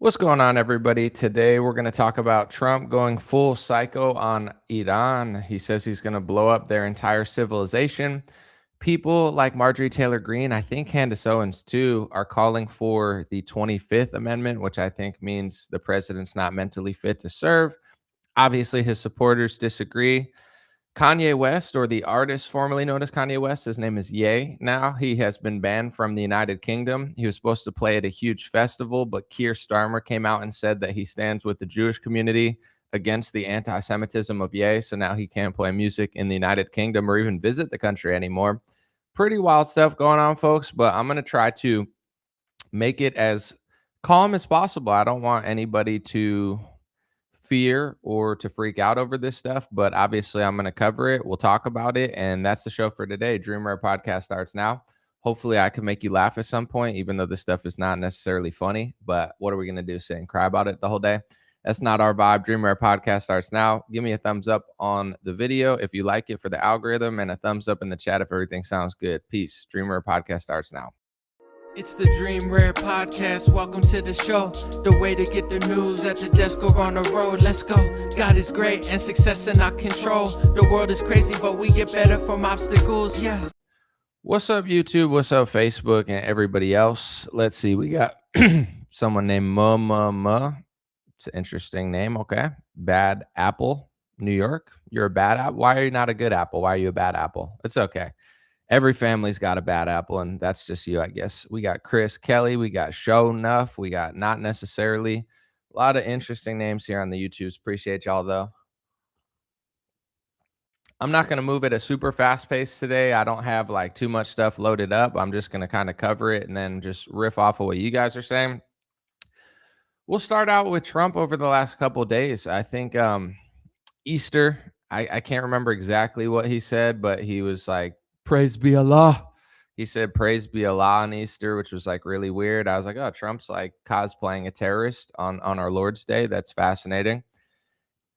What's going on, everybody? Today, we're going to talk about Trump going full psycho on Iran. He says he's going to blow up their entire civilization. People like Marjorie Taylor Greene, I think Candace Owens too, are calling for the 25th Amendment, which I think means the president's not mentally fit to serve. Obviously, his supporters disagree. Kanye West, or the artist formerly known as Kanye West, his name is Ye now. He has been banned from the United Kingdom. He was supposed to play at a huge festival, but Keir Starmer came out and said that he stands with the Jewish community against the anti Semitism of Ye. So now he can't play music in the United Kingdom or even visit the country anymore. Pretty wild stuff going on, folks, but I'm going to try to make it as calm as possible. I don't want anybody to fear or to freak out over this stuff, but obviously I'm going to cover it. We'll talk about it. And that's the show for today. Dream Rare Podcast starts now. Hopefully I can make you laugh at some point, even though this stuff is not necessarily funny. But what are we going to do? Sit and cry about it the whole day? That's not our vibe. Dream Rare Podcast starts now. Give me a thumbs up on the video if you like it for the algorithm, and a thumbs up in the chat if everything sounds good. Peace. Dream Rare Podcast starts now. It's the Dream Rare Podcast. Welcome to the show. The way to get the news at the desk or on the road. Let's go. God is great and success in our control. The world is crazy, but we get better from obstacles. Yeah. What's up, YouTube? What's up, Facebook, and everybody else? Let's see. We got someone named Mama. It's an interesting name. Okay. Bad Apple, New York. You're a bad apple. Why are you not a good apple? Why are you a bad apple? It's okay. Every family's got a bad apple, and that's just you, I guess. We got Chris Kelly. We got Show Enough. We got Not Necessarily. A lot of interesting names here on the YouTubes. Appreciate y'all, though. I'm not going to move at a super fast pace today. I don't have like too much stuff loaded up. I'm just going to kind of cover it and then just riff off of what you guys are saying. We'll start out with Trump over the last couple of days. I think Easter, I can't remember exactly what he said, but he was like, praise be Allah. He said, praise be Allah on Easter, which was like really weird. I was like, oh, Trump's like cosplaying a terrorist on our Lord's Day. That's fascinating.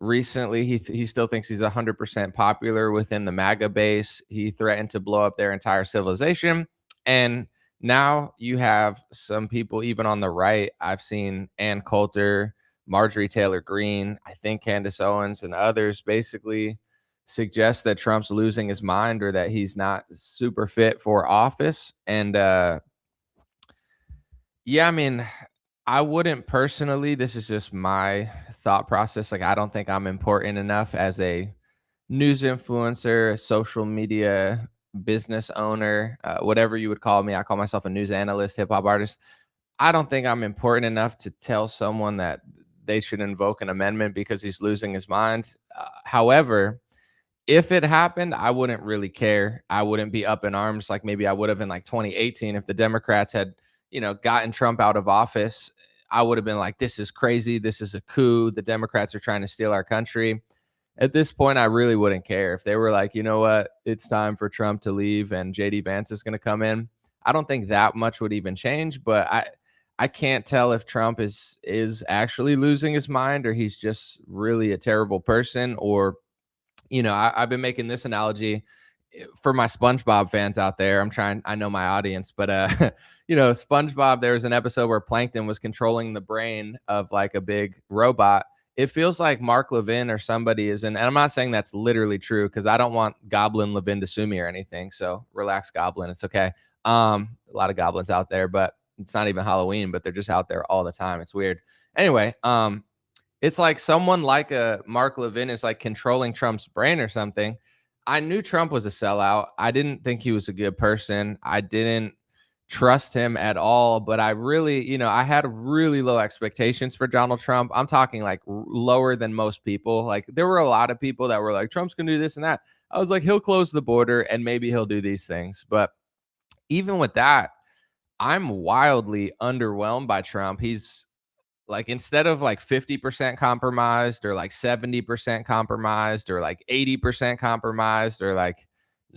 Recently, he still thinks he's 100% popular within the MAGA base. He threatened to blow up their entire civilization. And now you have some people, even on the right. I've seen Ann Coulter, Marjorie Taylor Greene, I think Candace Owens, and others basically suggest that Trump's losing his mind or that he's not super fit for office. And yeah, I mean, I wouldn't personally. This is just my thought process. Like, I don't think I'm important enough as a news influencer, social media business owner, whatever you would call me. I call myself a news analyst, hip hop artist. I don't think I'm important enough to tell someone that they should invoke an amendment because he's losing his mind. However, if it happened, I wouldn't really care. I wouldn't be up in arms like maybe I would have in like 2018 if the Democrats had, gotten Trump out of office. I would have been like, this is crazy. This is a coup. The Democrats are trying to steal our country. At this point, I really wouldn't care if they were like, you know what, it's time for Trump to leave and JD Vance is going to come in. I don't think that much would even change, but I can't tell if Trump is actually losing his mind or he's just really a terrible person. Or I've been making this analogy for my SpongeBob fans out there. I know my audience, but SpongeBob, there was an episode where Plankton was controlling the brain of like a big robot. It feels like Mark Levin or somebody is in, and I'm not saying that's literally true because I don't want Goblin Levin to sue me or anything. So relax, Goblin. It's okay. A lot of goblins out there, but it's not even Halloween, but they're just out there all the time. It's weird. Anyway, it's like someone like a Mark Levin is like controlling Trump's brain or something. I knew Trump was a sellout. I didn't think he was a good person. I didn't trust him at all. But I really, I had really low expectations for Donald Trump. I'm talking like lower than most people. Like there were a lot of people that were like, Trump's going to do this and that. I was like, he'll close the border and maybe he'll do these things. But even with that, I'm wildly underwhelmed by Trump. He's like, instead of like 50% compromised or like 70% compromised or like 80% compromised or like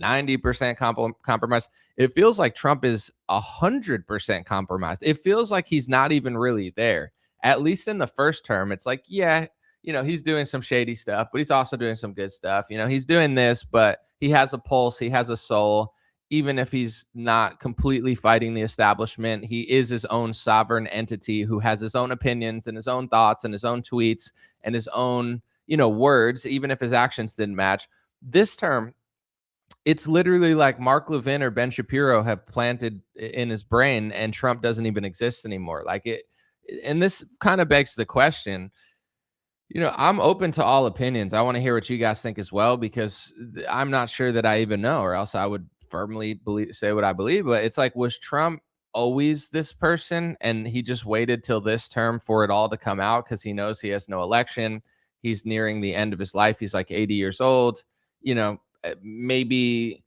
90% compromised, it feels like Trump is 100% compromised. It feels like he's not even really there. At least in the first term, it's like, yeah, he's doing some shady stuff, but he's also doing some good stuff. He's doing this, but he has a pulse, he has a soul. even if he's not completely fighting the establishment, he is his own sovereign entity who has his own opinions and his own thoughts and his own tweets and his own, words, even if his actions didn't match. This term, it's literally like Mark Levin or Ben Shapiro have planted in his brain, and Trump doesn't even exist anymore. Like it, and this kind of begs the question. I'm open to all opinions. I want to hear what you guys think as well, because I'm not sure that I even know, or else I would firmly say what I believe. But it's like, was Trump always this person, and he just waited till this term for it all to come out because he knows he has no election? He's nearing the end of his life. He's like 80 years old. Maybe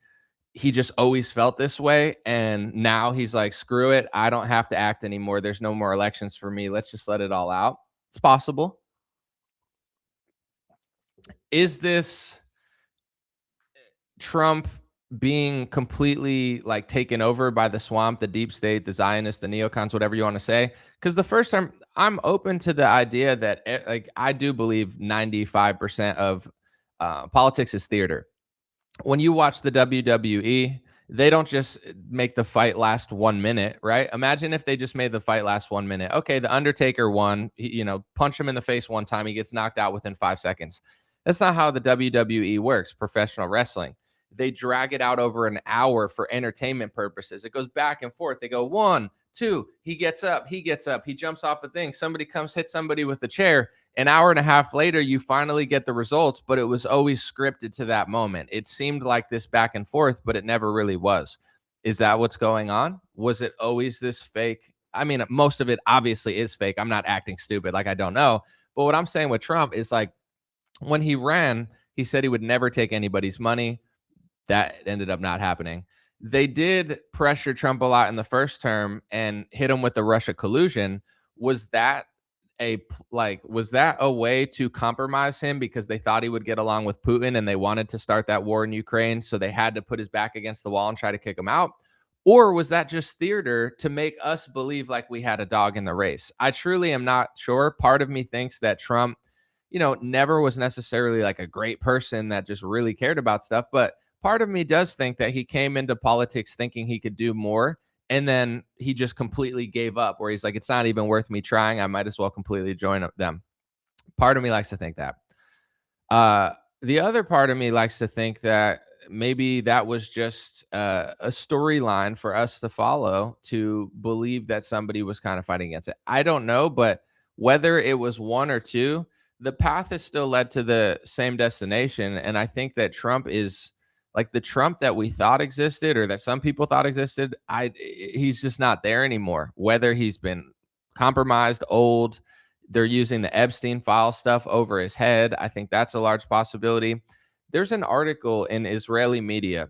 he just always felt this way, and now he's like, screw it, I don't have to act anymore. There's no more elections for me. Let's just let it all out. It's possible. Is this Trump being completely like taken over by the swamp, the deep state, the Zionists, the neocons, whatever you want to say? Because the first time, I'm open to the idea that like I do believe 95% of politics is theater. When you watch the WWE, they don't just make the fight last 1 minute, right? Imagine if they just made the fight last 1 minute. Okay, the Undertaker won. Punch him in the face one time, he gets knocked out within 5 seconds. That's not how the WWE works. Professional wrestling, they drag it out over an hour for entertainment purposes. It goes back and forth. They go one, two, he gets up, he jumps off the thing. Somebody comes, hit somebody with a chair. An hour and a half later, you finally get the results, but it was always scripted to that moment. It seemed like this back and forth, but it never really was. Is that what's going on? Was it always this fake? I mean, most of it obviously is fake. I'm not acting stupid, like I don't know. But what I'm saying with Trump is like, when he ran, he said he would never take anybody's money. That ended up not happening. They did pressure Trump a lot in the first term and hit him with the Russia collusion. Was that was that a way to compromise him because they thought he would get along with Putin and they wanted to start that war in Ukraine, so they had to put his back against the wall and try to kick him out? Or was that just theater to make us believe like we had a dog in the race? I truly am not sure. Part of me thinks that Trump, never was necessarily like a great person that just really cared about stuff, but part of me does think that he came into politics thinking he could do more, and then he just completely gave up, where he's like, it's not even worth me trying. I might as well completely join them. Part of me likes to think that. The other part of me likes to think that maybe that was just a storyline for us to follow to believe that somebody was kind of fighting against it. I don't know, but whether it was one or two, the path is still led to the same destination. And I think that Trump is like the Trump that we thought existed, or that some people thought existed. He's just not there anymore. Whether he's been compromised, old, they're using the Epstein file stuff over his head, I think that's a large possibility. There's an article in Israeli media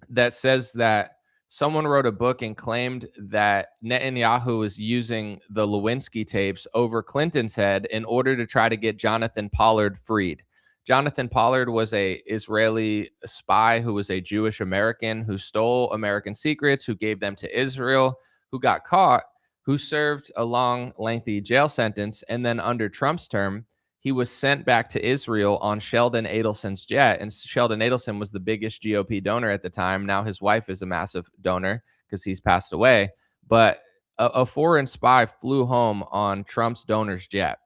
that says that someone wrote a book and claimed that Netanyahu was using the Lewinsky tapes over Clinton's head in order to try to get Jonathan Pollard freed. Jonathan Pollard was a Israeli spy who was a Jewish American who stole American secrets, who gave them to Israel, who got caught, who served a long, lengthy jail sentence. And then under Trump's term, he was sent back to Israel on Sheldon Adelson's jet. And Sheldon Adelson was the biggest GOP donor at the time. Now his wife is a massive donor because he's passed away. But a foreign spy flew home on Trump's donor's jet.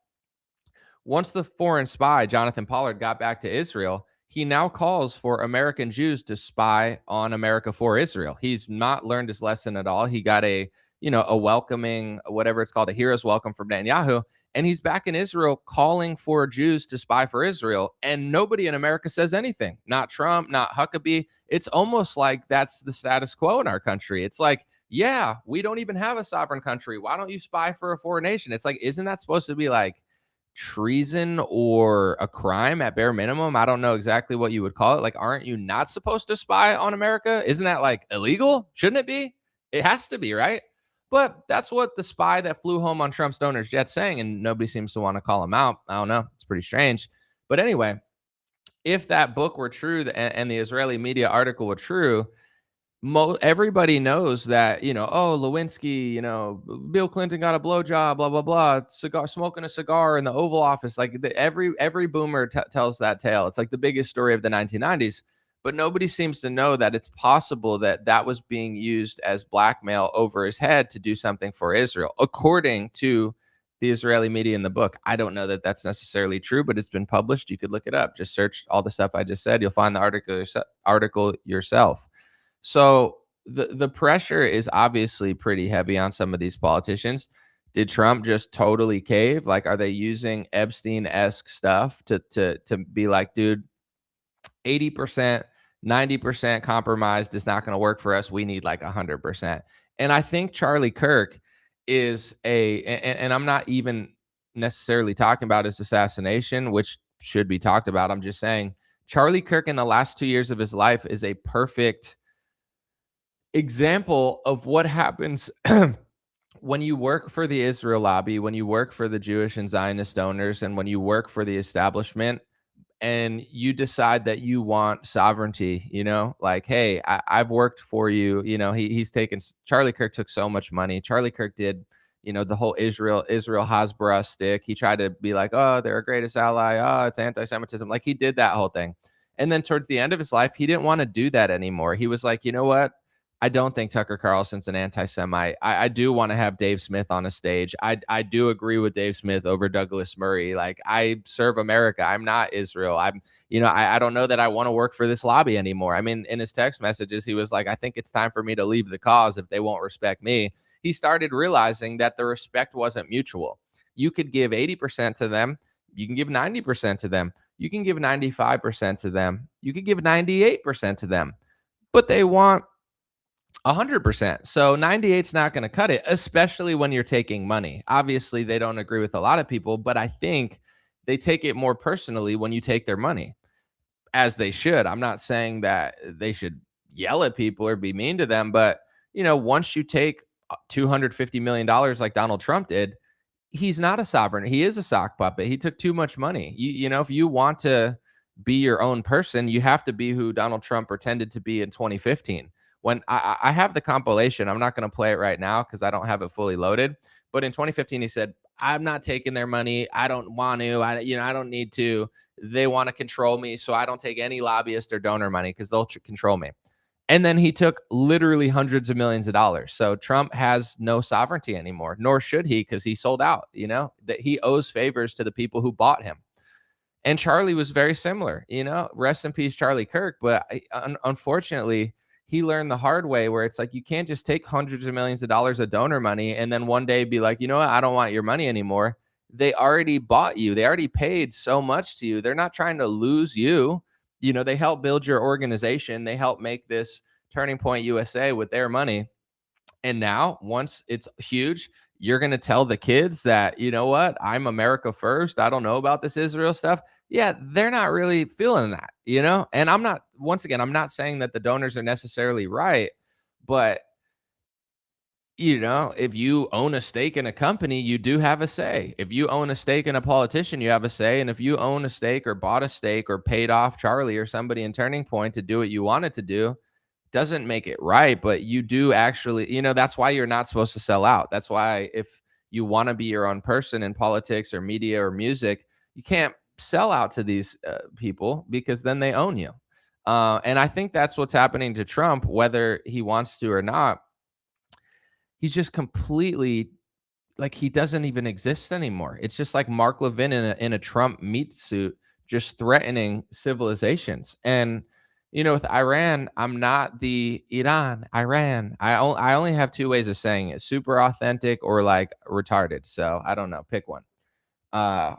Once the foreign spy, Jonathan Pollard, got back to Israel, he now calls for American Jews to spy on America for Israel. He's not learned his lesson at all. He got a welcoming, whatever it's called, a hero's welcome from Netanyahu. And he's back in Israel calling for Jews to spy for Israel. And nobody in America says anything. Not Trump, not Huckabee. It's almost like that's the status quo in our country. It's like, yeah, we don't even have a sovereign country. Why don't you spy for a foreign nation? It's like, isn't that supposed to be like treason or a crime at bare minimum? I don't know exactly what you would call it. Like, aren't you not supposed to spy on America? Isn't that like illegal? Shouldn't it be? It has to be, right? But that's what the spy that flew home on Trump's donor's jet saying, and nobody seems to want to call him out. I don't know. It's pretty strange. But anyway, if that book were true and the Israeli media article were true, everybody knows that, oh, Lewinsky, Bill Clinton got a blowjob, blah, blah, blah, smoking a cigar in the Oval Office. Like every boomer tells that tale. It's like the biggest story of the 1990s. But nobody seems to know that it's possible that that was being used as blackmail over his head to do something for Israel, according to the Israeli media in the book. I don't know that that's necessarily true, but it's been published. You could look it up. Just search all the stuff I just said. You'll find the article yourself. So the pressure is obviously pretty heavy on some of these politicians. Did Trump just totally cave? Like, are they using Epstein-esque stuff to be like, dude, 80%, 90% compromised is not going to work for us. We need like 100%. And I think Charlie Kirk is and I'm not even necessarily talking about his assassination, which should be talked about. I'm just saying Charlie Kirk in the last 2 years of his life is a perfect example of what happens when you work for the Israel lobby, when you work for the Jewish and Zionist donors, and when you work for the establishment and you decide that you want sovereignty, like, hey, I've worked for you. He's taken Charlie Kirk took so much money. Charlie Kirk did, the whole Israel Hasbara stick. He tried to be like, oh, they're our greatest ally. Oh, it's anti-Semitism. Like he did that whole thing. And then towards the end of his life, he didn't want to do that anymore. He was like, you know what? I don't think Tucker Carlson's an anti-Semite. I do want to have Dave Smith on a stage. I do agree with Dave Smith over Douglas Murray. Like I serve America. I'm not Israel. I don't know that I want to work for this lobby anymore. I mean, in his text messages, he was like, I think it's time for me to leave the cause if they won't respect me. He started realizing that the respect wasn't mutual. You could give 80% to them. You can give 90% to them. You can give 95% to them. You could give 98% to them. But they want 100%. So 98's not going to cut it, especially when you're taking money. Obviously, they don't agree with a lot of people, but I think they take it more personally when you take their money, as they should. I'm not saying that they should yell at people or be mean to them, but once you take $250 million like Donald Trump did, he's not a sovereign. He is a sock puppet. He took too much money. If you want to be your own person, you have to be who Donald Trump pretended to be in 2015. When I have the compilation, I'm not going to play it right now because I don't have it fully loaded. But in 2015, he said, "I'm not taking their money. I don't want to. I don't need to. They want to control me, so I don't take any lobbyist or donor money because they'll control me." And then he took literally hundreds of millions of dollars. So Trump has no sovereignty anymore, nor should he, because he sold out, that he owes favors to the people who bought him. And Charlie was very similar, rest in peace, Charlie Kirk. But unfortunately, he learned the hard way where it's like, you can't just take hundreds of millions of dollars of donor money and then one day be like, you know what, I don't want your money anymore. They already bought you. They already paid so much to you. They're not trying to lose you. They help build your organization. They help make this Turning Point USA with their money. And now, once it's huge, you're going to tell the kids that, you know what, I'm America first. I don't know about this Israel stuff. Yeah, they're not really feeling that, And once again, I'm not saying that the donors are necessarily right, but if you own a stake in a company, you do have a say. If you own a stake in a politician, you have a say. And if you own a stake or bought a stake or paid off Charlie or somebody in Turning Point to do what you wanted to do, doesn't make it right. But you do actually, that's why you're not supposed to sell out. That's why if you want to be your own person in politics or media or music, you can't sell out to these people because then they own you. And I think that's what's happening to Trump, whether he wants to or not. He's just completely like he doesn't even exist anymore. It's just like Mark Levin in a Trump meat suit, just threatening civilizations. And with Iran, I'm not the Iran. I only have two ways of saying it: super authentic or like retarded. So I don't know. Pick one. Uh,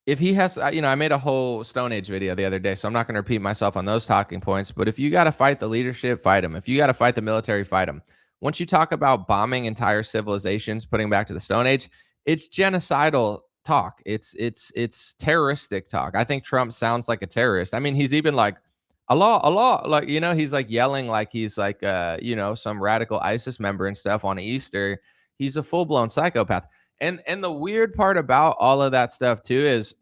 if he has, I made a whole Stone Age video the other day, so I'm not going to repeat myself on those talking points. But if you got to fight the leadership, fight them. If you got to fight the military, fight them. Once you talk about bombing entire civilizations, putting back to the Stone Age, it's genocidal talk. It's terroristic talk. I think Trump sounds like a terrorist. I mean, he's even like Allah, like he's like yelling like he's like some radical ISIS member and stuff on Easter. He's a full blown psychopath. And the weird part about all of that stuff too is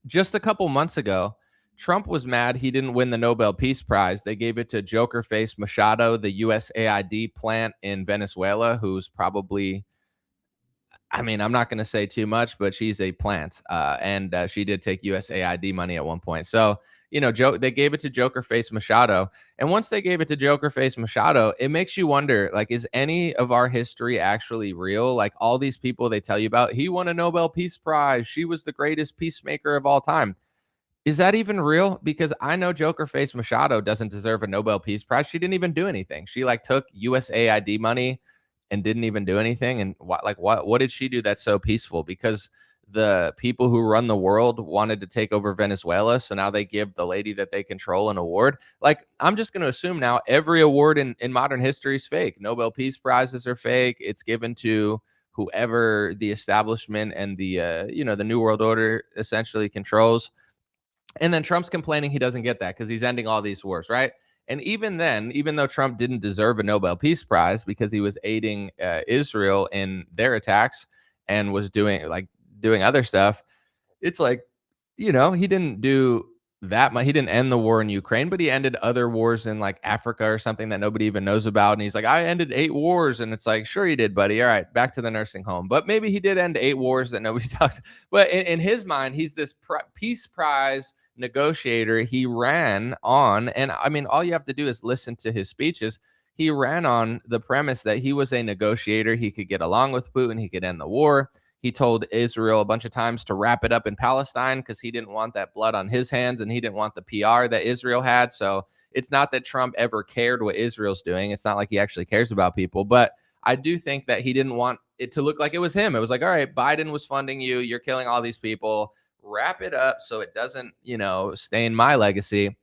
just a couple months ago, Trump was mad he didn't win the Nobel Peace Prize. They gave it to Joker Face Machado, the USAID plant in Venezuela, who's probably I mean, I'm not going to say too much, but she's a plant, and she did take USAID money at one point. So, they gave it to Joker Face Machado, and once they gave it to Joker Face Machado, it makes you wonder, like, is any of our history actually real? Like all these people they tell you about, he won a Nobel Peace Prize, she was the greatest peacemaker of all time. Is that even real? Because I know Joker Face Machado doesn't deserve a Nobel Peace Prize. She didn't even do anything. She like took USAID money and didn't even do anything. And what did she do that's so peaceful? Because the people who run the world wanted to take over Venezuela, so now they give the lady that they control an award. Like I'm just going to assume now every award in modern history is fake. Nobel Peace Prizes are fake. It's given to whoever the establishment and the New World Order essentially controls. And then Trump's complaining he doesn't get that because he's ending all these wars, right? And even then, even though Trump didn't deserve a Nobel Peace Prize because he was aiding Israel in their attacks and was doing other stuff, it's like, he didn't do that much. He didn't end the war in Ukraine, but he ended other wars in like Africa or something that nobody even knows about. And he's like, I ended 8 wars. And it's like, sure, you did, buddy. All right, back to the nursing home. But maybe he did end 8 wars that nobody talks. But in his mind, he's this peace prize negotiator. He ran on, and I mean, all you have to do is listen to his speeches. He ran on the premise that he was a negotiator. He could get along with Putin. He could end the war. He told Israel a bunch of times to wrap it up in Palestine because he didn't want that blood on his hands and he didn't want the PR that Israel had. So it's not that Trump ever cared what Israel's doing. It's not like he actually cares about people. But I do think that he didn't want it to look like it was him. It was like, all right, Biden was funding you. You're killing all these people. Wrap it up so it doesn't, stain my legacy.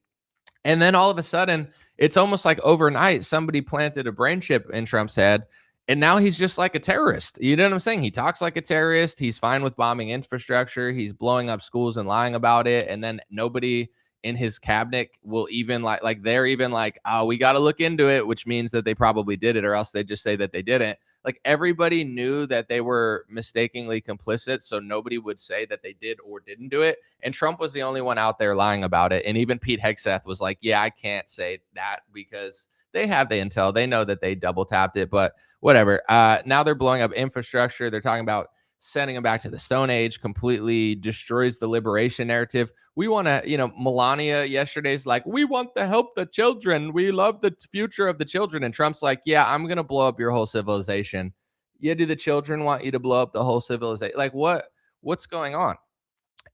And then all of a sudden, it's almost like overnight, somebody planted a brain chip in Trump's head. And now he's just like a terrorist. You know what I'm saying? He talks like a terrorist. He's fine with bombing infrastructure. He's blowing up schools and lying about it. And then nobody in his cabinet will even like they're even like, oh, we got to look into it, which means that they probably did it, or else they just say that they didn't. Like everybody knew that they were mistakenly complicit, so nobody would say that they did or didn't do it. And Trump was the only one out there lying about it. And even Pete Hegseth was like, yeah, I can't say that because they have the intel. They know that they double tapped it, but whatever. Now they're blowing up infrastructure. They're talking about sending them back to the Stone Age, completely destroys the liberation narrative. We want to, Melania yesterday's like, we want to help the children. We love the future of the children. And Trump's like, yeah, I'm going to blow up your whole civilization. Yeah, do the children want you to blow up the whole civilization? Like, what's going on?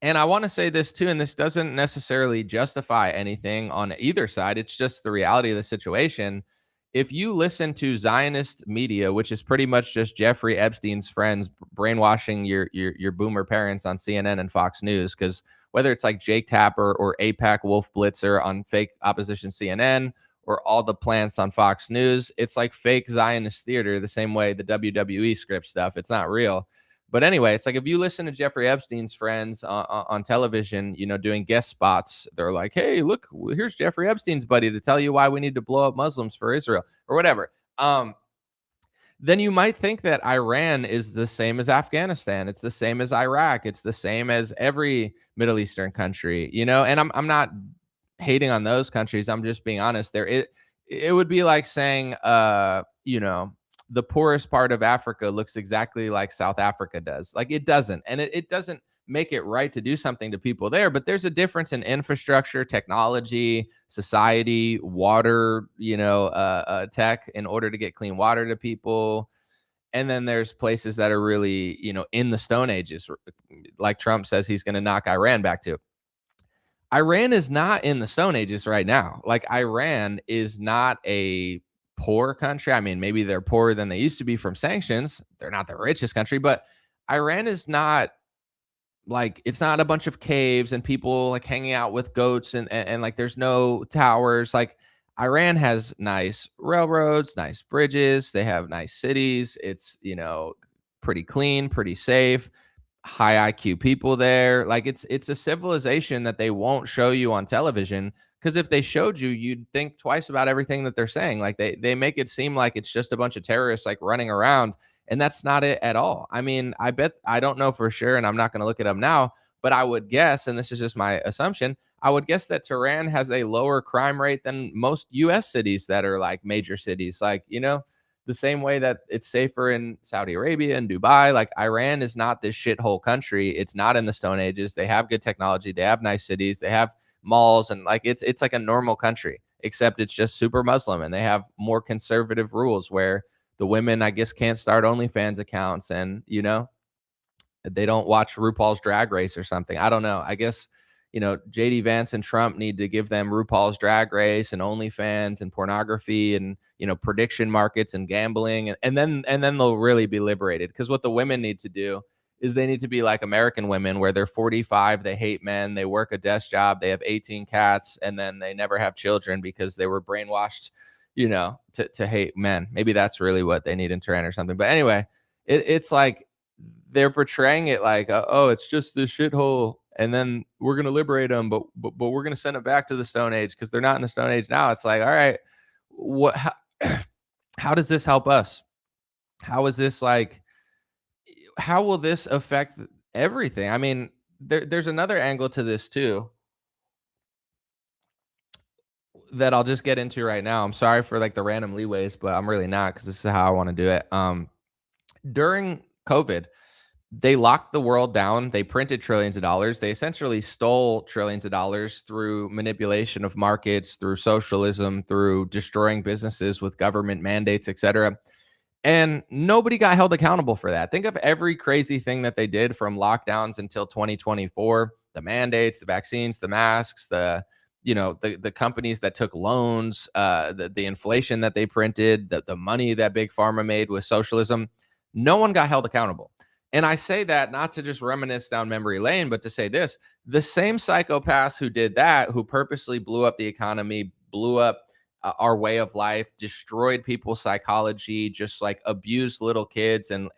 And I want to say this too, and this doesn't necessarily justify anything on either side. It's just the reality of the situation. If you listen to Zionist media, which is pretty much just Jeffrey Epstein's friends brainwashing your boomer parents on CNN and Fox News, because whether it's like Jake Tapper or APAC Wolf Blitzer on fake opposition CNN or all the plants on Fox News, it's like fake Zionist theater, the same way the WWE script stuff. It's not real. But anyway, it's like if you listen to Jeffrey Epstein's friends on television, doing guest spots, they're like, hey, look, here's Jeffrey Epstein's buddy to tell you why we need to blow up Muslims for Israel or whatever. Then you might think that Iran is the same as Afghanistan. It's the same as Iraq. It's the same as every Middle Eastern country, and I'm not hating on those countries. I'm just being honest. It would be like saying, the poorest part of Africa looks exactly like South Africa does. Like it doesn't. And it doesn't make it right to do something to people there. But there's a difference in infrastructure, technology, society, water, tech in order to get clean water to people. And then there's places that are really, in the Stone Ages, like Trump says he's going to knock Iran back to. Iran is not in the Stone Ages right now. Like Iran is not a poor country. I mean, maybe they're poorer than they used to be from sanctions. They're not the richest country, but Iran is not like it's not a bunch of caves and people like hanging out with goats and like there's no towers. Like Iran has nice railroads, nice bridges, they have nice cities. It's, pretty clean, pretty safe, high IQ people there. Like it's a civilization that they won't show you on television because if they showed you, you'd think twice about everything that they're saying. Like they make it seem like it's just a bunch of terrorists like running around, and that's not it at all. I mean, I don't know for sure, and I'm not going to look it up now, but I would guess, and this is just my assumption, I would guess that Tehran has a lower crime rate than most U.S. cities that are like major cities. Like the same way that it's safer in Saudi Arabia and Dubai. Like Iran is not this shithole country. It's not in the Stone Ages. They have good technology. They have nice cities. They have malls, and like it's like a normal country, except it's just super Muslim, and they have more conservative rules where the women, I guess, can't start OnlyFans accounts, and they don't watch RuPaul's Drag Race or something. I don't know. I guess JD Vance and Trump need to give them RuPaul's Drag Race and OnlyFans and pornography and prediction markets and gambling, and then they'll really be liberated. Because what the women need to do is they need to be like American women, where they're 45, they hate men, they work a desk job, they have 18 cats, and then they never have children because they were brainwashed, to hate men. Maybe that's really what they need in Tehran or something. But anyway, it's like they're portraying it like, oh, it's just this shithole, and then we're gonna liberate them, but we're gonna send it back to the Stone Age because they're not in the Stone Age now. It's like, all right, what? How does this help us? How is this like? How will this affect everything? I mean, there's another angle to this too that I'll just get into right now. I'm sorry for like the random leeways, but I'm really not, because this is how I want to do it. During COVID, they locked the world down. They printed trillions of dollars. They essentially stole trillions of dollars through manipulation of markets, through socialism, through destroying businesses with government mandates, etc. And nobody got held accountable for that. Think of every crazy thing that they did, from lockdowns until 2024, the mandates, the vaccines, the masks, the companies that took loans, the inflation that they printed, the money that big pharma made with socialism. No one got held accountable. And I say that not to just reminisce down memory lane, but to say this: the same psychopaths who did that, who purposely blew up the economy, blew up our way of life, destroyed people's psychology, just like abused little kids and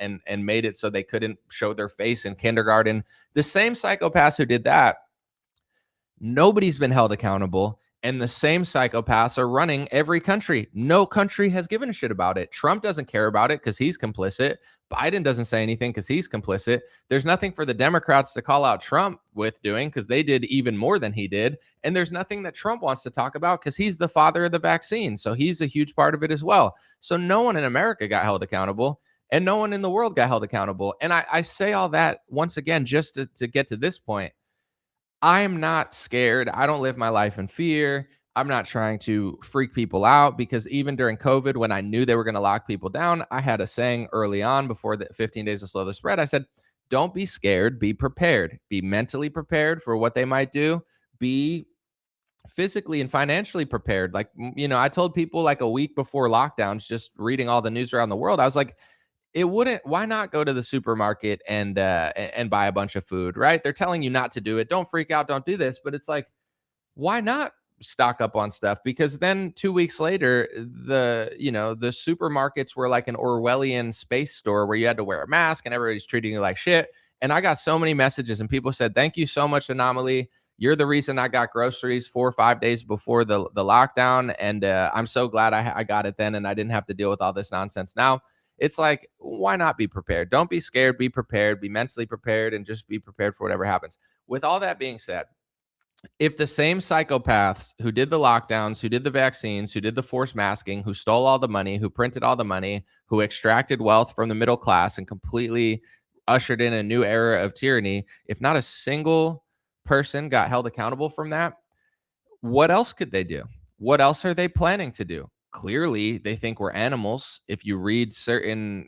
made it so they couldn't show their face in kindergarten. The same psychopaths who did that, nobody's been held accountable. And the same psychopaths are running every country. No country has given a shit about it. Trump doesn't care about it because he's complicit. Biden doesn't say anything because he's complicit. There's nothing for the Democrats to call out Trump with doing, because they did even more than he did. And there's nothing that Trump wants to talk about because he's the father of the vaccine. So he's a huge part of it as well. So no one in America got held accountable, and no one in the world got held accountable. And I say all that once again just to get to this point. I'm not scared. I don't live my life in fear. I'm not trying to freak people out, because even during COVID, when I knew they were going to lock people down, I had a saying early on, before the 15 days to slow the spread. I said, don't be scared, be prepared. Be mentally prepared for what they might do. Be physically and financially prepared. Like, I told people like a week before lockdowns, just reading all the news around the world, I was like, why not go to the supermarket and buy a bunch of food, right? They're telling you not to do it. Don't freak out, don't do this. But it's like, why not stock up on stuff? Because then 2 weeks later, the supermarkets were like an Orwellian space store where you had to wear a mask and everybody's treating you like shit. And I got so many messages, and people said, thank you so much, Anomaly. You're the reason I got groceries 4 or 5 days before the lockdown. And I'm so glad I got it then, and I didn't have to deal with all this nonsense now. It's like, why not be prepared? Don't be scared, be prepared, be mentally prepared, and just be prepared for whatever happens. With all that being said, if the same psychopaths who did the lockdowns, who did the vaccines, who did the forced masking, who stole all the money, who printed all the money, who extracted wealth from the middle class and completely ushered in a new era of tyranny, if not a single person got held accountable from that, what else could they do? What else are they planning to do? Clearly, they think we're animals. If you read certain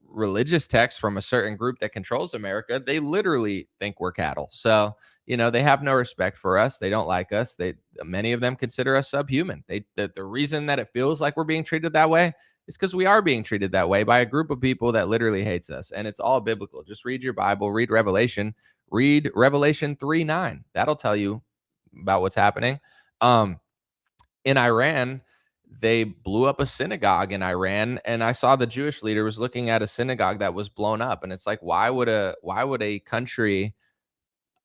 religious texts from a certain group that controls America, they literally think we're cattle. So, they have no respect for us. They don't like us. Many of them consider us subhuman. The reason that it feels like we're being treated that way is because we are being treated that way by a group of people that literally hates us. And it's all biblical. Just read your Bible, read Revelation 3:9. That'll tell you about what's happening. In Iran, they blew up a synagogue in Iran, and I saw the Jewish leader was looking at a synagogue that was blown up, and it's like, why would a country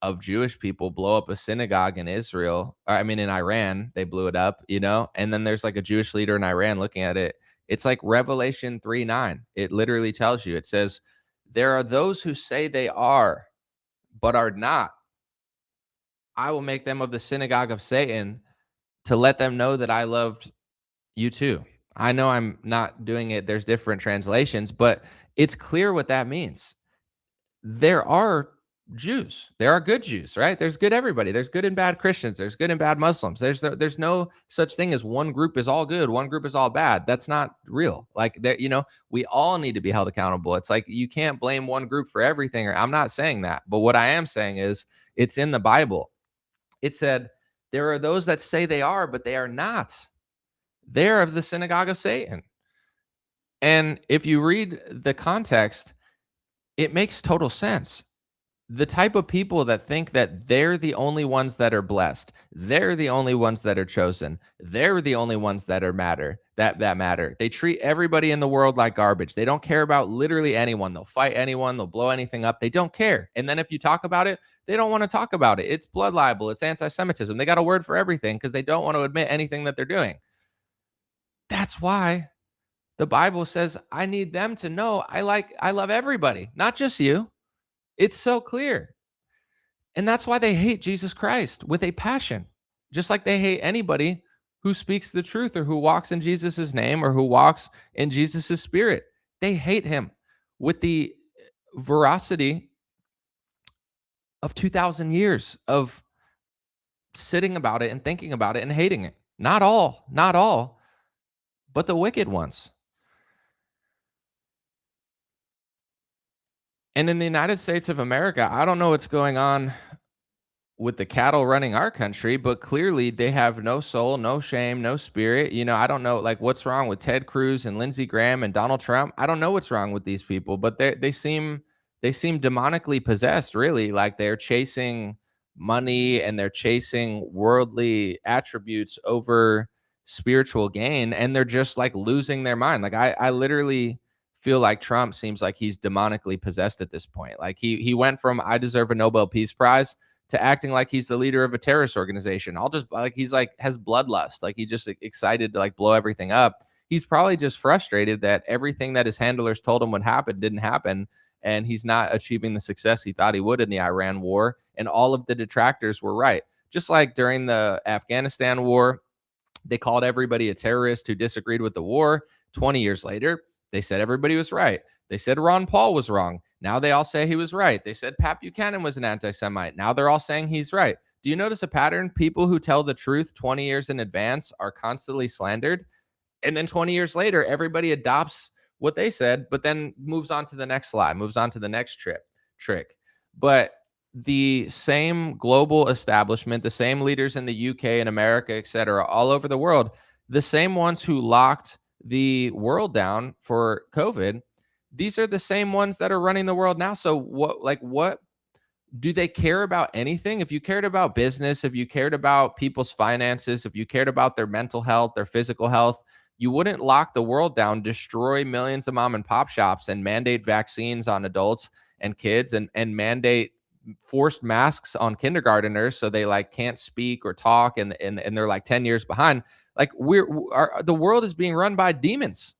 of Jewish people blow up a synagogue in Israel? Or, I mean, in Iran, they blew it up, and then there's like a Jewish leader in Iran looking at it. It's like Revelation 3:9. It literally tells you. It says, there are those who say they are, but are not. I will make them of the synagogue of Satan, to let them know that I loved you too. I know I'm not doing it. There's different translations, but it's clear what that means. There are Jews. There are good Jews, right? There's good everybody. There's good and bad Christians. There's good and bad Muslims. There's no such thing as one group is all good, one group is all bad. That's not real. Like there, we all need to be held accountable. It's like you can't blame one group for everything. Or I'm not saying that, but what I am saying is it's in the Bible. It said there are those that say they are, but they are not. They're of the synagogue of Satan. And if you read the context, it makes total sense. The type of people that think that they're the only ones that are blessed, they're the only ones that are chosen, they're the only ones that matter. They treat everybody in the world like garbage. They don't care about literally anyone. They'll fight anyone, they'll blow anything up. They don't care. And then if you talk about it, they don't want to talk about it. It's blood libel, it's anti-Semitism. They got a word for everything because they don't want to admit anything that they're doing. That's why the Bible says I need them to know I love everybody, not just you. It's so clear. And that's why they hate Jesus Christ with a passion, just like they hate anybody who speaks the truth or who walks in Jesus' name or who walks in Jesus' spirit. They hate him with the veracity of 2,000 years of sitting about it and thinking about it and hating it. Not all, but the wicked ones. And in the United States of America, I don't know what's going on with the cattle running our country, but clearly they have no soul, no shame, no spirit. I don't know like what's wrong with Ted Cruz and Lindsey Graham and Donald Trump. I don't know what's wrong with these people, but they seem demonically possessed, really. Like they're chasing money and they're chasing worldly attributes over spiritual gain, and they're just like losing their mind. Like I literally feel like Trump seems like he's demonically possessed at this point. Like he went from I deserve a Nobel Peace Prize to acting like he's the leader of a terrorist organization. I'll just like he's like has bloodlust. Like he's just excited to like blow everything up. He's probably just frustrated that everything that his handlers told him would happen didn't happen, and he's not achieving the success he thought he would in the Iran war. And all of the detractors were right. Just like during the Afghanistan war, they called everybody a terrorist who disagreed with the war. 20 years later, they said everybody was right. They said Ron Paul was wrong. Now they all say he was right. They said Pat Buchanan was an anti Semite. Now they're all saying he's right. Do you notice a pattern? People who tell the truth 20 years in advance are constantly slandered. And then 20 years later, everybody adopts what they said, but then moves on to the next lie, moves on to the next trick. But the same global establishment, the same leaders in the UK and America, et cetera, all over the world, the same ones who locked the world down for COVID, these are the same ones that are running the world now. So what do they care about anything? If you cared about business, if you cared about people's finances, if you cared about their mental health, their physical health, you wouldn't lock the world down, destroy millions of mom and pop shops, and mandate vaccines on adults and kids, and mandate forced masks on kindergarteners so they like can't speak or talk, and they're like 10 years behind. Like the world is being run by demons,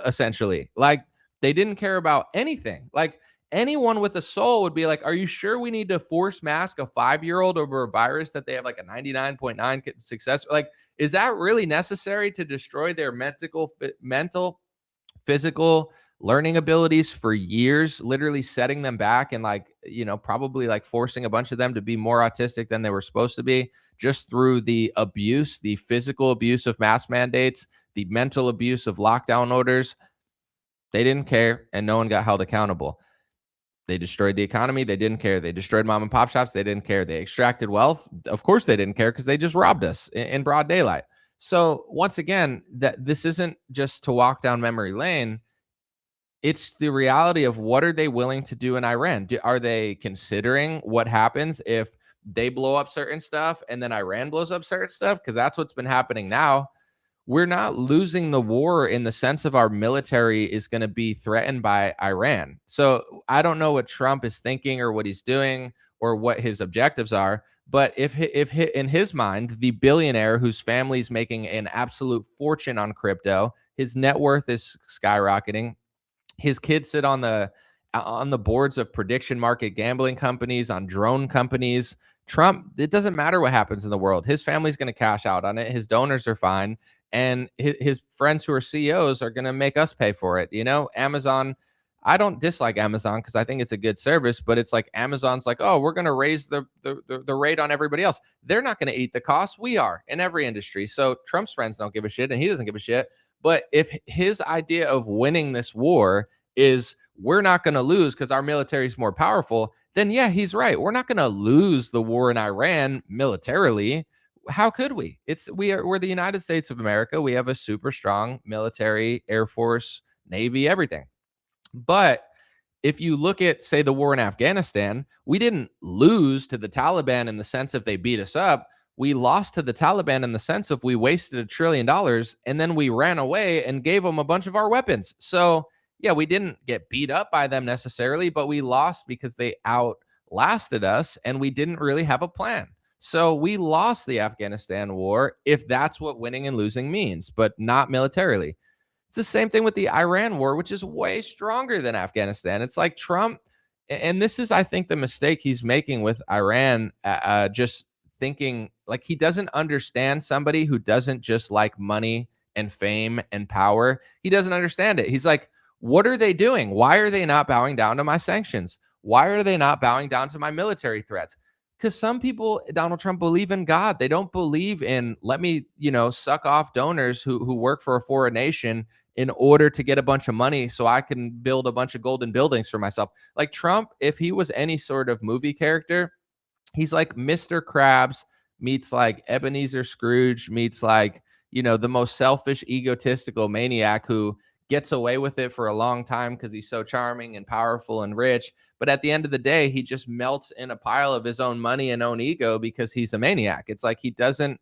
essentially. Like they didn't care about anything. Like anyone with a soul would be like, are you sure we need to force mask a 5-year-old over a virus that they have like a 99.9 success? Like, is that really necessary to destroy their mental, physical learning abilities for years, literally setting them back and like, probably like forcing a bunch of them to be more autistic than they were supposed to be, just through the abuse, the physical abuse of mask mandates, the mental abuse of lockdown orders? They didn't care, and no one got held accountable. They destroyed the economy. They didn't care. They destroyed mom and pop shops. They didn't care. They extracted wealth. Of course, they didn't care because they just robbed us in broad daylight. So once again, that this isn't just to walk down memory lane. It's the reality of what are they willing to do in Iran? Are they considering what happens if they blow up certain stuff and then Iran blows up certain stuff? Because that's what's been happening now. We're not losing the war in the sense of our military is going to be threatened by Iran. So I don't know what Trump is thinking or what he's doing or what his objectives are. But if in his mind, the billionaire whose family's making an absolute fortune on crypto, his net worth is skyrocketing. His kids sit on the boards of prediction market gambling companies, on drone companies. Trump, it doesn't matter what happens in the world. His family's going to cash out on it. His donors are fine. and his friends who are CEOs are going to make us pay for it. Amazon, I don't dislike Amazon because I think it's a good service, but it's like Amazon's like, oh, we're going to raise the rate on everybody else. They're not going to eat the cost. We are in every industry. So Trump's friends don't give a shit, and he doesn't give a shit. But if his idea of winning this war is we're not going to lose because our military is more powerful, then yeah, he's right. We're not going to lose the war in Iran militarily. How could we? We're the United States of America. We have a super strong military, air force, navy, everything. But if you look at, say, the war in Afghanistan, we didn't lose to the Taliban in the sense of they beat us up. We lost to the Taliban in the sense of we wasted $1 trillion and then we ran away and gave them a bunch of our weapons. So, yeah, we didn't get beat up by them necessarily, but we lost because they outlasted us and we didn't really have a plan. So we lost the Afghanistan war if that's what winning and losing means, but not militarily. It's the same thing with the Iran war, which is way stronger than Afghanistan. It's like Trump, and this is, I think, the mistake he's making with Iran, just thinking like he doesn't understand somebody who doesn't just like money and fame and power. He doesn't understand it. He's like, what are they doing? Why are they not bowing down to my sanctions? Why are they not bowing down to my military threats? Because some people, Donald Trump, believe in God. They don't believe in let me, suck off donors who work for a foreign nation in order to get a bunch of money so I can build a bunch of golden buildings for myself. Like Trump, if he was any sort of movie character, he's like Mr. Krabs meets like Ebenezer Scrooge meets like, the most selfish, egotistical maniac who gets away with it for a long time because he's so charming and powerful and rich. But at the end of the day, he just melts in a pile of his own money and own ego because he's a maniac. It's like he doesn't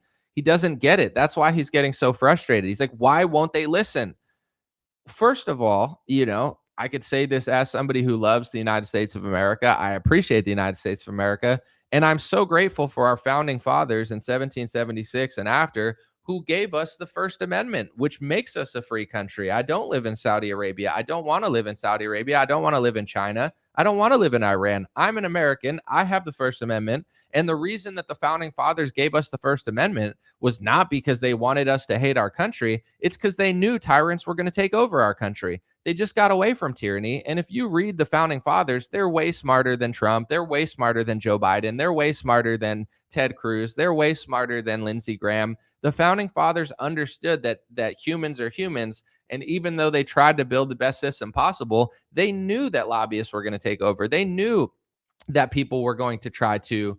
get it. That's why he's getting so frustrated. He's like, why won't they listen? First of all, I could say this as somebody who loves the United States of America. I appreciate the United States of America. And I'm so grateful for our founding fathers in 1776 and after who gave us the First Amendment, which makes us a free country. I don't live in Saudi Arabia. I don't want to live in Saudi Arabia. I don't want to live in China. I don't want to live in Iran. I'm an American. I have the First Amendment. And the reason that the founding fathers gave us the First Amendment was not because they wanted us to hate our country. It's because they knew tyrants were going to take over our country. They just got away from tyranny. And if you read the founding fathers, they're way smarter than Trump. They're way smarter than Joe Biden. They're way smarter than Ted Cruz. They're way smarter than Lindsey Graham. The founding fathers understood that humans are humans. And even though they tried to build the best system possible, they knew that lobbyists were going to take over. They knew that people were going to try to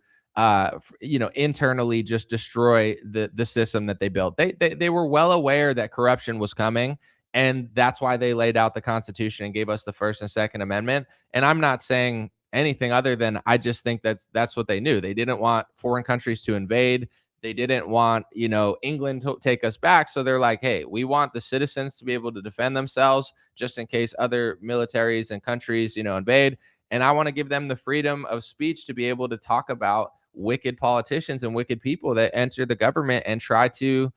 internally just destroy the system that they built. They were well aware that corruption was coming, and that's why they laid out the Constitution and gave us the First and Second Amendment. And I'm not saying anything other than I just think that's what they knew. They didn't want foreign countries to invade. They didn't want, England to take us back. So they're like, hey, we want the citizens to be able to defend themselves just in case other militaries and countries, invade. And I want to give them the freedom of speech to be able to talk about wicked politicians and wicked people that enter the government and try to,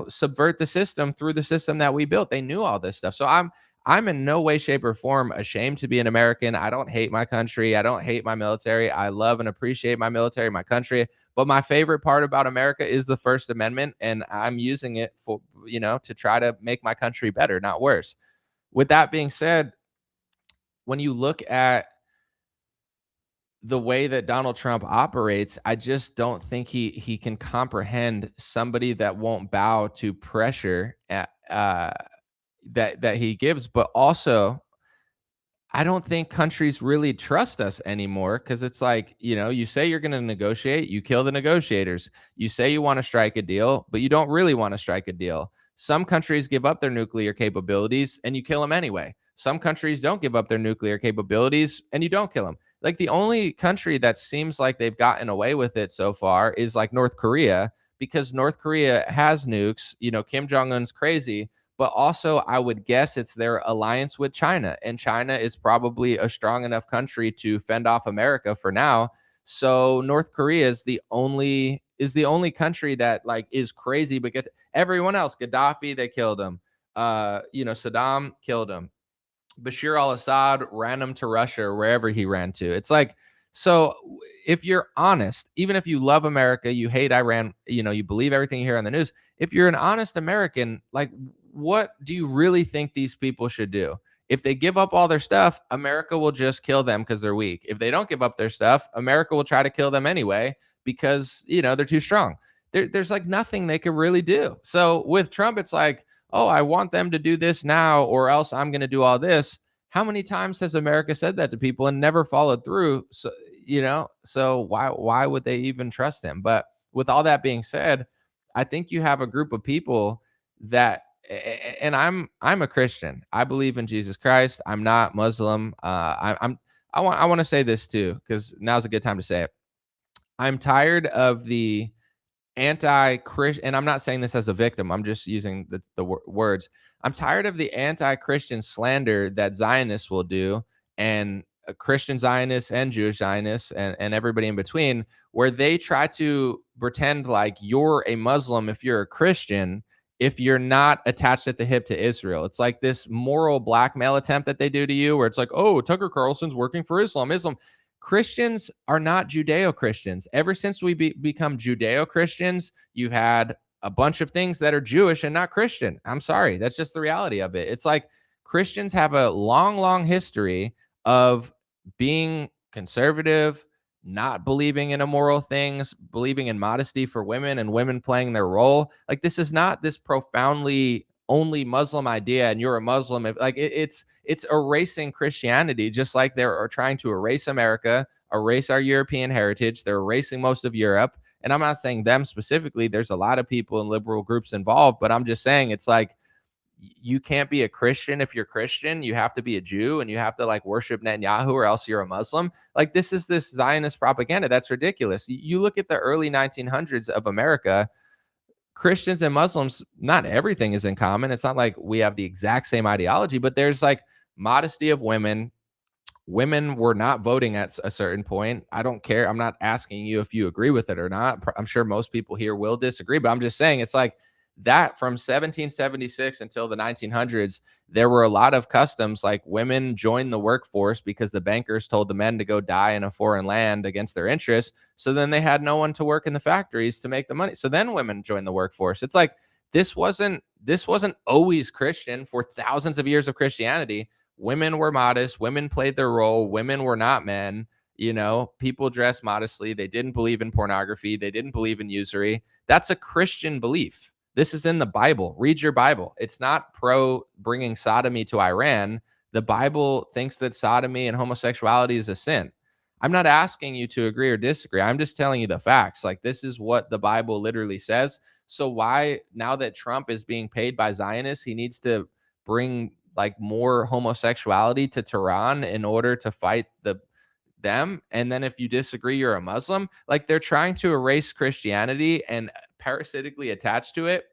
subvert the system through the system that we built. They knew all this stuff. So I'm in no way, shape, or form ashamed to be an American. I don't hate my country. I don't hate my military. I love and appreciate my military, my country. But my favorite part about America is the First Amendment, and I'm using it for, to try to make my country better, not worse. With that being said, when you look at the way that Donald Trump operates, I just don't think he can comprehend somebody that won't bow to pressure that he gives. But also, I don't think countries really trust us anymore because it's like, you say you're going to negotiate, you kill the negotiators. You say you want to strike a deal, but you don't really want to strike a deal. Some countries give up their nuclear capabilities and you kill them anyway. Some countries don't give up their nuclear capabilities and you don't kill them. Like the only country that seems like they've gotten away with it so far is like North Korea, because North Korea has nukes. Kim Jong Un's crazy, but also I would guess it's their alliance with China, and China is probably a strong enough country to fend off America for now. So North Korea is the only country that like is crazy, but gets everyone else. Gaddafi, they killed him. Saddam killed him. Bashir al-Assad ran him to Russia or wherever he ran to. It's like So if you're honest, even if you love America, you hate Iran, you believe everything you hear on the news, if you're an honest American, like, what do you really think these people should do? If they give up all their stuff, America will just kill them because they're weak. If they don't give up their stuff, America will try to kill them anyway because, they're too strong. There's like nothing they could really do. So with Trump, it's like, oh, I want them to do this now, or else I'm going to do all this. How many times has America said that to people and never followed through? So why would they even trust him? But with all that being said, I think you have a group of people that, and I'm a Christian. I believe in Jesus Christ. I'm not Muslim. I want to say this too, because now's a good time to say it. I'm tired of the anti-Christian, and I'm not saying this as a victim. I'm just using the words. I'm tired of the anti-Christian slander that Zionists will do, and Christian Zionists and Jewish Zionists and everybody in between, where they try to pretend like you're a Muslim if you're a Christian, if you're not attached at the hip to Israel. It's like this moral blackmail attempt that they do to you, where it's like, oh, Tucker Carlson's working for Islam. Christians are not Judeo Christians. Ever since we become Judeo Christians, you've had a bunch of things that are Jewish and not Christian. I'm sorry. That's just the reality of it. It's like Christians have a long, long history of being conservative, not believing in immoral things, believing in modesty for women and women playing their role. Like, this is not this profoundly only Muslim idea and you're a Muslim. It's erasing Christianity, just like they are trying to erase America, erase our European heritage. They're erasing most of Europe. And I'm not saying them specifically. There's a lot of people and liberal groups involved, but I'm just saying it's like you can't be a Christian if you're Christian. You have to be a Jew and you have to like worship Netanyahu or else you're a Muslim. Like, this is this Zionist propaganda. That's ridiculous. You look at the early 1900s of America. Christians and Muslims, not everything is in common. It's not like we have the exact same ideology, but there's like modesty of women. Women were not voting at a certain point. I don't care. I'm not asking you if you agree with it or not. I'm sure most people here will disagree, but I'm just saying it's like that from 1776 until the 1900s, there were a lot of customs like women joined the workforce because the bankers told the men to go die in a foreign land against their interests. So then they had no one to work in the factories to make the money. So then women joined the workforce. It's like this wasn't always Christian for thousands of years of Christianity. Women were modest, women played their role, women were not men. People dressed modestly. They didn't believe in pornography, they didn't believe in usury. That's a Christian belief. This is in the Bible. Read your Bible. It's not pro bringing sodomy to Iran. The Bible thinks that sodomy and homosexuality is a sin. I'm not asking you to agree or disagree. I'm just telling you the facts. Like, this is what the Bible literally says. So why, now that Trump is being paid by Zionists, he needs to bring like more homosexuality to Tehran in order to fight them? And then if you disagree, you're a Muslim. Like, they're trying to erase Christianity and parasitically attach to it,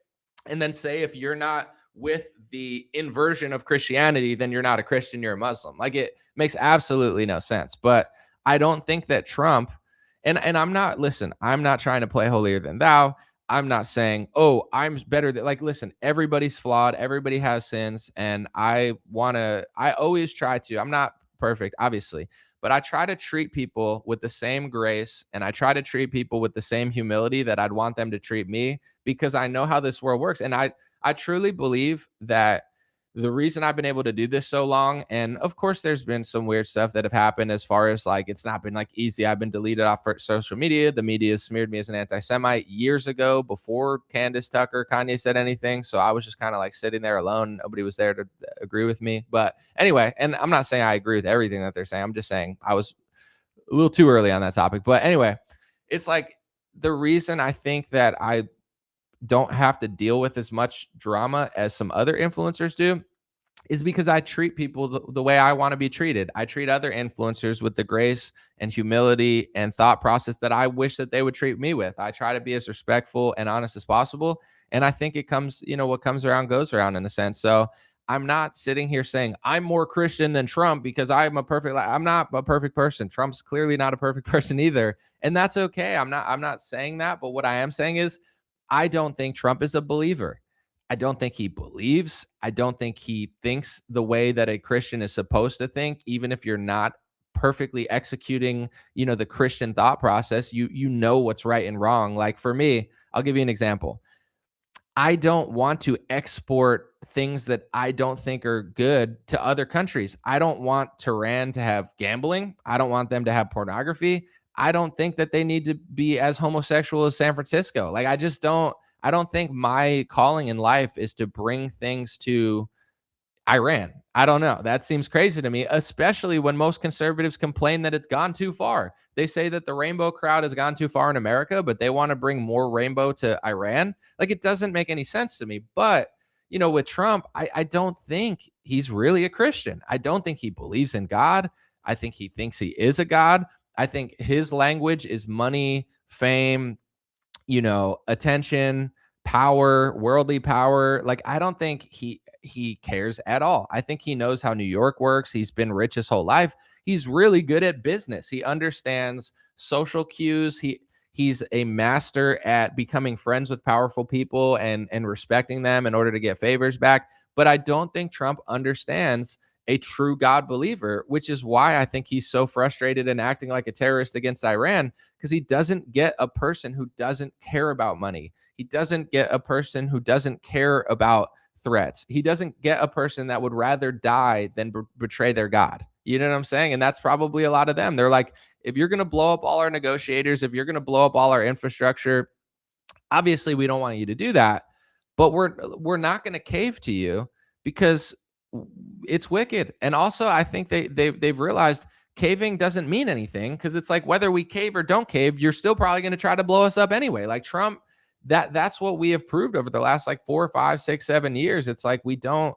and then say if you're not with the inversion of Christianity, then you're not a Christian, you're a Muslim. Like, it makes absolutely no sense. But I don't think that Trump, and I'm not trying to play holier than thou. I'm not saying, oh, I'm better than, like, listen, everybody's flawed, everybody has sins, and I always try to, I'm not perfect, obviously, but I try to treat people with the same grace and I try to treat people with the same humility that I'd want them to treat me, because I know how this world works. And I truly believe that the reason I've been able to do this so long, and of course there's been some weird stuff that have happened as far as like it's not been like easy. I've been deleted off social media. The media smeared me as an anti-Semite years ago before Candace Tucker, Kanye said anything. So I was just kind of like sitting there alone. Nobody was there to agree with me. But anyway, and I'm not saying I agree with everything that they're saying. I'm just saying I was a little too early on that topic. But anyway, it's like the reason I think that I don't have to deal with as much drama as some other influencers do is because I treat people the way I want to be treated. I treat other influencers with the grace and humility and thought process that I wish that they would treat me with. I try to be as respectful and honest as possible. And I think it comes, what comes around goes around in a sense. So I'm not sitting here saying I'm more Christian than Trump because I'm not a perfect person. Trump's clearly not a perfect person either. And that's okay. I'm not saying that. But what I am saying is I don't think Trump is a believer. I don't think he believes. I don't think he thinks the way that a Christian is supposed to think, even if you're not perfectly executing, the Christian thought process. You know what's right and wrong. Like for me, I'll give you an example. I don't want to export things that I don't think are good to other countries. I don't want Tehran to have gambling. I don't want them to have pornography. I don't think that they need to be as homosexual as San Francisco. Like I don't think my calling in life is to bring things to Iran. I don't know. That seems crazy to me, especially when most conservatives complain that it's gone too far. They say that the rainbow crowd has gone too far in America, but they want to bring more rainbow to Iran. Like it doesn't make any sense to me. But, with Trump, I don't think he's really a Christian. I don't think he believes in God. I think he thinks he is a God. I think his language is money, fame, attention, power, worldly power. Like I don't think he cares at all. I think he knows how New York works. He's been rich his whole life. He's really good at business. He understands social cues. He's a master at becoming friends with powerful people and respecting them in order to get favors back. But I don't think Trump understands a true God believer, which is why I think he's so frustrated and acting like a terrorist against Iran, because he doesn't get a person who doesn't care about money. He doesn't get a person who doesn't care about threats. He doesn't get a person that would rather die than betray their God. You know what I'm saying? And that's probably a lot of them. They're like, if you're going to blow up all our negotiators, if you're going to blow up all our infrastructure, obviously we don't want you to do that, but we're not going to cave to you because it's wicked. And also I think they've realized caving doesn't mean anything, because it's like whether we cave or don't cave, you're still probably going to try to blow us up anyway. Like Trump, that's what we have proved over the last like 4, 5, 6, 7 years. It's like we don't.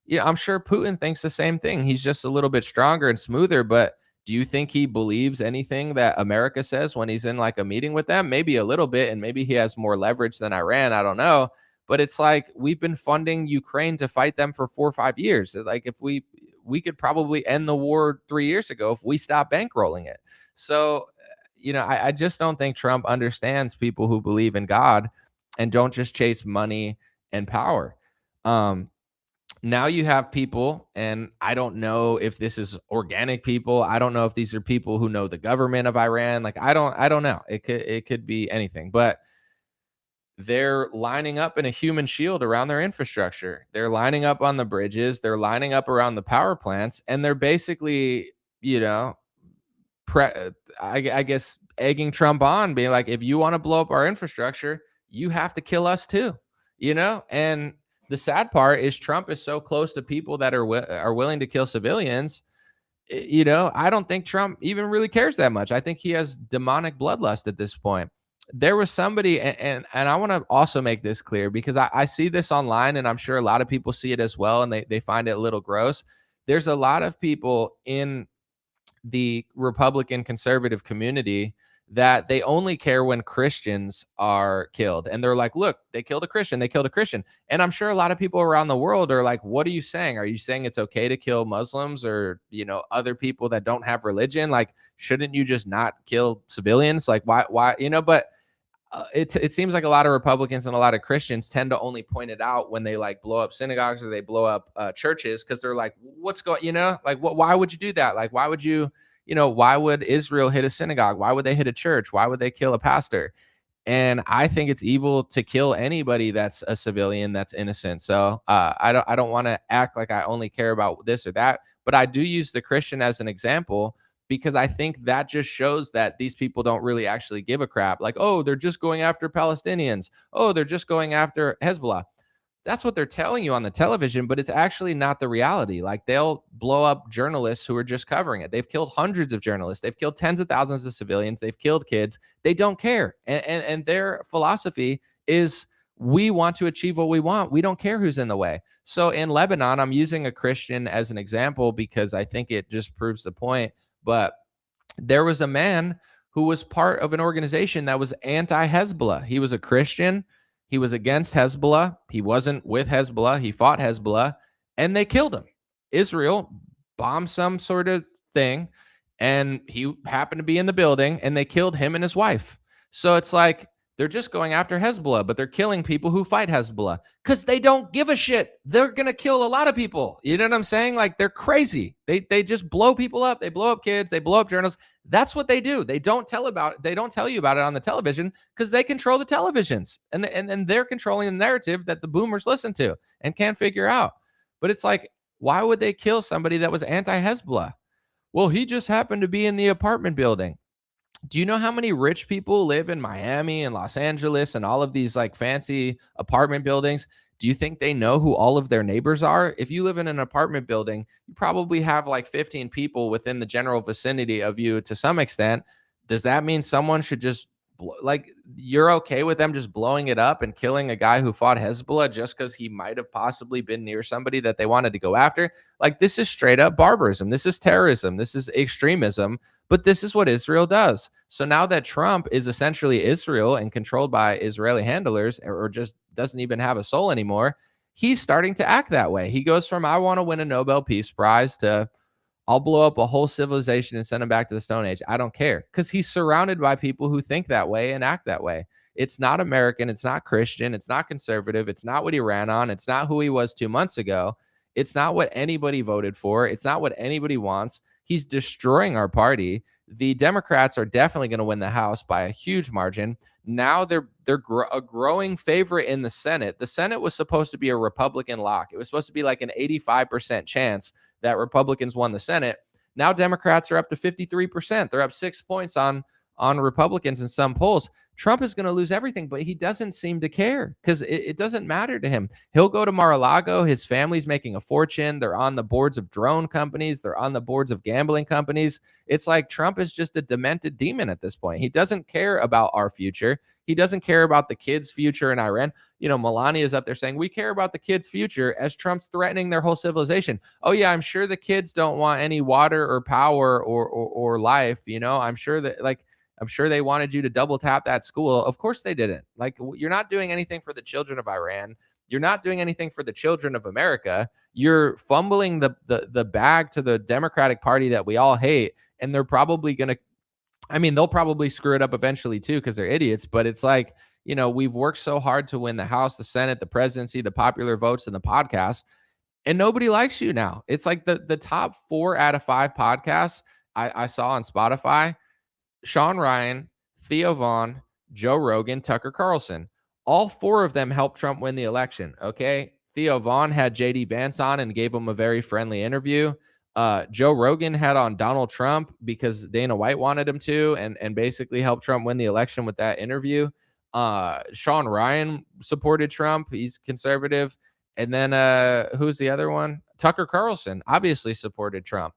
Yeah, I'm sure Putin thinks the same thing. He's just a little bit stronger and smoother. But do you think he believes anything that America says when he's in like a meeting with them? Maybe a little bit, and maybe he has more leverage than Iran. I don't know. But it's like we've been funding Ukraine to fight them for 4 or 5 years. Like if we could probably end the war 3 years ago if we stop bankrolling it. So, I just don't think Trump understands people who believe in God and don't just chase money and power. Um, Now you have people, and I don't know if this is organic people. I don't know if these are people who know the government of Iran. Like I don't know. It could be anything, but they're lining up in a human shield around their infrastructure. They're lining up on the bridges, they're lining up around the power plants, and they're basically, you know, pre- I guess egging Trump on, being like, if you want to blow up our infrastructure, you have to kill us too, And the sad part is Trump is so close to people that are willing to kill civilians. I don't think Trump even really cares that much. I think he has demonic bloodlust at this point. There was somebody, and I want to also make this clear because I see this online, and I'm sure a lot of people see it as well, and they find it a little gross. There's a lot of people in the Republican conservative community that they only care when Christians are killed. And they're like, look, they killed a Christian, they killed a Christian. And I'm sure a lot of people around the world are like, what are you saying? Are you saying it's okay to kill Muslims or, other people that don't have religion? Like, shouldn't you just not kill civilians? Like, why, but it seems like a lot of Republicans and a lot of Christians tend to only point it out when they like blow up synagogues or they blow up churches, because they're like, what's going, like why would you do that? Like, why would you, why would Israel hit a synagogue? Why would they hit a church? Why would they kill a pastor? And I think it's evil to kill anybody that's a civilian that's innocent. So I don't want to act like I only care about this or that, but I do use the Christian as an example because I think that just shows that these people don't really actually give a crap. Like, oh, they're just going after Palestinians. Oh, they're just going after Hezbollah. That's what they're telling you on the television, but it's actually not the reality. Like, they'll blow up journalists who are just covering it. They've killed hundreds of journalists. They've killed tens of thousands of civilians. They've killed kids. They don't care. And their philosophy is, we want to achieve what we want. We don't care who's in the way. So in Lebanon, I'm using a Christian as an example because I think it just proves the point. But there was a man who was part of an organization that was anti-Hezbollah. He was a Christian. He was against Hezbollah. He wasn't with Hezbollah. He fought Hezbollah, and they killed him. Israel bombed some sort of thing, and he happened to be in the building, and they killed him and his wife. So it's like, They're just going after Hezbollah, but they're killing people who fight Hezbollah because they don't give a shit. They're gonna kill a lot of people. You know what I'm saying? Like, they're crazy. They just blow people up. They blow up kids. They blow up journalists. That's what they do. They don't tell about it. They don't tell you about it on the television because they control the televisions, and they're controlling the narrative that the boomers listen to and can't figure out. But it's like, why would they kill somebody that was anti-Hezbollah? Well, he just happened to be in the apartment building. Do you know how many rich people live in Miami and Los Angeles and all of these like fancy apartment buildings? Do you think they know who all of their neighbors are? If you live in an apartment building, you probably have like 15 people within the general vicinity of you to some extent. Does that mean someone should just like, you're okay with them just blowing it up and killing a guy who fought Hezbollah just because he might have possibly been near somebody that they wanted to go after? Like, this is straight up barbarism. This is terrorism. This is extremism. But this is what Israel does. So now that Trump is essentially Israel and controlled by Israeli handlers, or just doesn't even have a soul anymore, he's starting to act that way. He goes from, I want to win a Nobel Peace Prize, to, I'll blow up a whole civilization and send them back to the Stone Age. I don't care, because he's surrounded by people who think that way and act that way. It's not American. It's not Christian. It's not conservative. It's not what he ran on. It's not who he was 2 months ago. It's not what anybody voted for. It's not what anybody wants. He's destroying our party. The Democrats are definitely going to win the House by a huge margin. Now they're a growing favorite in the Senate. The Senate was supposed to be a Republican lock. It was supposed to be like an 85% chance that Republicans won the Senate. Now Democrats are up to 53%. They're up 6 points on Republicans in some polls. Trump is going to lose everything, but he doesn't seem to care because it doesn't matter to him. He'll go to Mar-a-Lago. His family's making a fortune. They're on the boards of drone companies. They're on the boards of gambling companies. It's like Trump is just a demented demon at this point. He doesn't care about our future. He doesn't care about the kids' future in Iran. You know, Melania is up there saying, we care about the kids' future, as Trump's threatening their whole civilization. Oh, yeah, I'm sure the kids don't want any water or power or life. You know, I'm sure that, like, I'm sure they wanted you to double tap that school. Of course they didn't. Like, you're not doing anything for the children of Iran. You're not doing anything for the children of America. You're fumbling the bag to the Democratic Party that we all hate. And they're probably going to, I mean, they'll probably screw it up eventually too, because they're idiots. But it's like, you know, we've worked so hard to win the House, the Senate, the presidency, the popular votes, and the podcast, and nobody likes you now. It's like the top 4 out of 5 podcasts I saw on Spotify: Sean Ryan, Theo Vaughn, Joe Rogan, Tucker Carlson. All 4 of them helped Trump win the election. Okay. Theo Vaughn had JD Vance on and gave him a very friendly interview. Joe Rogan had on Donald Trump because Dana White wanted him to, and basically helped Trump win the election with that interview. Sean Ryan supported Trump. He's conservative. And then who's the other one? Tucker Carlson obviously supported Trump.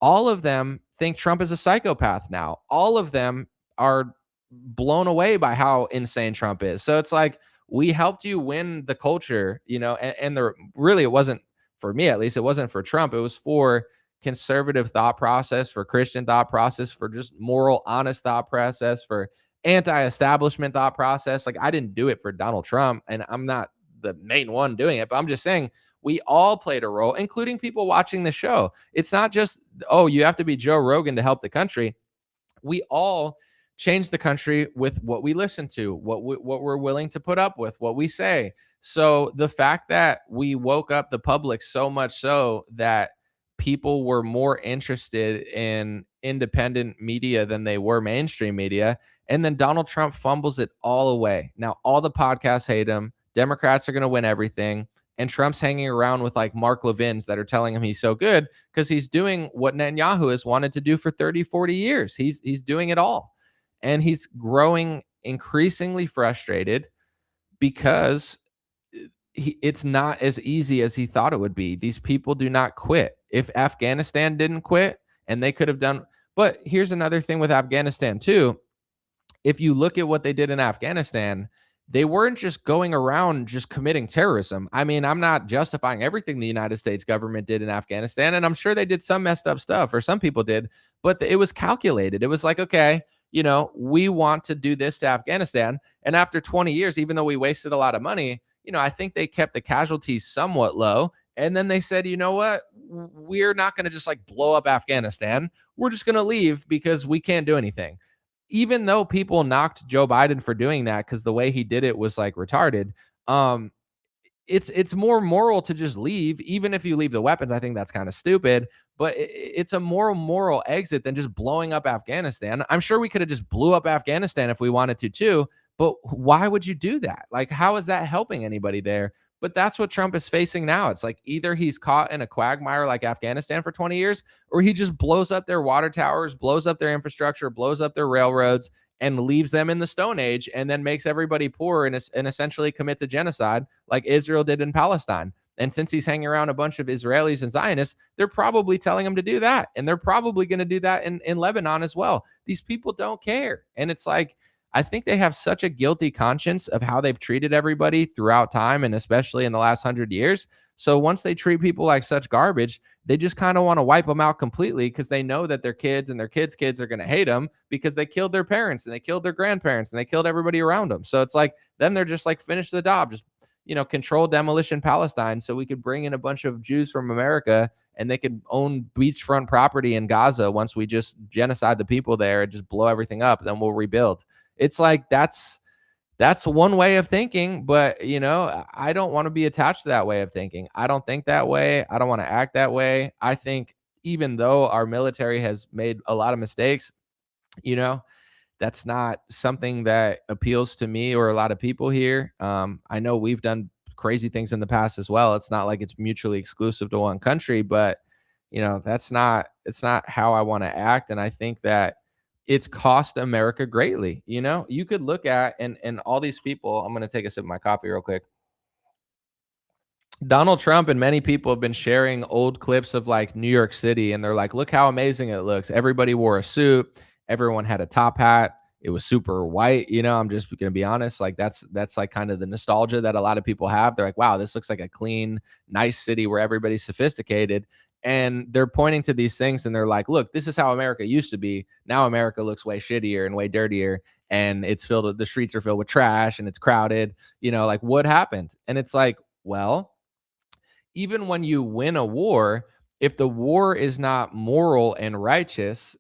All of them think Trump is a psychopath now. All of them are blown away by how insane Trump is. So it's like, we helped you win the culture, you know, and the really, it wasn't for me, at least, it wasn't for Trump. It was for conservative thought process, for Christian thought process, for just moral, honest thought process, for anti-establishment thought process. Like, I didn't do it for Donald Trump, and I'm not the main one doing it, but I'm just saying we all played a role, including people watching the show. It's not just, oh, you have to be Joe Rogan to help the country. We all change the country with what we listen to, what we're willing to put up with, what we say. So the fact that we woke up the public so much so that people were more interested in independent media than they were mainstream media, and then Donald Trump fumbles it all away. Now all the podcasts hate him. Democrats are going to win everything. And Trump's hanging around with like Mark Levins that are telling him he's so good because he's doing what Netanyahu has wanted to do for 30, 40 years. He's doing it all. And he's growing increasingly frustrated because it's not as easy as he thought it would be. These people do not quit. If Afghanistan didn't quit, and they could have done, but here's another thing with Afghanistan too. If you look at what they did in Afghanistan, they weren't just going around just committing terrorism. I mean, I'm not justifying everything the United States government did in Afghanistan, and I'm sure they did some messed up stuff, or some people did, but it was calculated. It was like, okay, you know, we want to do this to Afghanistan. And after 20 years, even though we wasted a lot of money, you know, I think they kept the casualties somewhat low. And then they said, you know what? We're not going to just like blow up Afghanistan. We're just going to leave because we can't do anything. even though people knocked Joe Biden for doing that because the way he did it was like retarded, um, it's more moral to just leave. Even if you leave the weapons, I think that's kind of stupid, but it's a more moral exit than just blowing up Afghanistan. I'm sure we could have just blew up Afghanistan if we wanted to too, but why would you do that? Like, how is that helping anybody there? But that's what Trump is facing now. It's like either he's caught in a quagmire like Afghanistan for 20 years, or he just blows up their water towers, blows up their infrastructure, blows up their railroads, and leaves them in the Stone Age, and then makes everybody poor and essentially commits a genocide like Israel did in Palestine. And since he's hanging around a bunch of Israelis and Zionists, they're probably telling him to do that. And they're probably going to do that in Lebanon as well. These people don't care. And it's like, I think they have such a guilty conscience of how they've treated everybody throughout time, and especially in the last 100 years. So once they treat people like such garbage, they just kind of want to wipe them out completely because they know that their kids and their kids' kids are going to hate them because they killed their parents and they killed their grandparents and they killed everybody around them. So it's like, then they're just like, finish the job, just, control demolition Palestine so we could bring in a bunch of Jews from America and they could own beachfront property in Gaza once we just genocide the people there and just blow everything up. Then we'll rebuild. It's like, that's one way of thinking, but I don't want to be attached to that way of thinking. I don't think that way. I don't want to act that way. I think even though our military has made a lot of mistakes, you know, that's not something that appeals to me or a lot of people here. I know we've done crazy things in the past as well. It's not like it's mutually exclusive to one country, but that's not it's not how I want to act. And I think that it's cost America greatly. You could look at and all these people. I'm gonna take a sip of my coffee real quick. Donald Trump and many people have been sharing old clips of like New York City, and they're like, look how amazing it looks. Everybody wore a suit, everyone had a top hat. It was super white. I'm just gonna be honest. Like that's like kind of the nostalgia that a lot of people have. They're like, wow, this looks like a clean, nice city where everybody's sophisticated. And they're pointing to these things and they're like, look, this is how America used to be. Now America looks way shittier and way dirtier. And it's filled with the streets are filled with trash and it's crowded. Like what happened? And it's like, well, even when you win a war, if the war is not moral and righteous,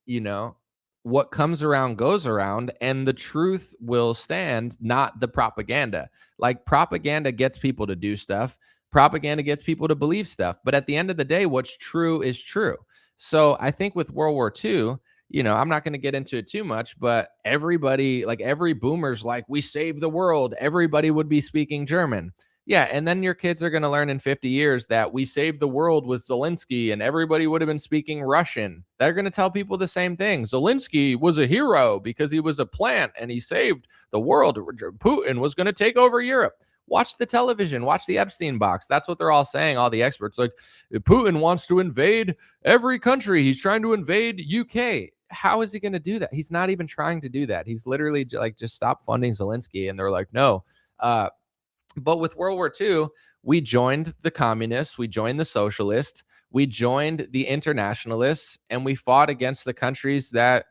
what comes around goes around and the truth will stand, not the propaganda. Like propaganda gets people to do stuff, propaganda gets people to believe stuff. But at the end of the day, what's true is true. So I think with World War II, I'm not going to get into it too much, but everybody, like every boomer's like, we saved the world. Everybody would be speaking German. Yeah, and then your kids are going to learn in 50 years that we saved the world with Zelensky and everybody would have been speaking Russian. They're going to tell people the same thing. Zelensky was a hero because he was a plant and he saved the world. Putin was going to take over Europe. Watch the television, watch the Epstein box. That's what they're all saying, all the experts. Like, Putin wants to invade every country. He's trying to invade UK. How is he going to do that? He's not even trying to do that. He's literally like, just stop funding Zelensky. And they're like, no. But with World War II, we joined the communists, we joined the socialists, we joined the internationalists, and we fought against the countries that,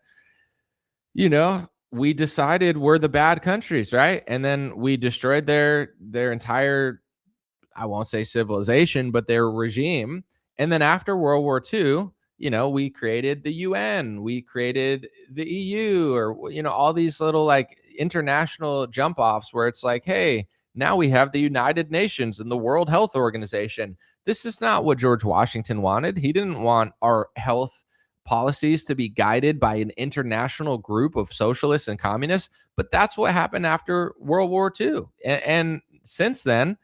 we decided were the bad countries, right? And then we destroyed their entire, I won't say civilization, but their regime. And then after World War II, we created the UN, we created the EU, or, all these little like international jump offs where it's like, hey, now we have the United Nations and the World Health Organization. This is not what George Washington wanted. He didn't want our health policies to be guided by an international group of socialists and communists. But that's what happened after World War II. And since then,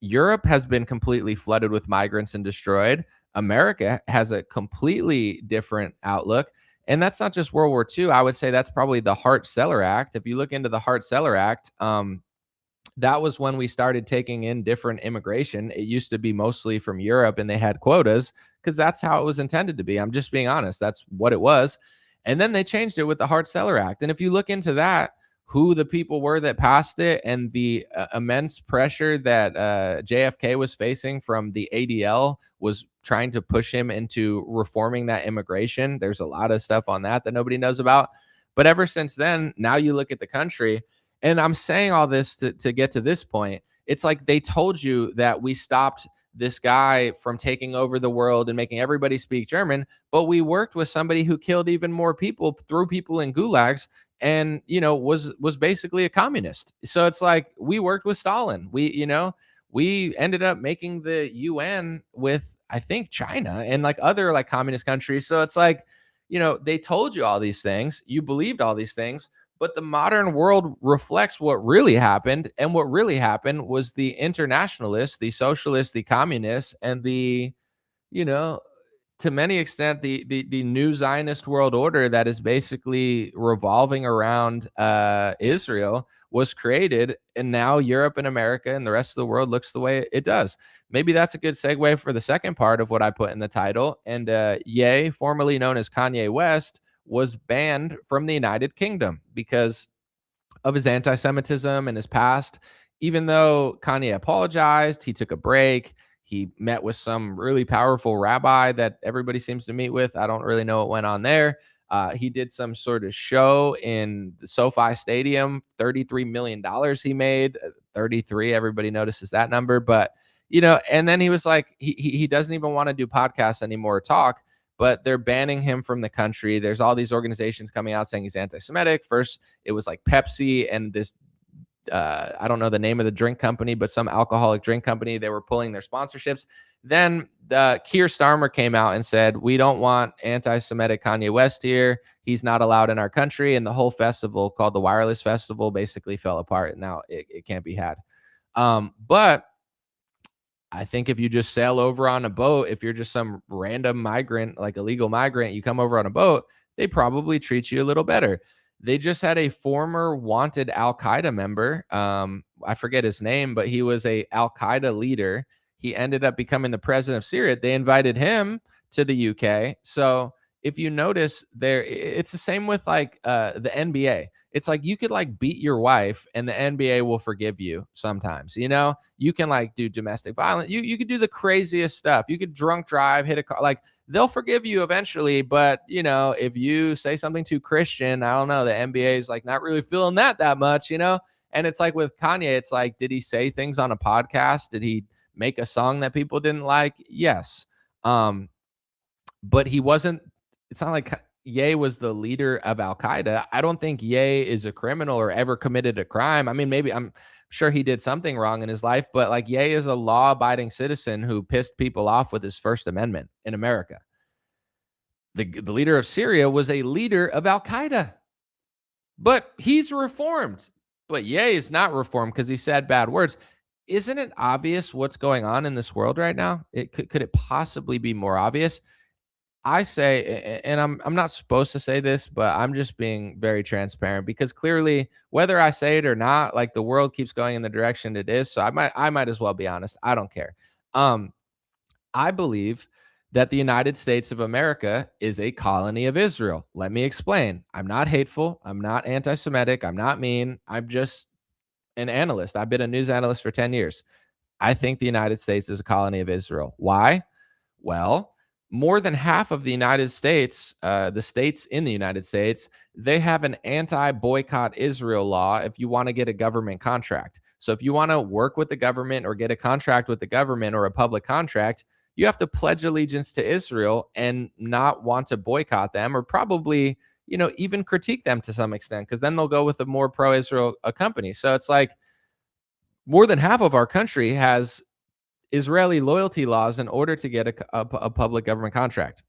Europe has been completely flooded with migrants and destroyed. America has a completely different outlook. And that's not just World War II. I would say that's probably the Hart-Celler Act. If you look into the Hart-Celler Act, that was when we started taking in different immigration. It used to be mostly from Europe and they had quotas because that's how it was intended to be. I'm just being honest. That's what it was. And then they changed it with the Hart-Celler Act. And if you look into that, who the people were that passed it and the immense pressure that JFK was facing from the ADL was trying to push him into reforming that immigration. There's a lot of stuff on that nobody knows about. But ever since then, now you look at the country, and I'm saying all this to get to this point. It's like they told you that we stopped this guy from taking over the world and making everybody speak German, but we worked with somebody who killed even more people, threw people in gulags, and was basically a communist. So it's like we worked with Stalin. We ended up making the UN with, I think, China and like other like communist countries. So it's like, they told you all these things, you believed all these things, but the modern world reflects what really happened. And what really happened was the internationalists, the socialists, the communists, and the, you know, to many extent, the new Zionist world order that is basically revolving around Israel was created, and now Europe and America and the rest of the world looks the way it does. Maybe that's a good segue for the second part of what I put in the title. And Ye, formerly known as Kanye West, was banned from the United Kingdom because of his anti-Semitism and his past. Even though Kanye apologized, he took a break. He met with some really powerful rabbi that everybody seems to meet with. I don't really know what went on there. He did some sort of show in the SoFi Stadium. $33 million he made. 33. Everybody notices that number, but and then he was like, he doesn't even want to do podcasts anymore or talk, but they're banning him from the country. There's all these organizations coming out saying he's anti-Semitic. First, it was like Pepsi and this, I don't know the name of the drink company, but some alcoholic drink company. They were pulling their sponsorships. Then Keir Starmer came out and said, we don't want anti-Semitic Kanye West here. He's not allowed in our country. And the whole festival, called the Wireless Festival, basically fell apart. And now it can't be had. But I think if you just sail over on a boat, if you're just some random migrant, like illegal migrant, you come over on a boat, they probably treat you a little better. They just had a former wanted Al Qaeda member. I forget his name, but he was a Al Qaeda leader. He ended up becoming the president of Syria. They invited him to the UK. So if you notice there, it's the same with like the NBA. It's like you could like beat your wife and the NBA will forgive you sometimes. You can like do domestic violence. You could do the craziest stuff. You could drunk drive, hit a car. Like they'll forgive you eventually, but if you say something too Christian, I don't know, the NBA is like not really feeling that much. And it's like with Kanye, it's like, did he say things on a podcast? Did he make a song that people didn't like? Yes. But he wasn't. It's not like Ye was the leader of Al Qaeda. I don't think Ye is a criminal or ever committed a crime. I mean, maybe I'm sure he did something wrong in his life, but like Ye is a law abiding citizen who pissed people off with his First Amendment in America. The leader of Syria was a leader of Al Qaeda, but he's reformed. But Ye is not reformed because he said bad words. Isn't it obvious what's going on in this world right now? Could it possibly be more obvious? I say, and I'm not supposed to say this, but I'm just being very transparent because clearly, whether I say it or not, like the world keeps going in the direction it is. So I might as well be honest. I don't care. Um, I believe that the United States of America is a colony of Israel. Let me explain. I'm not hateful. I'm not anti-Semitic. I'm not mean. I'm just an analyst. I've been a news analyst for 10 years. I think the United States is a colony of Israel. Why? Well, more than half of the United States, the states in the United States, they have an anti-boycott Israel law if you want to get a government contract. So if you want to work with the government or get a contract with the government or a public contract, you have to pledge allegiance to Israel and not want to boycott them or probably, even critique them to some extent, because then they'll go with a more pro-Israel company. So it's like more than half of our country has Israeli loyalty laws in order to get a public government contract.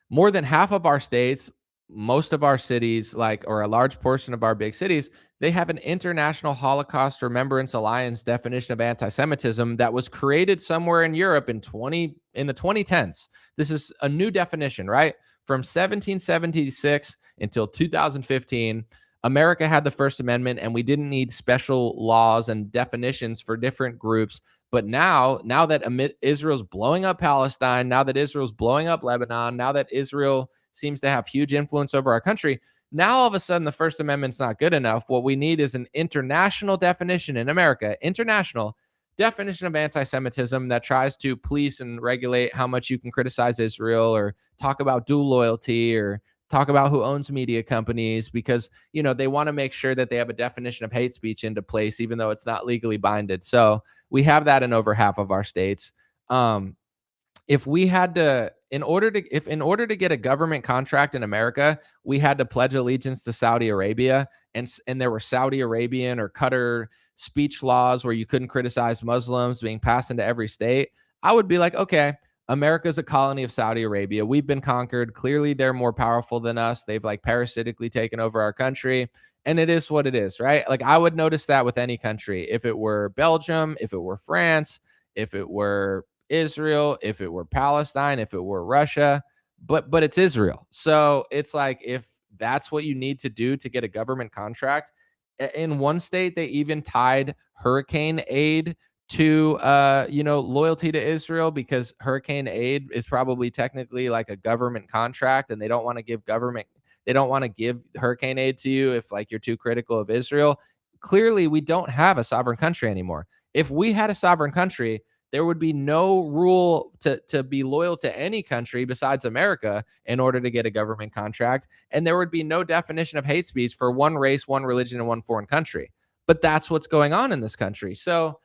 More than half of our states, most of our cities, or a large portion of our big cities, they have an International Holocaust Remembrance Alliance definition of anti-Semitism that was created somewhere in Europe in the 2010s. This is a new definition, right? From 1776 until 2015, America had the First Amendment, and we didn't need special laws and definitions for different groups. But now that Israel's blowing up Palestine, now that Israel's blowing up Lebanon, now that Israel seems to have huge influence over our country, now all of a sudden the First Amendment's not good enough. What we need is an international definition in America, international definition of anti-Semitism that tries to police and regulate how much you can criticize Israel or talk about dual loyalty or talk about who owns media companies, because they want to make sure that they have a definition of hate speech into place, even though it's not legally binded. So we have that in over half of our states. if we had to in order to get a government contract in America, we had to pledge allegiance to Saudi Arabia, and there were Saudi Arabian or Qatar speech laws where you couldn't criticize Muslims being passed into every state, I would be like, okay, America's a colony of Saudi Arabia. We've been conquered. Clearly, they're more powerful than us. They've like parasitically taken over our country. And it is what it is, right? Like I would notice that with any country. If it were Belgium, if it were France, if it were Israel, if it were Palestine, if it were Russia, but it's Israel. So it's like if that's what you need to do to get a government contract. In one state, they even tied hurricane aid to loyalty to Israel because hurricane aid is probably technically like a government contract, and they don't want to give hurricane aid to you if like you're too critical of Israel. Clearly, we don't have a sovereign country anymore. If we had a sovereign country, there would be no rule to be loyal to any country besides America in order to get a government contract. And there would be no definition of hate speech for one race, one religion, and one foreign country. But that's what's going on in this country. So,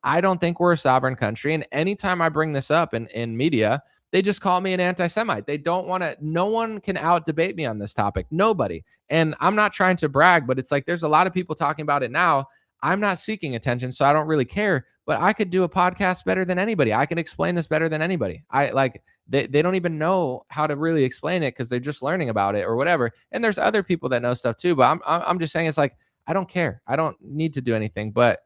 I don't think we're a sovereign country. And anytime I bring this up in media, they just call me an anti Semite. They don't want to, no one can out debate me on this topic. Nobody. And I'm not trying to brag, but it's like there's a lot of people talking about it now. I'm not seeking attention, so I don't really care. But I could do a podcast better than anybody. I can explain this better than anybody. I like they don't even know how to really explain it because they're just learning about it or whatever. And there's other people that know stuff too. But I'm just saying it's like I don't care. I don't need to do anything. But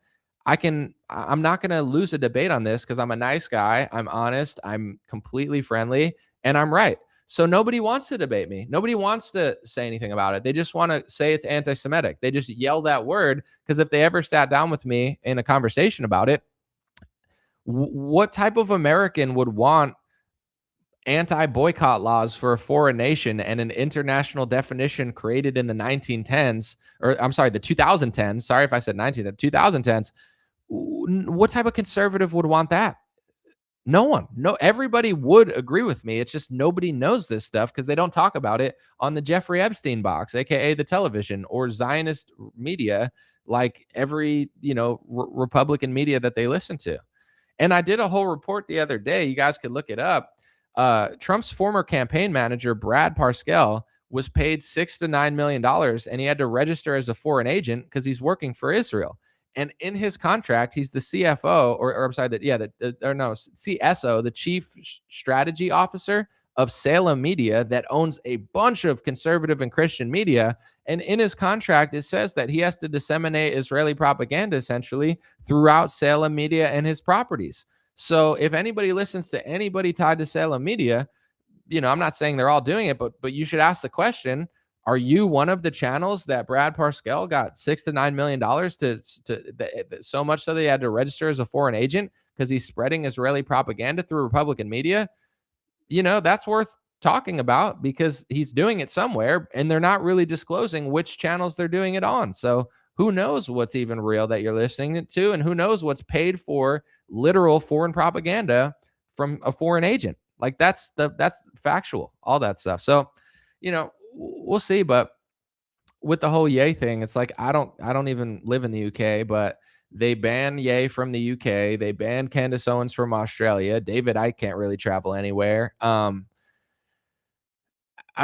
I'm not going to lose a debate on this because I'm a nice guy. I'm honest. I'm completely friendly, and I'm right. So nobody wants to debate me. Nobody wants to say anything about it. They just want to say it's anti-Semitic. They just yell that word because if they ever sat down with me in a conversation about it, what type of American would want anti-boycott laws for a foreign nation and an international definition created in the 1910s, or I'm sorry, the 2010s? Sorry if I said 19, the 2010s. What type of conservative would want that? No one. No, everybody would agree with me. It's just nobody knows this stuff because they don't talk about it on the Jeffrey Epstein box, aka the television or Zionist media, like every Republican media that they listen to. And I did a whole report the other day. You guys could look it up. Trump's former campaign manager, Brad Parscale, was paid $6 to $9 million, and he had to register as a foreign agent because he's working for Israel. And in his contract, he's the CFO, or I'm sorry, CSO, the Chief Strategy Officer of Salem Media, that owns a bunch of conservative and Christian media. And in his contract, it says that he has to disseminate Israeli propaganda essentially throughout Salem Media and his properties. So if anybody listens to anybody tied to Salem Media, I'm not saying they're all doing it, but you should ask the question: are you one of the channels that Brad Parscale got $6 to $9 million to so much so that he had to register as a foreign agent because he's spreading Israeli propaganda through Republican media? That's worth talking about because he's doing it somewhere and they're not really disclosing which channels they're doing it on. So who knows what's even real that you're listening to, and who knows what's paid for literal foreign propaganda from a foreign agent. Like that's factual, all that stuff. So, we'll see. But with the whole Yay thing, it's like I don't even live in the UK, but they ban Yay from the UK. They banned Candace Owens from Australia. David Icke can't really travel anywhere. I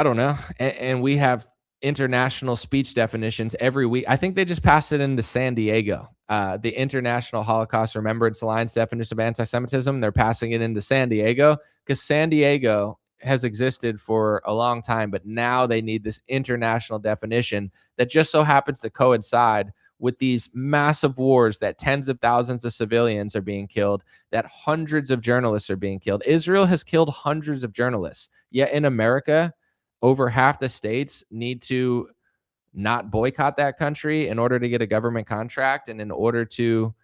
don't know. And we have international speech definitions every week. I think they just passed it into San Diego. The International Holocaust Remembrance Alliance definition of anti-Semitism. They're passing it into San Diego because San Diego has existed for a long time, but now they need this international definition that just so happens to coincide with these massive wars that tens of thousands of civilians are being killed, that hundreds of journalists are being killed. Israel has killed hundreds of journalists. Yet in America, over half the states need to not boycott that country in order to get a government contract. And in order to,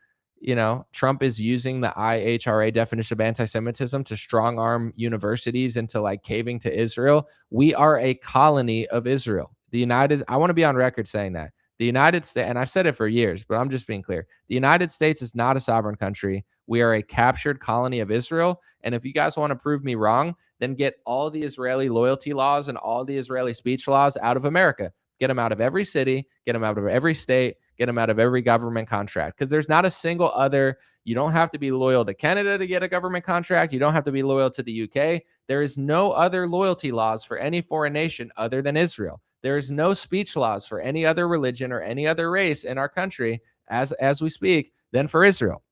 Trump is using the IHRA definition of anti-Semitism to strong arm universities into like caving to Israel. We are a colony of Israel. I want to be on record saying that. The United States, and I've said it for years, but I'm just being clear. The United States is not a sovereign country. We are a captured colony of Israel. And if you guys want to prove me wrong, then get all the Israeli loyalty laws and all the Israeli speech laws out of America. Get them out of every city, get them out of every state, Get them out of every government contract, because there's not a single other. You don't have to be loyal to Canada to get a government contract. You don't have to be loyal to the UK. There is no other loyalty laws for any foreign nation other than Israel. There is no speech laws for any other religion or any other race in our country as we speak than for Israel.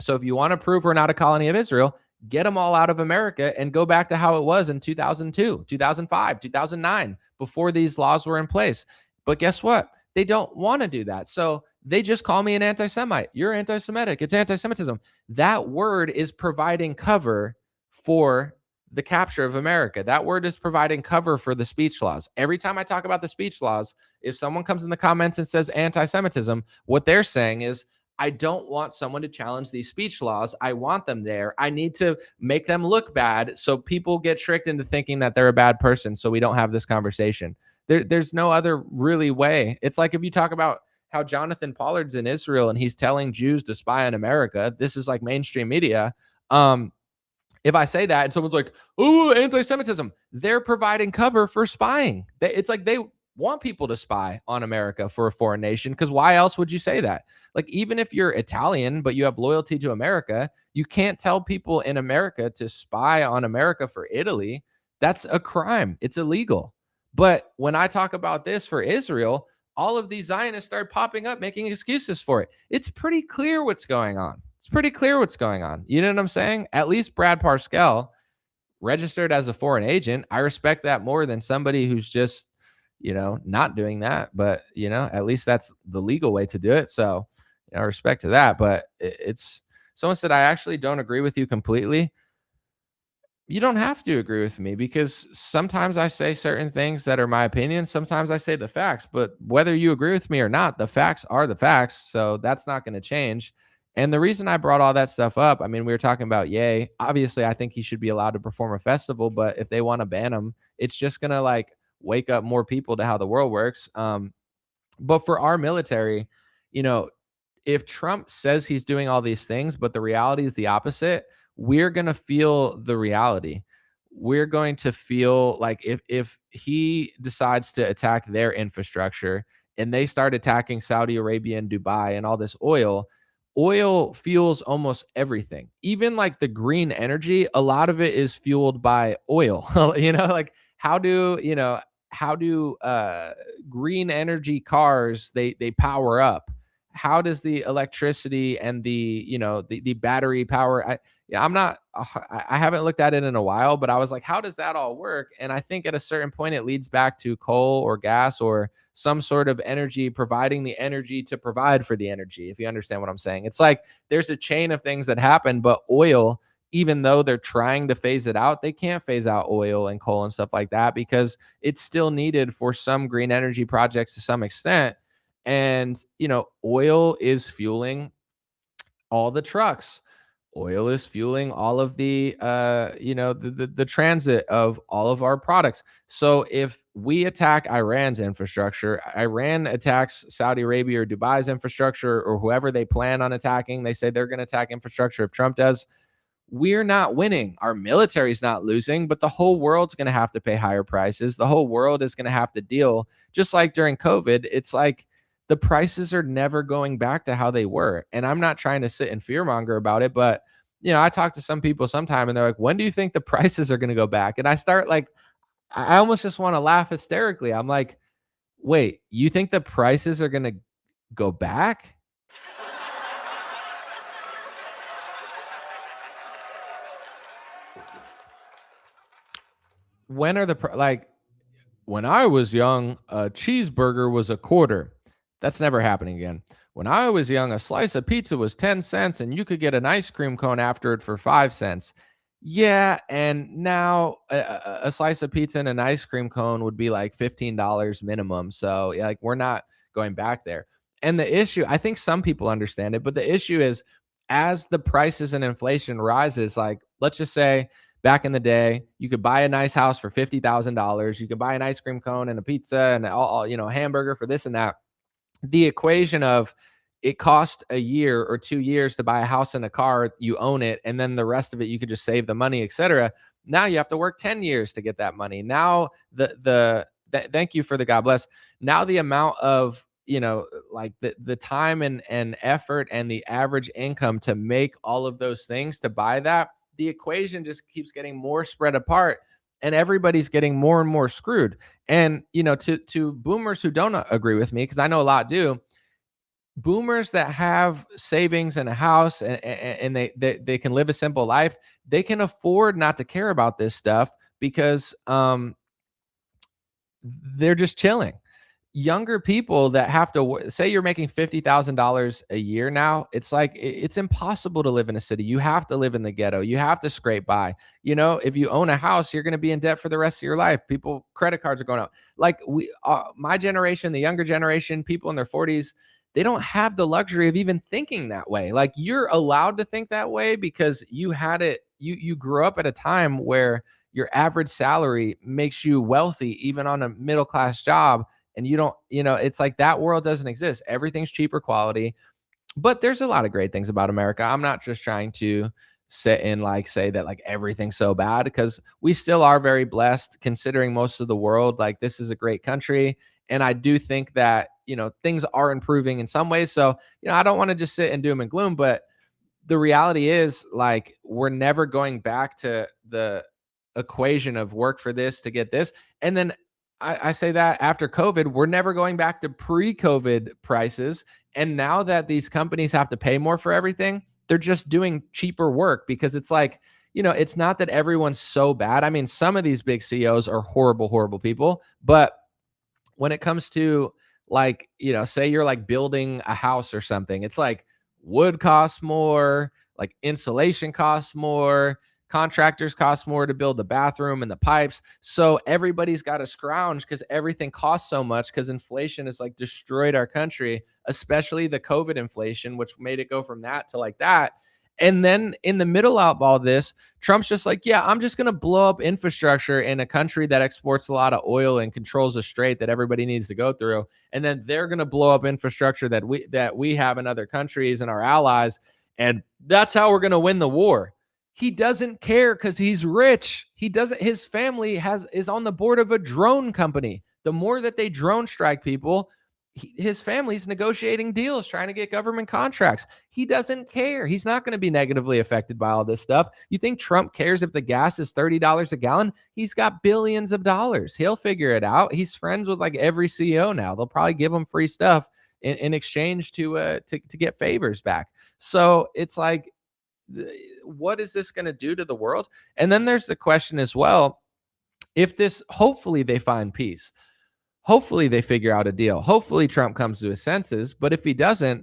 So if you want to prove we're not a colony of Israel, get them all out of America and go back to how it was in 2002, 2005, 2009, before these laws were in place. But guess what? They don't want to do that. So they just call me an anti Semite. You're anti Semitic. It's anti Semitism. That word is providing cover for the capture of America. That word is providing cover for the speech laws. Every time I talk about the speech laws, if someone comes in the comments and says anti Semitism, what they're saying is, I don't want someone to challenge these speech laws. I want them there. I need to make them look bad so people get tricked into thinking that they're a bad person so we don't have this conversation. There's no other really way. It's like if you talk about how Jonathan Pollard's in Israel and he's telling Jews to spy on America. This is like mainstream media. If I say that and someone's like, "Oh, anti-Semitism," they're providing cover for spying. It's like they want people to spy on America for a foreign nation, because why else would you say that? Like, even if you're Italian but you have loyalty to America, you can't tell people in America to spy on America for Italy. That's a crime. It's illegal. But when I talk about this for Israel, all of these Zionists start popping up making excuses for it. It's pretty clear what's going on. It's pretty clear what's going on. You know what I'm saying? At least Brad Parscale registered as a foreign agent. I respect that more than somebody who's just, not doing that. But, at least that's the legal way to do it. So, respect to that. But it's someone said, I actually don't agree with you completely. You don't have to agree with me, because sometimes I say certain things that are my opinion. Sometimes I say the facts, but whether you agree with me or not, the facts are the facts. So that's not going to change. And the reason I brought all that stuff up, I mean, we were talking about Ye. Obviously, I think he should be allowed to perform a festival, but if they want to ban him, it's just going to like wake up more people to how the world works. But for our military, you know, if Trump says he's doing all these things, but the reality is the opposite, we're going to feel the reality. We're going to feel like if he decides to attack their infrastructure and they start attacking Saudi Arabia and Dubai and all this oil fuels almost everything. Even like the green energy, a lot of it is fueled by oil. Like how do green energy cars they power up? How does the electricity and the battery power? I'm not I haven't looked at it in a while, but I was like, how does that all work? And I think at a certain point it leads back to coal or gas or some sort of energy providing the energy to provide for the energy, if you understand what I'm saying. It's like there's a chain of things that happen, but oil, even though they're trying to phase it out, they can't phase out oil and coal and stuff like that because it's still needed for some green energy projects to some extent. And, oil is fueling all the trucks. Oil is fueling all of the transit of all of our products. So if we attack Iran's infrastructure, Iran attacks Saudi Arabia or Dubai's infrastructure or whoever they plan on attacking, they say they're going to attack infrastructure if Trump does, we're not winning. Our military's not losing, but the whole world's going to have to pay higher prices. The whole world is going to have to deal, just like during COVID. It's like the prices are never going back to how they were. And I'm not trying to sit and fearmonger about it, but I talk to some people sometime and they're like, when do you think the prices are going to go back? And I start like, I almost just want to laugh hysterically. I'm like, wait, you think the prices are going to go back? When are like when I was young, a cheeseburger was a quarter. That's never happening again. When I was young, a slice of pizza was 10 cents and you could get an ice cream cone after it for 5 cents. Yeah, and now a slice of pizza and an ice cream cone would be like $15 minimum. So, yeah, like we're not going back there. And the issue, I think some people understand it, but the issue is as the prices and inflation rises, like let's just say back in the day, you could buy a nice house for $50,000. You could buy an ice cream cone and a pizza and a hamburger for this and that. The equation of it cost a year or 2 years to buy a house and a car, you own it, and then the rest of it you could just save the money, etc. Now you have to work 10 years to get that money. Now thank you for the God bless. Now the amount of like the time and effort and the average income to make all of those things to buy that, the equation just keeps getting more spread apart, and everybody's getting more and more screwed. And to boomers who don't agree with me, because I know a lot do, boomers that have savings and a house, and they can live a simple life, they can afford not to care about this stuff because they're just chilling. Younger people that have to say you're making $50,000 a year now, it's like it's impossible to live in a city. You have to live in the ghetto. You have to scrape by. If you own a house, you're going to be in debt for the rest of your life. People, credit cards are going out. Like my generation, the younger generation, people in their 40s, they don't have the luxury of even thinking that way. Like, you're allowed to think that way because you had it. You grew up at a time where your average salary makes you wealthy, even on a middle class job, and you don't, it's like that world doesn't exist. Everything's cheaper quality. But there's a lot of great things about America. I'm not just trying to sit and like say that like everything's so bad, because we still are very blessed considering most of the world. Like, this is a great country, and I do think that things are improving in some ways. So I don't want to just sit and doom and gloom, but the reality is, like, we're never going back to the equation of work for this to get this. And then I say that after COVID, we're never going back to pre-COVID prices. And now that these companies have to pay more for everything, they're just doing cheaper work, because it's like, it's not that everyone's so bad. I mean, some of these big CEOs are horrible, horrible people. But when it comes to, like, say you're like building a house or something, it's like wood costs more, like insulation costs more, contractors cost more to build the bathroom and the pipes. So everybody's got to scrounge because everything costs so much, because inflation has like destroyed our country, especially the COVID inflation, which made it go from that to like that. And then in the middle of all this, Trump's just like, yeah, I'm just going to blow up infrastructure in a country that exports a lot of oil and controls a strait that everybody needs to go through. And then they're going to blow up infrastructure that we have in other countries and our allies. And that's how we're going to win the war. He doesn't care because he's rich. He doesn't. His family is on the board of a drone company. The more that they drone strike people, his family's negotiating deals, trying to get government contracts. He doesn't care. He's not going to be negatively affected by all this stuff. You think Trump cares if the gas is $30 a gallon? He's got billions of dollars. He'll figure it out. He's friends with like every CEO now. They'll probably give him free stuff in exchange to get favors back. So it's like, what is this going to do to the world? And then there's the question as well, if this, hopefully they find peace, hopefully they figure out a deal, hopefully Trump comes to his senses. But if he doesn't,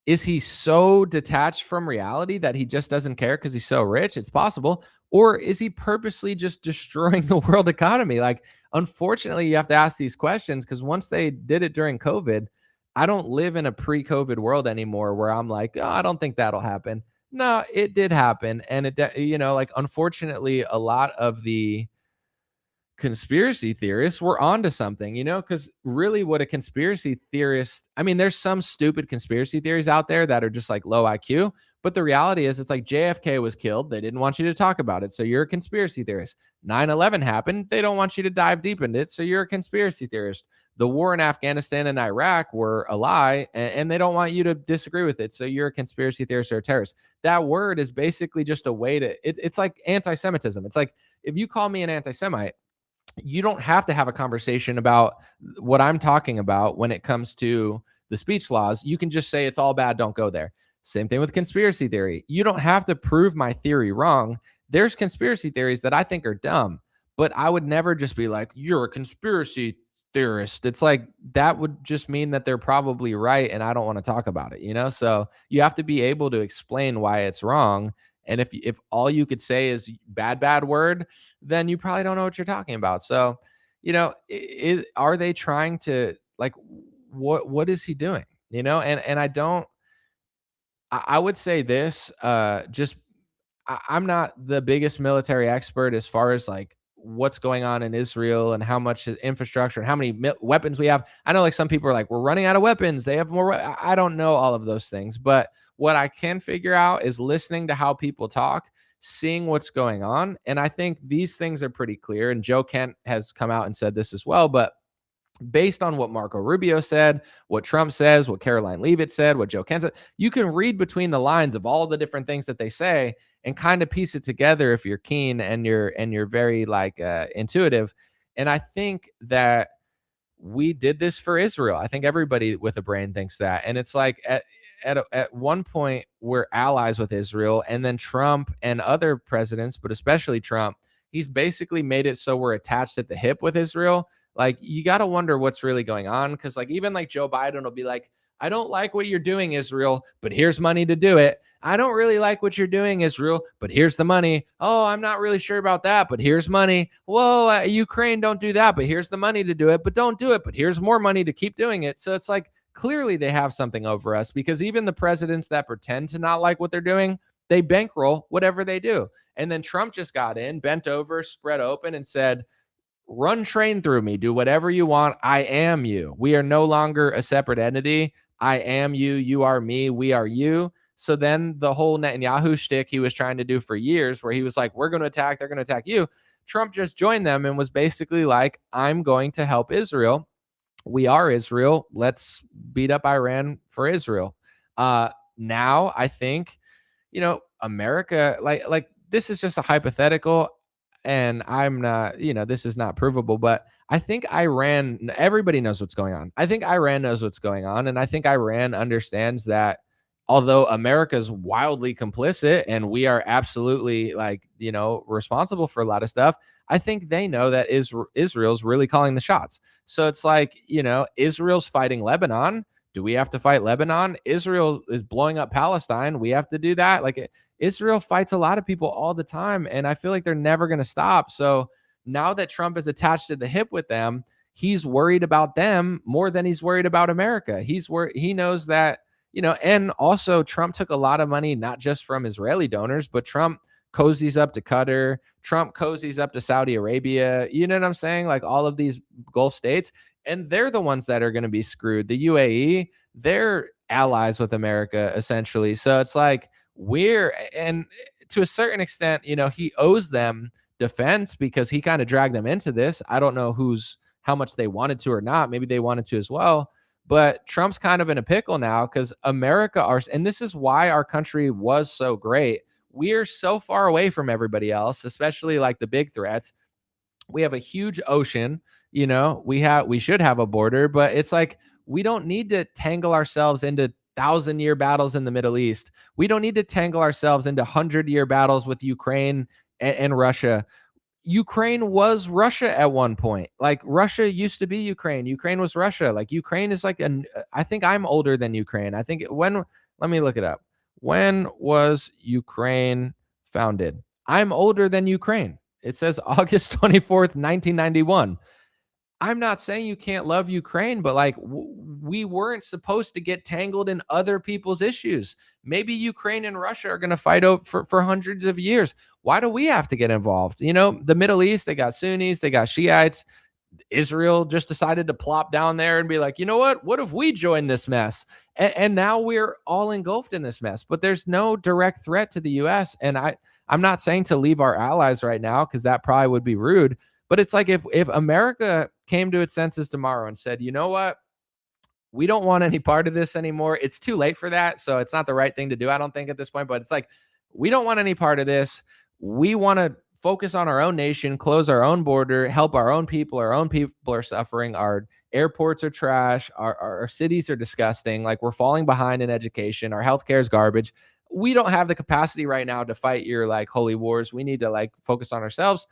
is he so detached from reality that he just doesn't care because he's so rich? It's possible. Or is he purposely just destroying the world economy? Like, unfortunately, you have to ask these questions, because once they did it during COVID, I don't live in a pre-COVID world anymore where I'm like, oh, I don't think that'll happen. No, it did happen. And like, unfortunately, a lot of the conspiracy theorists were onto something, because really what a conspiracy theorist, I mean, there's some stupid conspiracy theories out there that are just like low IQ, but the reality is, it's like JFK was killed. They didn't want you to talk about it. So you're a conspiracy theorist. 9/11 happened. They don't want you to dive deep into it. So you're a conspiracy theorist. The war in Afghanistan and Iraq were a lie, and they don't want you to disagree with it. So you're a conspiracy theorist or a terrorist. That word is basically just a way to, it's like anti-Semitism. It's like, if you call me an anti-Semite, you don't have to have a conversation about what I'm talking about when it comes to the speech laws. You can just say it's all bad, don't go there. Same thing with conspiracy theory. You don't have to prove my theory wrong. There's conspiracy theories that I think are dumb, but I would never just be like, you're a conspiracy theorist. It's like, that would just mean that they're probably right, and I don't want to talk about it. So you have to be able to explain why it's wrong. And if all you could say is bad word, then you probably don't know what you're talking about. So, are they trying to, like, what is he doing? And I don't, I would say this, just, I'm not the biggest military expert as far as like what's going on in Israel and how much infrastructure and how many weapons we have. I know like some people are like, we're running out of weapons. They have more. I don't know all of those things, but what I can figure out is listening to how people talk, seeing what's going on. And I think these things are pretty clear. And Joe Kent has come out and said this as well, but based on what Marco Rubio said, what Trump says, what Caroline Leavitt said, what Joe Kent said. You can read between the lines of all the different things that they say and kind of piece it together if you're keen and you're very like intuitive. And I think that we did this for Israel. I think everybody with a brain thinks that. And it's like at one point we're allies with Israel, and then Trump and other presidents, but especially Trump, he's basically made it so we're attached at the hip with Israel. Like you got to wonder what's really going on, because like even like Joe Biden will be like, I don't like what you're doing, Israel, but here's money to do it. I don't really like what you're doing, Israel, but here's the money. Oh, I'm not really sure about that, but here's money. Whoa, Ukraine, don't do that, but here's the money to do it, but don't do it, but here's more money to keep doing it. So it's like clearly they have something over us, because even the presidents that pretend to not like what they're doing, they bankroll whatever they do. And then Trump just got in, bent over, spread open, and said, run train through me, do whatever you want. I am you. We are no longer a separate entity. I am you. You are me. We are you. So then the whole Netanyahu shtick he was trying to do for years, where he was like, we're going to attack, they're going to attack you. Trump just joined them and was basically like, I'm going to help Israel. We are Israel. Let's beat up Iran for Israel. Now I think, America, like this is just a hypothetical, and I'm not, this is not provable, but I think Iran, everybody knows what's going on. I think Iran knows what's going on. And I think Iran understands that although America's wildly complicit and we are absolutely like, responsible for a lot of stuff, I think they know that Israel's really calling the shots. So it's like, Israel's fighting Lebanon. Do we have to fight Lebanon? Israel is blowing up Palestine. We have to do that. Like Israel fights a lot of people all the time, and I feel like they're never going to stop. So now that Trump is attached to the hip with them, he's worried about them more than he's worried about America. He knows that, and also Trump took a lot of money, not just from Israeli donors, but Trump cozies up to Qatar. Trump cozies up to Saudi Arabia. You know what I'm saying? Like all of these Gulf states, and they're the ones that are going to be screwed. The UAE, they're allies with America essentially. So it's like, and to a certain extent, he owes them defense because he kind of dragged them into this. I don't know how much they wanted to or not. Maybe they wanted to as well. But Trump's kind of in a pickle now because and this is why our country was so great. We're so far away from everybody else, especially like the big threats. We have a huge ocean, we should have a border, but it's like we don't need to tangle ourselves into 1,000-year battles in the Middle East. We don't need to tangle ourselves into 100-year battles with Ukraine and Russia. Ukraine was Russia at one point. Like Russia used to be Ukraine. Ukraine was Russia. Like Ukraine is like I think I'm older than Ukraine. I think let me look it up. When was Ukraine founded? I'm older than Ukraine. It says August 24th, 1991. I'm not saying you can't love Ukraine, but like we weren't supposed to get tangled in other people's issues. Maybe Ukraine and Russia are going to fight over for hundreds of years. Why do we have to get involved? The Middle East, they got Sunnis, they got Shiites. Israel just decided to plop down there and be like, you know what? What if we join this mess? And now we're all engulfed in this mess. But there's no direct threat to the U.S. And I'm not saying to leave our allies right now because that probably would be rude. But it's like if America came to its senses tomorrow and said, you know what? We don't want any part of this anymore. It's too late for that. So it's not the right thing to do, I don't think, at this point. But it's like, we don't want any part of this. We want to focus on our own nation, close our own border, help our own people. Our own people are suffering. Our airports are trash. Our cities are disgusting. Like we're falling behind in education. Our healthcare is garbage. We don't have the capacity right now to fight your like holy wars. We need to like focus on ourselves.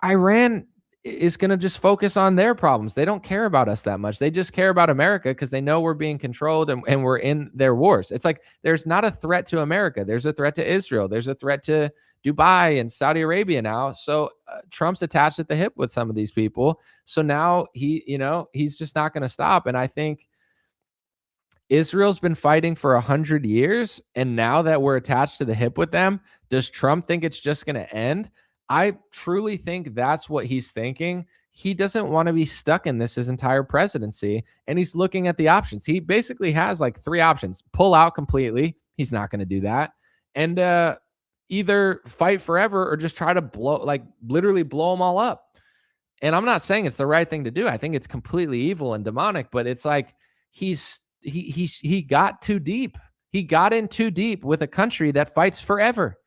Iran is going to just focus on their problems. They don't care about us that much. They just care about America because they know we're being controlled and we're in their wars. It's like there's not a threat to America. There's a threat to Israel. There's a threat to Dubai and Saudi Arabia now. So Trump's attached at the hip with some of these people. So now he's just not going to stop. And I think Israel's been fighting for 100 years. And now that we're attached to the hip with them, does Trump think it's just going to end? I truly think that's what he's thinking. He doesn't want to be stuck in this his entire presidency, and he's looking at the options. He basically has like three options: pull out completely. He's not going to do that, and either fight forever or just try to literally blow them all up. And I'm not saying it's the right thing to do. I think it's completely evil and demonic, but it's like he got too deep. He got in too deep with a country that fights forever,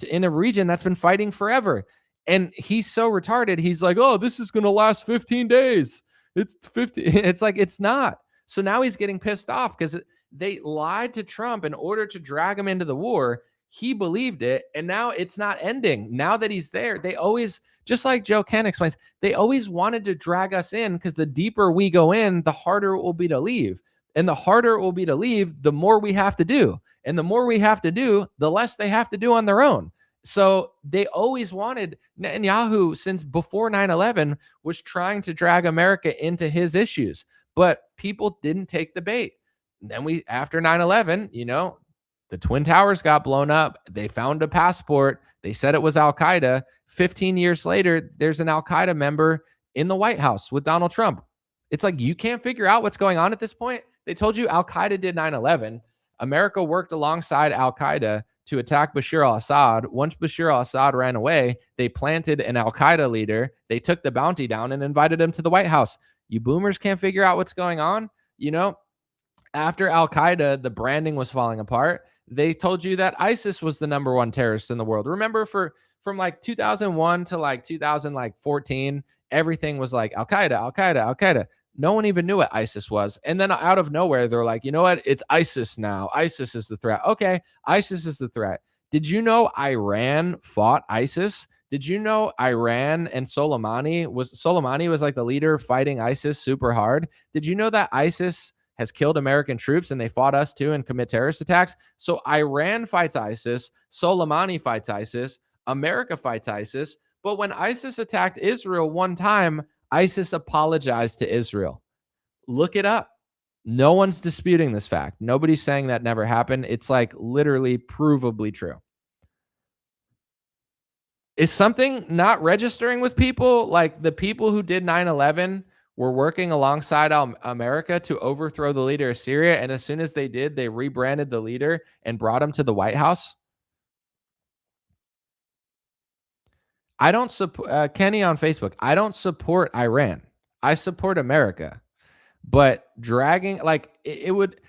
in a region that's been fighting forever. And he's so retarded. He's like, "Oh, this is going to last 15 days. It's 50." It's like it's not. So now he's getting pissed off because they lied to Trump in order to drag him into the war. He believed it, and now it's not ending. Now that he's there, they always, just like Joe Ken explains, they always wanted to drag us in because the deeper we go in, the harder it will be to leave. And the harder it will be to leave, the more we have to do. And the more we have to do, the less they have to do on their own. So they always wanted Netanyahu, since before 9/11, was trying to drag America into his issues, but people didn't take the bait. Then after 9/11, the Twin Towers got blown up. They found a passport. They said it was Al Qaeda. 15 years later, there's an Al Qaeda member in the White House with Donald Trump. It's like you can't figure out what's going on at this point. They told you Al Qaeda did 9/11. America worked alongside Al Qaeda to attack Bashar al Assad. Once Bashar al Assad ran away, they planted an Al Qaeda leader. They took the bounty down and invited him to the White House. You boomers can't figure out what's going on. After Al Qaeda, the branding was falling apart. They told you that ISIS was the number one terrorist in the world. Remember, from like 2001 to like 2014, everything was like Al Qaeda, Al Qaeda, Al Qaeda. No one even knew what ISIS was. And then out of nowhere, they're like, you know what? It's ISIS now. ISIS is the threat. Okay, ISIS is the threat. Did you know Iran fought ISIS? Did you know Iran and Soleimani was like the leader fighting ISIS super hard? Did you know that ISIS has killed American troops and they fought us too and commit terrorist attacks? So Iran fights ISIS, Soleimani fights ISIS, America fights ISIS. But when ISIS attacked Israel one time, ISIS apologized to Israel. Look it up. No one's disputing this fact. Nobody's saying that never happened. It's like literally provably true. Is something not registering with people? Like the people who did 9/11 were working alongside America to overthrow the leader of Syria. And as soon as they did, they rebranded the leader and brought him to the White House. I don't support Kenny on Facebook. I don't support Iran. I support America. But dragging, like, it would,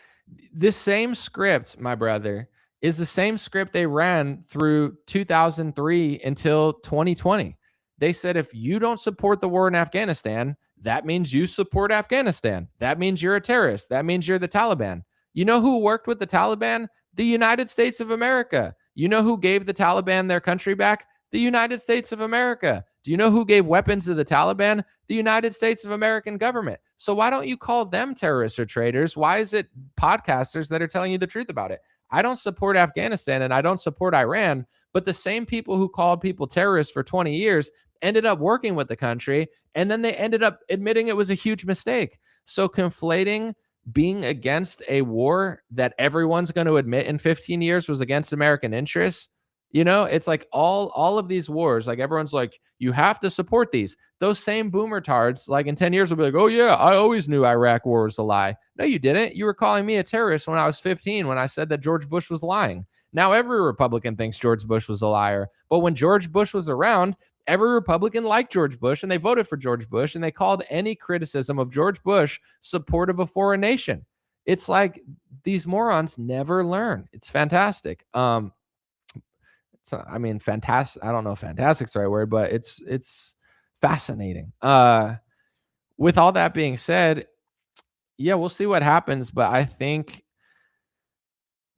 this same script, my brother, is the same script they ran through 2003 until 2020. They said if you don't support the war in Afghanistan, that means you support Afghanistan. That means you're a terrorist. That means you're the Taliban. You know who worked with the Taliban? The United States of America. You know who gave the Taliban their country back? The United States of America. Do you know who gave weapons to the Taliban? The United States of American government. So why don't you call them terrorists or traitors? Why is it podcasters that are telling you the truth about it? I don't support Afghanistan and I don't support Iran, but the same people who called people terrorists for 20 years ended up working with the country, and then they ended up admitting it was a huge mistake. So conflating being against a war that everyone's going to admit in 15 years was against American interests, it's like all of these wars, like everyone's like, you have to support these. Those same boomer tards, like in 10 years, will be like, oh yeah, I always knew Iraq war was a lie. No, you didn't. You were calling me a terrorist when I was 15 when I said that George Bush was lying. Now every Republican thinks George Bush was a liar. But when George Bush was around, every Republican liked George Bush and they voted for George Bush and they called any criticism of George Bush supportive of a foreign nation. It's like these morons never learn. It's fantastic. Fantastic. I don't know if fantastic's the right word, but it's fascinating. With all that being said, yeah, we'll see what happens, but I think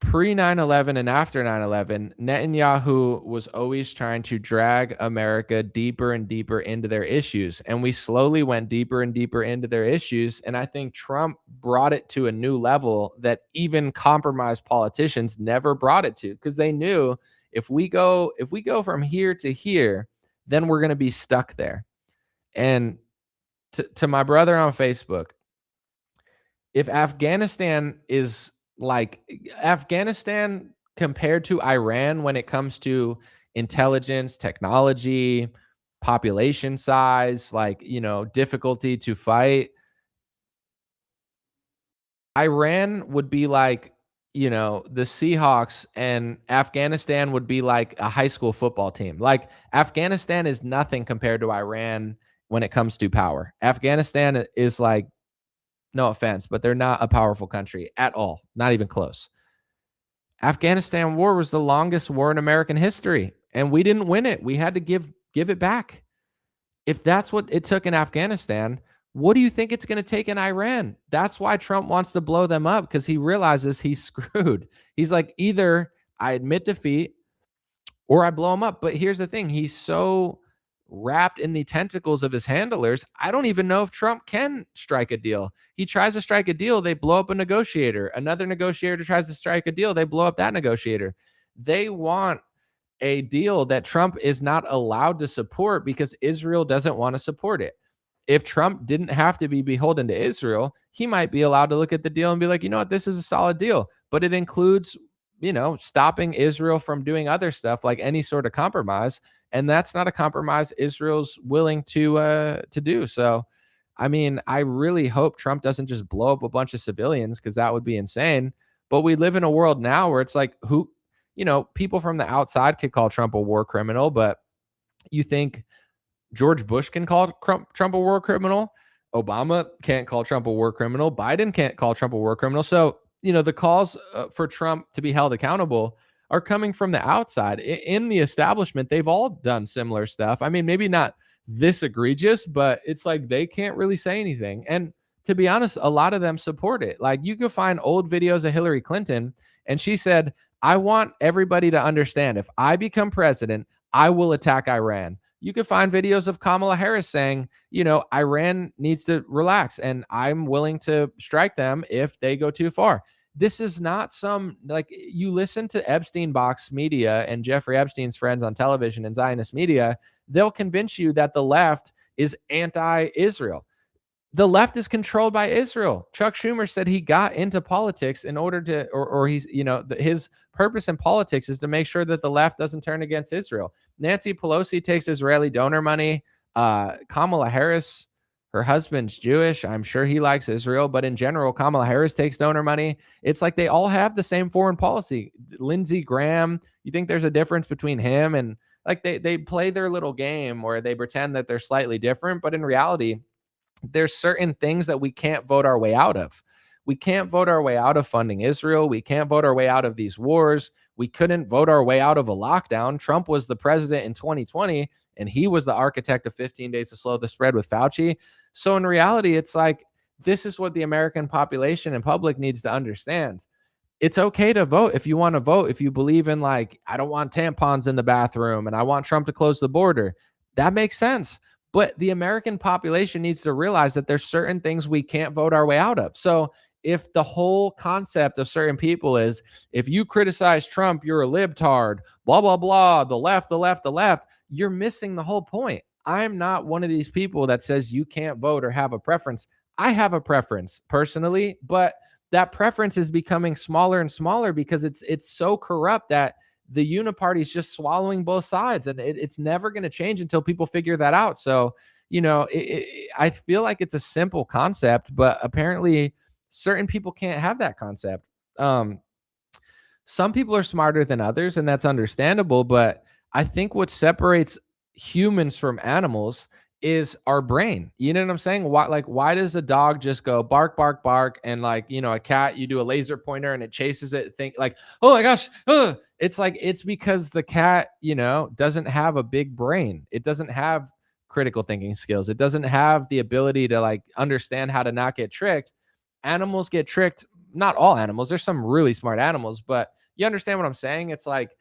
pre 9/11 and after 9/11, Netanyahu was always trying to drag America deeper and deeper into their issues. And we slowly went deeper and deeper into their issues. And I think Trump brought it to a new level that even compromised politicians never brought it to, because they knew if we go from here to here, then we're going to be stuck there. And to my brother on Facebook, if Afghanistan is like Afghanistan compared to Iran when it comes to intelligence, technology, population size, difficulty to fight, Iran would be like, the Seahawks, and Afghanistan would be like a high school football team. Like Afghanistan is nothing compared to Iran when it comes to power. Afghanistan is like, no offense, but they're not a powerful country at all, not even close. Afghanistan war was the longest war in American history, and we didn't win it. We had to give it back. If that's what it took in Afghanistan, what do you think it's going to take in Iran? That's why Trump wants to blow them up, because he realizes he's screwed. He's like, either I admit defeat or I blow him up. But here's the thing, he's so wrapped in the tentacles of his handlers. I don't even know if Trump can strike a deal. He tries to strike a deal, they blow up a negotiator. Another negotiator tries to strike a deal, they blow up that negotiator. They want a deal that Trump is not allowed to support because Israel doesn't want to support it. If Trump didn't have to be beholden to Israel, he might be allowed to look at the deal and be like, you know what, this is a solid deal. But it includes, stopping Israel from doing other stuff, like any sort of compromise. And that's not a compromise Israel's willing to do. So, I mean, I really hope Trump doesn't just blow up a bunch of civilians, because that would be insane. But we live in a world now where it's like, people from the outside could call Trump a war criminal, but you think George Bush can call Trump a war criminal? Obama can't call Trump a war criminal. Biden can't call Trump a war criminal. So, the calls for Trump to be held accountable are coming from the outside. In the establishment, they've all done similar stuff. I mean, maybe not this egregious, but it's like they can't really say anything. And to be honest, a lot of them support it. Like, you could find old videos of Hillary Clinton, and she said, I want everybody to understand, if I become president, I will attack Iran. You could find videos of Kamala Harris saying, Iran needs to relax and I'm willing to strike them if they go too far. This is not some, like, you listen to Epstein box media and Jeffrey Epstein's friends on television and Zionist media, they'll convince you that the left is anti-Israel. The left is controlled by Israel. Chuck Schumer said he got into politics in order to, or he's, his purpose in politics is to make sure that the left doesn't turn against Israel. Nancy Pelosi takes Israeli donor money. Kamala Harris, her husband's Jewish. I'm sure he likes Israel, but in general, Kamala Harris takes donor money. It's like they all have the same foreign policy. Lindsey Graham, you think there's a difference between him and, like, they play their little game where they pretend that they're slightly different, but in reality, there's certain things that we can't vote our way out of. We can't vote our way out of funding Israel. We can't vote our way out of these wars. We couldn't vote our way out of a lockdown. Trump was the president in 2020, and he was the architect of 15 days to slow the spread with Fauci. So in reality, it's like, this is what the American population and public needs to understand. It's okay to vote if you want to vote, if you believe in, like, I don't want tampons in the bathroom and I want Trump to close the border. That makes sense. But the American population needs to realize that there's certain things we can't vote our way out of. So if the whole concept of certain people is, if you criticize Trump, you're a libtard, blah, blah, blah, the left, the left, the left, you're missing the whole point. I'm not one of these people that says you can't vote or have a preference. I have a preference personally, but that preference is becoming smaller and smaller because it's so corrupt that the uniparty is just swallowing both sides, and it's never going to change until people figure that out. So, I feel like it's a simple concept, but apparently certain people can't have that concept. Some people are smarter than others, and that's understandable. But I think what separates humans from animals is our brain. You know what I'm saying? Why does a dog just go bark, bark, bark, and, like, a cat, you do a laser pointer and it chases it, think like, oh my gosh, it's like, it's because the cat, doesn't have a big brain. It doesn't have critical thinking skills. It doesn't have the ability to, like, understand how to not get tricked. Animals get tricked. Not all animals. There's some really smart animals, but you understand what I'm saying? It's like,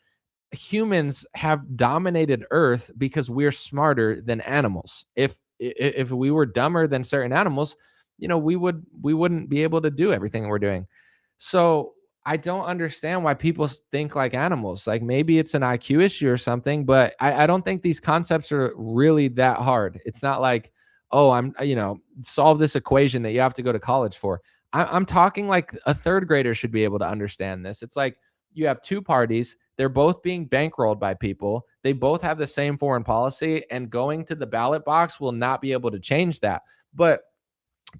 humans have dominated Earth because we're smarter than animals. If we were dumber than certain animals, we wouldn't be able to do everything we're doing. So I don't understand why people think like animals. Like, maybe it's an IQ issue or something, but I don't think these concepts are really that hard. It's not like, oh, solve this equation that you have to go to college for. I'm talking like a third grader should be able to understand this. It's like, you have two parties. They're both being bankrolled by people. They both have the same foreign policy, and going to the ballot box will not be able to change that. But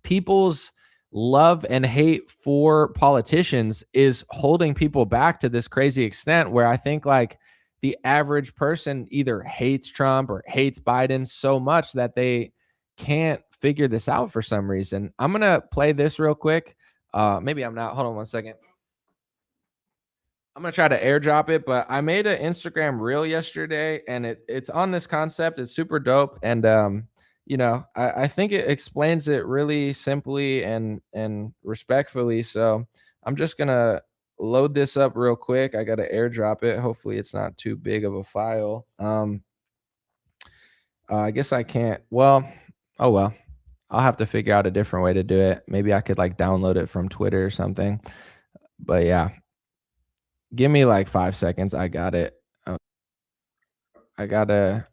people's love and hate for politicians is holding people back to this crazy extent where I think, like, the average person either hates Trump or hates Biden so much that they can't figure this out for some reason. I'm gonna play this real quick. Maybe I'm not. Hold on one second. I'm gonna try to airdrop it, but I made an Instagram reel yesterday, and it's on this concept. It's super dope, and I think it explains it really simply and respectfully. So I'm just gonna load this up real quick. I gotta airdrop it. Hopefully, it's not too big of a file. I guess I can't. Well, oh well. I'll have to figure out a different way to do it. Maybe I could like download it from Twitter or something. But yeah, give me like 5 seconds. I got it. I gotta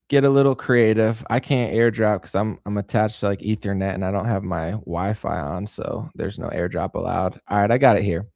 get a little creative. I can't airdrop because I'm attached to like Ethernet and I don't have my Wi-Fi on, so there's no airdrop allowed. All right, I got it here.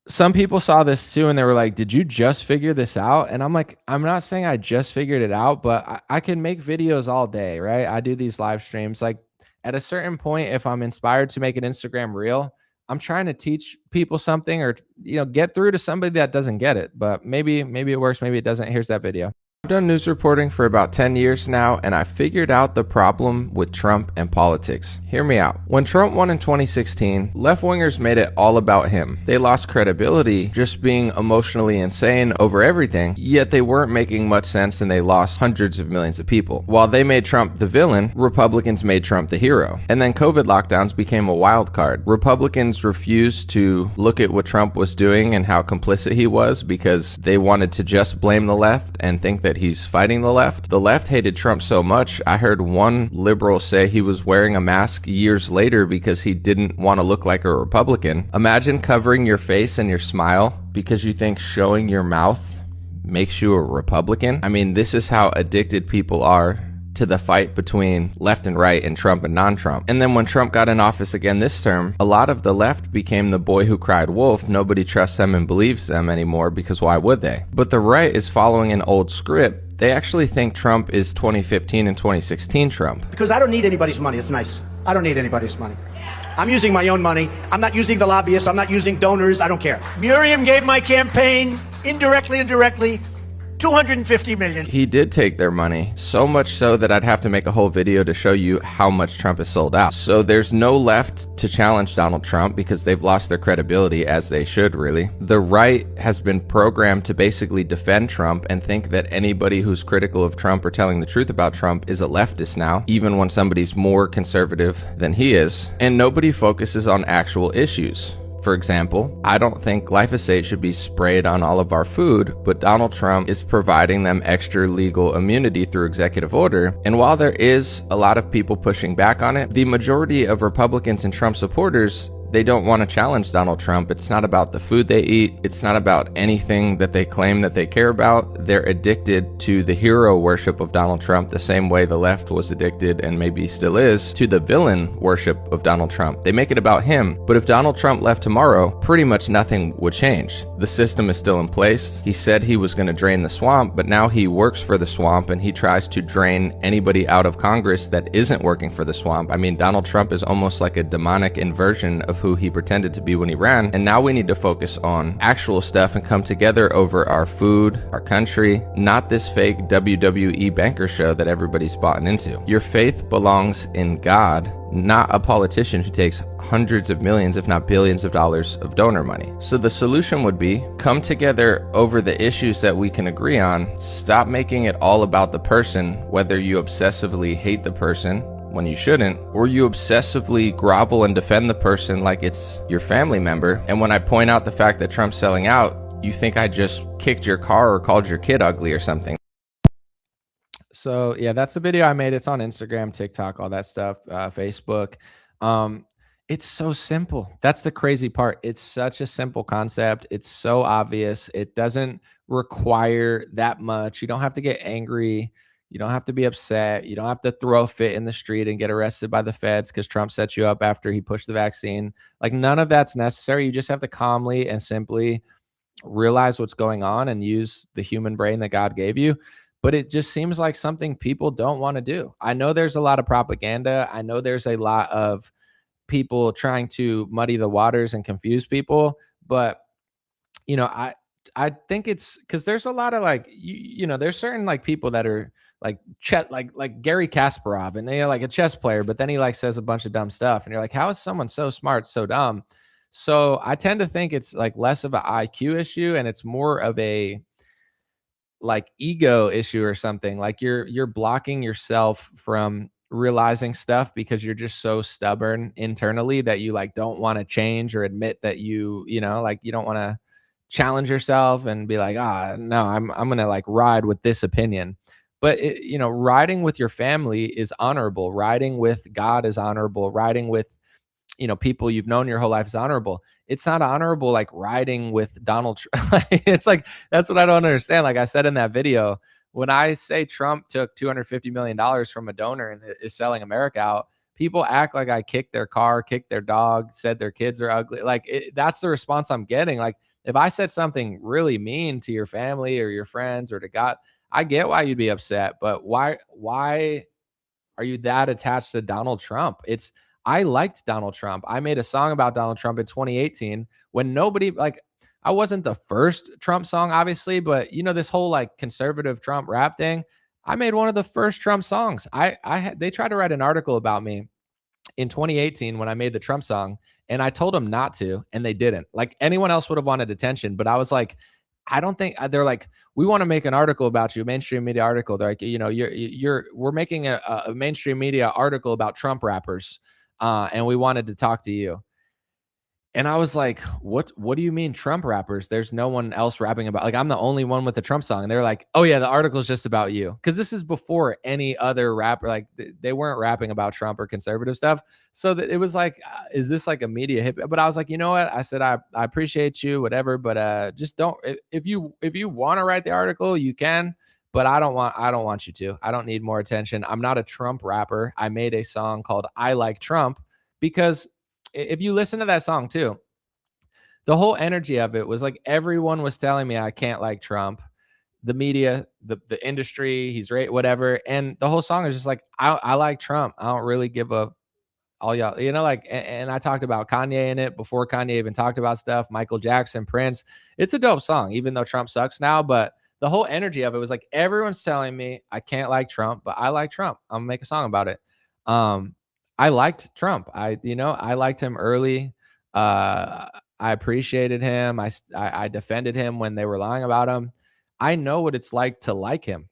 Some people saw this too and they were like, "Did you just figure this out?" And I'm like, I'm not saying I just figured it out, but I can make videos all day, right? I do these live streams. Like at a certain point, if I'm inspired to make an Instagram reel, I'm trying to teach people something or get through to somebody that doesn't get it. But maybe it works, maybe it doesn't. Here's that video. I've done news reporting for about 10 years now, and I figured out the problem with Trump and politics. Hear me out. When Trump won in 2016, left-wingers made it all about him. They lost credibility just being emotionally insane over everything, yet they weren't making much sense and they lost hundreds of millions of people. While they made Trump the villain, Republicans made Trump the hero. And then COVID lockdowns became a wild card. Republicans refused to look at what Trump was doing and how complicit he was because they wanted to just blame the left and think that he's fighting the left. The left hated Trump so much, I heard one liberal say he was wearing a mask years later because he didn't want to look like a Republican. Imagine covering your face and your smile because you think showing your mouth makes you a Republican. I mean, this is how addicted people are to the fight between left and right and Trump and non-Trump. And then when Trump got in office again this term, a lot of the left became the boy who cried wolf. Nobody trusts them and believes them anymore because why would they? But the right is following an old script. They actually think Trump is 2015 and 2016 Trump. Because I don't need anybody's money. It's nice. I don't need anybody's money. I'm using my own money. I'm not using the lobbyists. I'm not using donors. I don't care. Miriam gave my campaign indirectly, 250 million. He did take their money, so much so that I'd have to make a whole video to show you how much Trump has sold out. So there's no left to challenge Donald Trump because they've lost their credibility, as they should really. The right has been programmed to basically defend Trump and think that anybody who's critical of Trump or telling the truth about Trump is a leftist now, even when somebody's more conservative than he is. And nobody focuses on actual issues. For example, I don't think glyphosate should be sprayed on all of our food, but Donald Trump is providing them extra legal immunity through executive order. And while there is a lot of people pushing back on it, the majority of Republicans and Trump supporters, they don't want to challenge Donald Trump. It's not about the food they eat. It's not about anything that they claim that they care about. They're addicted to the hero worship of Donald Trump the same way the left was addicted, and maybe still is, to the villain worship of Donald Trump. They make it about him. But if Donald Trump left tomorrow, pretty much nothing would change. The system is still in place. He said he was going to drain the swamp, but now he works for the swamp and he tries to drain anybody out of Congress that isn't working for the swamp. I mean, Donald Trump is almost like a demonic inversion of who he pretended to be when he ran, and now we need to focus on actual stuff and come together over our food, our country, not this fake WWE banker show that everybody's bought into. Your faith belongs in God, not a politician who takes hundreds of millions, if not billions of dollars of donor money. So the solution would be come together over the issues that we can agree on. Stop making it all about the person, whether you obsessively hate the person when you shouldn't, or you obsessively grovel and defend the person like it's your family member. And when I point out the fact that Trump's selling out, you think I just kicked your car or called your kid ugly or something. So yeah, that's the video I made. It's on Instagram, TikTok, all that stuff, Facebook. It's so simple. That's the crazy part. It's such a simple concept. It's so obvious. It doesn't require that much. You don't have to get angry. You don't have to be upset. You don't have to throw a fit in the street and get arrested by the feds because Trump set you up after he pushed the vaccine. Like, none of that's necessary. You just have to calmly and simply realize what's going on and use the human brain that God gave you. But it just seems like something people don't want to do. I know there's a lot of propaganda. I know there's a lot of people trying to muddy the waters and confuse people. But, I think it's because there's a lot of like, there's certain like people that are like Gary Kasparov, and they're like a chess player, but then he like says a bunch of dumb stuff, and you're like, how is someone so smart so dumb? So I tend to think it's like less of an IQ issue, and it's more of a like ego issue or something. Like you're blocking yourself from realizing stuff because you're just so stubborn internally that you like don't want to change or admit that you know, like you don't want to challenge yourself and be like, ah, no, I'm gonna like ride with this opinion. But you know, riding with your family is honorable. Riding with God is honorable. Riding with, you know, people you've known your whole life is honorable. It's not honorable like riding with Donald Trump. It's like that's what I don't understand. Like I said in that video, when I say Trump took $250 million from a donor and is selling America out, people act like I kicked their car, kicked their dog, said their kids are ugly. Like that's the response I'm getting. Like if I said something really mean to your family or your friends or to God, I get why you'd be upset, but why are you that attached to Donald Trump? It's I liked Donald Trump. I made a song about Donald Trump in 2018 when nobody like I wasn't the first Trump song, obviously, but you know, this whole like conservative Trump rap thing. I made one of the first Trump songs. They tried to write an article about me in 2018 when I made the Trump song, and I told them not to, and they didn't. Like anyone else would have wanted attention, but I was like, I don't think they're like, we want to make an article about you, mainstream media article. They're like, you know, we're making a mainstream media article about Trump rappers, and we wanted to talk to you. And I was like, what do you mean Trump rappers? There's no one else rapping about like I'm the only one with a Trump song. And they're like, oh yeah, the article's just about you. Cause this is before any other rapper, like they weren't rapping about Trump or conservative stuff. So it was like, is this like a media hit? But I was like, you know what? I said, I appreciate you, whatever, but just don't if you want to write the article, you can. But I don't want you to. I don't need more attention. I'm not a Trump rapper. I made a song called I Like Trump because if you listen to that song too, the whole energy of it was like everyone was telling me I can't like Trump, the media, the industry, he's right, whatever. And the whole song is just like, I like Trump. I don't really give a all y'all, you know, like, and I talked about Kanye in it before Kanye even talked about stuff, Michael Jackson, Prince. It's a dope song, even though Trump sucks now. But the whole energy of it was like everyone's telling me I can't like Trump, but I like Trump. I'm gonna make a song about it. Um, I liked Trump. I liked him early. I appreciated him. I defended him when they were lying about him. I know what it's like to like him,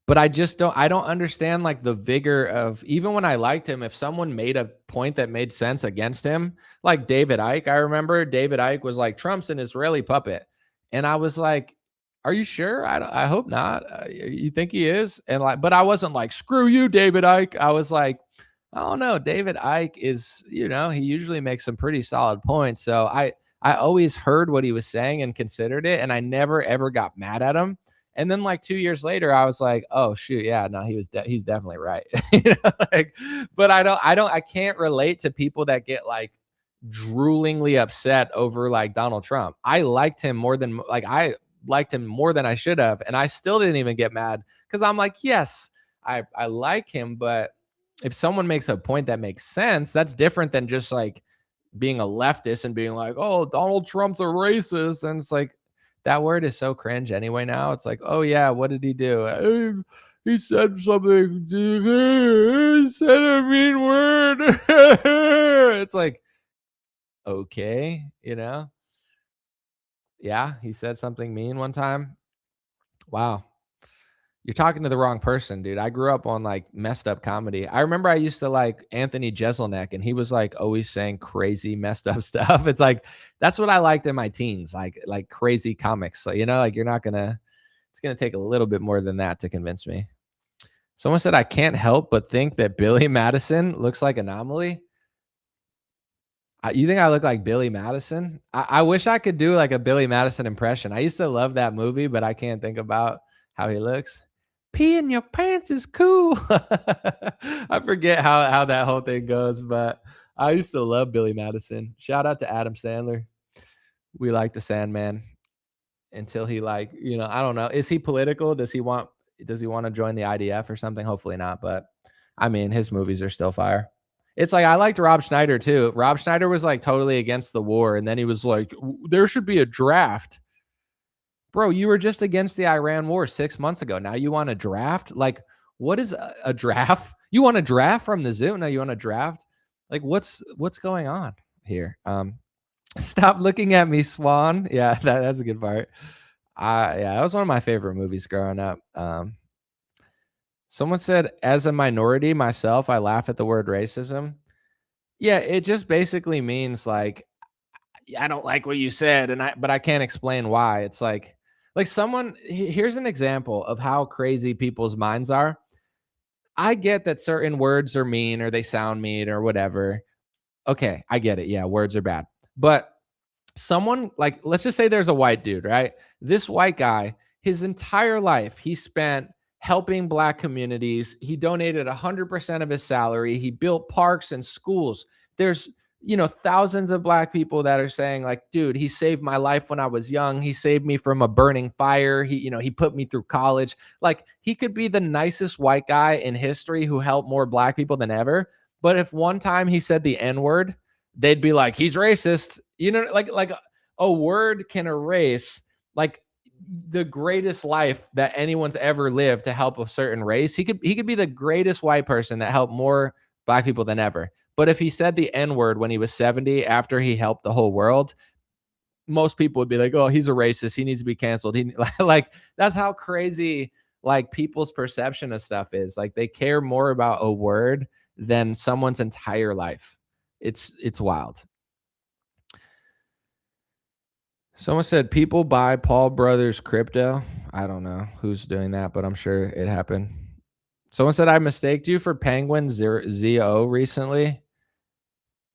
but I don't understand like the vigor of even when I liked him, if someone made a point that made sense against him, like David Icke. I remember David Icke was like, Trump's an Israeli puppet. And I was like, are you sure? I hope not. You think he is? And like, but I wasn't like, screw you, David Icke. I was like, I don't know. David Icke is, you know, he usually makes some pretty solid points. So I always heard what he was saying and considered it, and I never ever got mad at him. And then like 2 years later, I was like, oh shoot, yeah, no, he's definitely right. You know, like, but I can't relate to people that get like droolingly upset over like Donald Trump. I liked him more than I should have, and I still didn't even get mad because I'm like, yes, I like him, but if someone makes a point that makes sense, that's different than just like being a leftist and being like, oh, Donald Trump's a racist. And it's like, that word is so cringe anyway now. It's like, oh, yeah, what did he do? He said something. He said a mean word. It's like, okay, you know? Yeah, he said something mean one time. Wow. You're talking to the wrong person, dude. I grew up on like messed up comedy. I remember I used to like Anthony Jeselnik, and he was like always saying crazy messed up stuff. It's like that's what I liked in my teens, like crazy comics. So you know, like it's gonna take a little bit more than that to convince me. Someone said I can't help but think that Billy Madison looks like Anomaly. You think I look like Billy Madison? I wish I could do like a Billy Madison impression. I used to love that movie, but I can't think about how he looks. Pee in your pants is cool. I forget how that whole thing goes, but I used to love Billy Madison. Shout out to Adam Sandler. We like the Sandman until he like, you know, I don't know. Is he political? Does he want to join the IDF or something? Hopefully not, but I mean, his movies are still fire. It's like I liked Rob Schneider too. Rob Schneider was like totally against the war, and then he was like, there should be a draft. Bro, you were just against the Iran war 6 months ago. Now you want a draft? Like, what is a draft? You want a draft from the zoo? Now you want a draft? Like, what's going on here? Stop looking at me, Swan. Yeah, that's a good part. Yeah, that was one of my favorite movies growing up. Someone said, as a minority myself, I laugh at the word racism. Yeah, it just basically means like I don't like what you said, but I can't explain why. It's like someone here's an example of how crazy people's minds are. I get that certain words are mean or they sound mean or whatever. Okay, I get it. Yeah, words are bad. But someone like let's just say there's a white dude, right? This white guy, his entire life he spent helping black communities. He donated 100% of his salary. He built parks and schools. There's thousands of black people that are saying like, dude, he saved my life when I was young. He saved me from a burning fire. He put me through college. Like, he could be the nicest white guy in history who helped more black people than ever, but if one time he said the n-word, they'd be like, he's racist. Like a word can erase like the greatest life that anyone's ever lived to help a certain race. He could be the greatest white person that helped more black people than ever. But if he said the N-word when he was 70 after he helped the whole world, most people would be like, "Oh, he's a racist. He needs to be canceled." Like that's how crazy like people's perception of stuff is. Like they care more about a word than someone's entire life. It's wild. Someone said people buy Paul Brothers crypto. I don't know who's doing that, but I'm sure it happened. Someone said I mistaked you for Penguin ZO recently.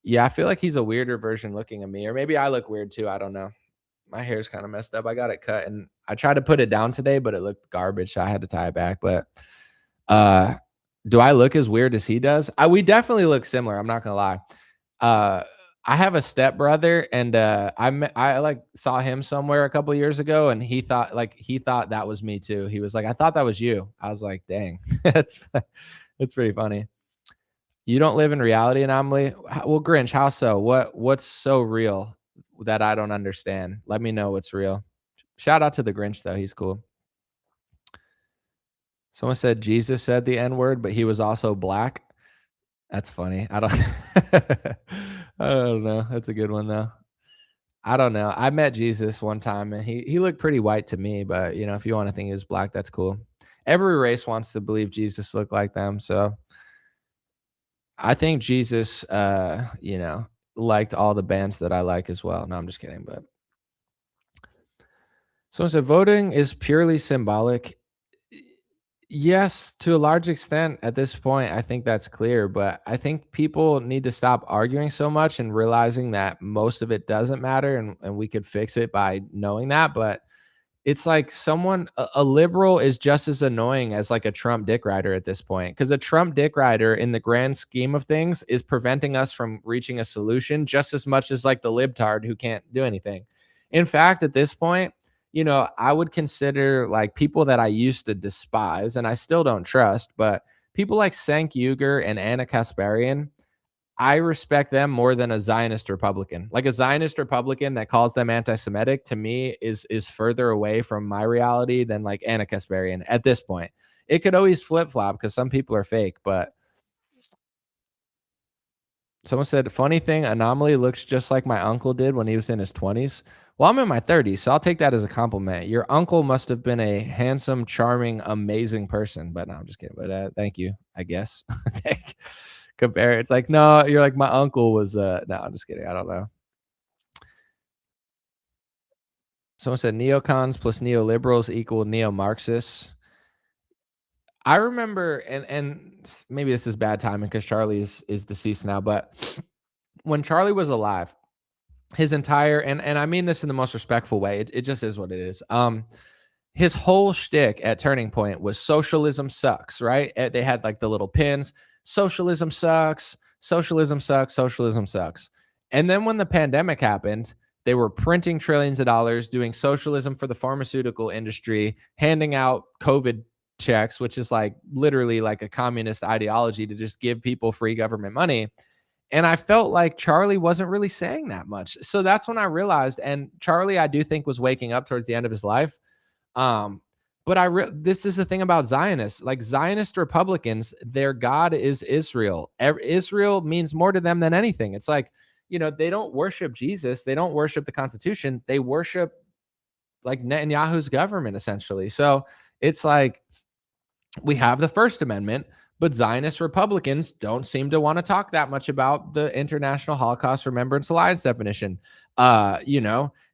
Yeah, I feel like he's a weirder version looking at me, or maybe I look weird too. I don't know. My hair's kind of messed up. I got it cut and I tried to put it down today, but it looked garbage. So I had to tie it back. But uh do I look as weird as he does? We definitely look similar. I'm not gonna lie. Uh I have a stepbrother and I like saw him somewhere a couple years ago and he thought that was me too. He was like, I thought that was you. I was like, dang, that's pretty funny. You don't live in reality anomaly? Well, Grinch, how so? What's so real that I don't understand? Let me know what's real. Shout out to the Grinch though, he's cool. Someone said Jesus said the N-word, but he was also black. That's funny. I don't I don't know. That's a good one though. I don't know. I met Jesus one time and he looked pretty white to me, but if you want to think he was black, that's cool. Every race wants to believe Jesus looked like them, so I think Jesus, liked all the bands that I like as well. No, I'm just kidding. But someone said voting is purely symbolic. Yes, to a large extent at this point, I think that's clear. But I think people need to stop arguing so much and realizing that most of it doesn't matter and we could fix it by knowing that. But it's like a liberal is just as annoying as like a Trump dick rider at this point, because a Trump dick rider in the grand scheme of things is preventing us from reaching a solution just as much as like the libtard who can't do anything. In fact, at this point, I would consider like people that I used to despise and I still don't trust, but people like Cenk Uygur and Anna Kasparian, I respect them more than a Zionist Republican. Like a Zionist Republican that calls them anti-Semitic to me is further away from my reality than like Anna Kasparian at this point. It could always flip-flop because some people are fake, but someone said, funny thing, Anomaly looks just like my uncle did when he was in his 20s. Well, I'm in my 30s, so I'll take that as a compliment. Your uncle must have been a handsome, charming, amazing person. But no, I'm just kidding. But thank you, I guess. Compare. It's like, no, you're like my uncle was no, I'm just kidding. I don't know. Someone said neocons plus neoliberals equal neo-Marxists. I remember, and maybe this is bad timing because Charlie is deceased now, but when Charlie was alive, his entire and I mean this in the most respectful way, it just is what it is. His whole shtick at Turning Point was socialism sucks, right? They had like the little pins, socialism sucks, socialism sucks, socialism sucks. And then when the pandemic happened, they were printing trillions of dollars, doing socialism for the pharmaceutical industry, handing out COVID checks, which is like literally like a communist ideology to just give people free government money. And I felt like Charlie wasn't really saying that much. So that's when I realized, and Charlie, I do think was waking up towards the end of his life. Um, but this is the thing about Zionists. Like Zionist Republicans, their God is Israel. Israel means more to them than anything. It's like, they don't worship Jesus. They don't worship the Constitution. They worship like Netanyahu's government essentially. So it's like we have the First Amendment, but Zionist Republicans don't seem to want to talk that much about the International Holocaust Remembrance Alliance definition.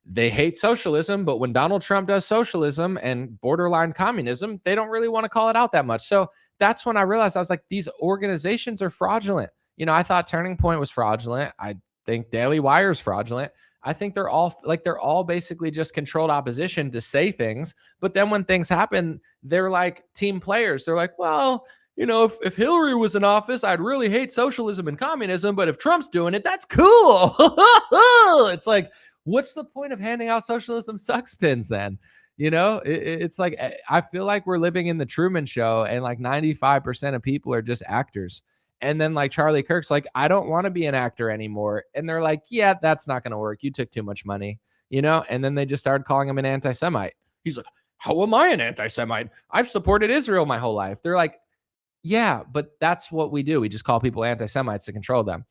They hate socialism, but when Donald Trump does socialism and borderline communism, they don't really want to call it out that much. So that's when I realized, I was like, these organizations are fraudulent. I thought Turning Point was fraudulent. I think Daily Wire is fraudulent. I think they're all basically just controlled opposition to say things. But then when things happen, they're like team players. They're like, well, if Hillary was in office, I'd really hate socialism and communism. But if Trump's doing it, that's cool. It's like, what's the point of handing out socialism sucks pins then? It's like, I feel like we're living in the Truman Show, and like 95% of people are just actors. And then like Charlie Kirk's like, I don't want to be an actor anymore. And they're like, yeah, that's not going to work. You took too much money, And then they just started calling him an anti-Semite. He's like, how am I an anti-Semite? I've supported Israel my whole life. They're like, yeah, but that's what we do. We just call people anti-Semites to control them,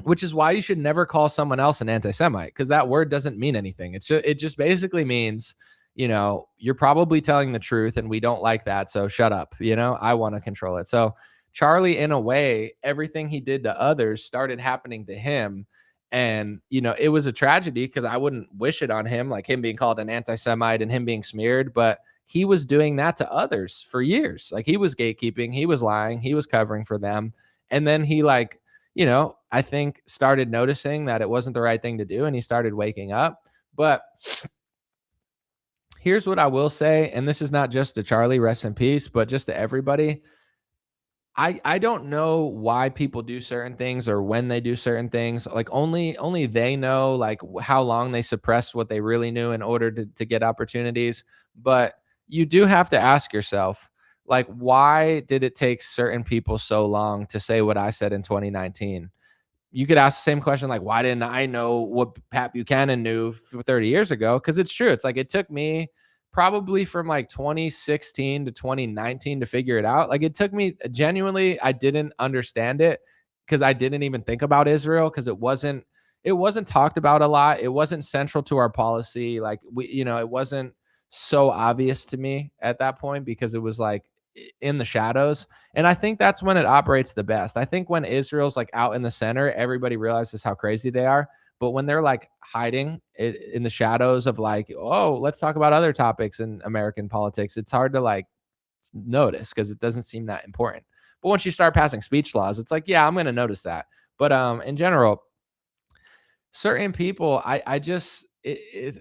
which is why you should never call someone else an anti-Semite, because that word doesn't mean anything. It just basically means, you're probably telling the truth and we don't like that. So shut up. I want to control it. So Charlie, in a way, everything he did to others started happening to him. And, it was a tragedy because I wouldn't wish it on him, like him being called an anti-Semite and him being smeared. But he was doing that to others for years. Like he was gatekeeping, he was lying, he was covering for them. And then he I think started noticing that it wasn't the right thing to do. And he started waking up. But here's what I will say. And this is not just to Charlie, rest in peace, but just to everybody. I don't know why people do certain things or when they do certain things. Like only they know like how long they suppressed what they really knew in order to get opportunities. But you do have to ask yourself, like, why did it take certain people so long to say what I said in 2019? You could ask the same question, like, why didn't I know what Pat Buchanan knew 30 years ago? Because it's true. It's like it took me probably from like 2016 to 2019 to figure it out. Like it took me genuinely, I didn't understand it because I didn't even think about Israel because it wasn't talked about a lot. It wasn't central to our policy. Like it wasn't so obvious to me at that point because it was like in the shadows. And I think that's when it operates the best. I think when Israel's like out in the center, everybody realizes how crazy they are. But when they're like hiding in the shadows of like, oh, let's talk about other topics in American politics, it's hard to like notice because it doesn't seem that important. But once you start passing speech laws, it's like, yeah, I'm going to notice that. But in general, certain people, I just it's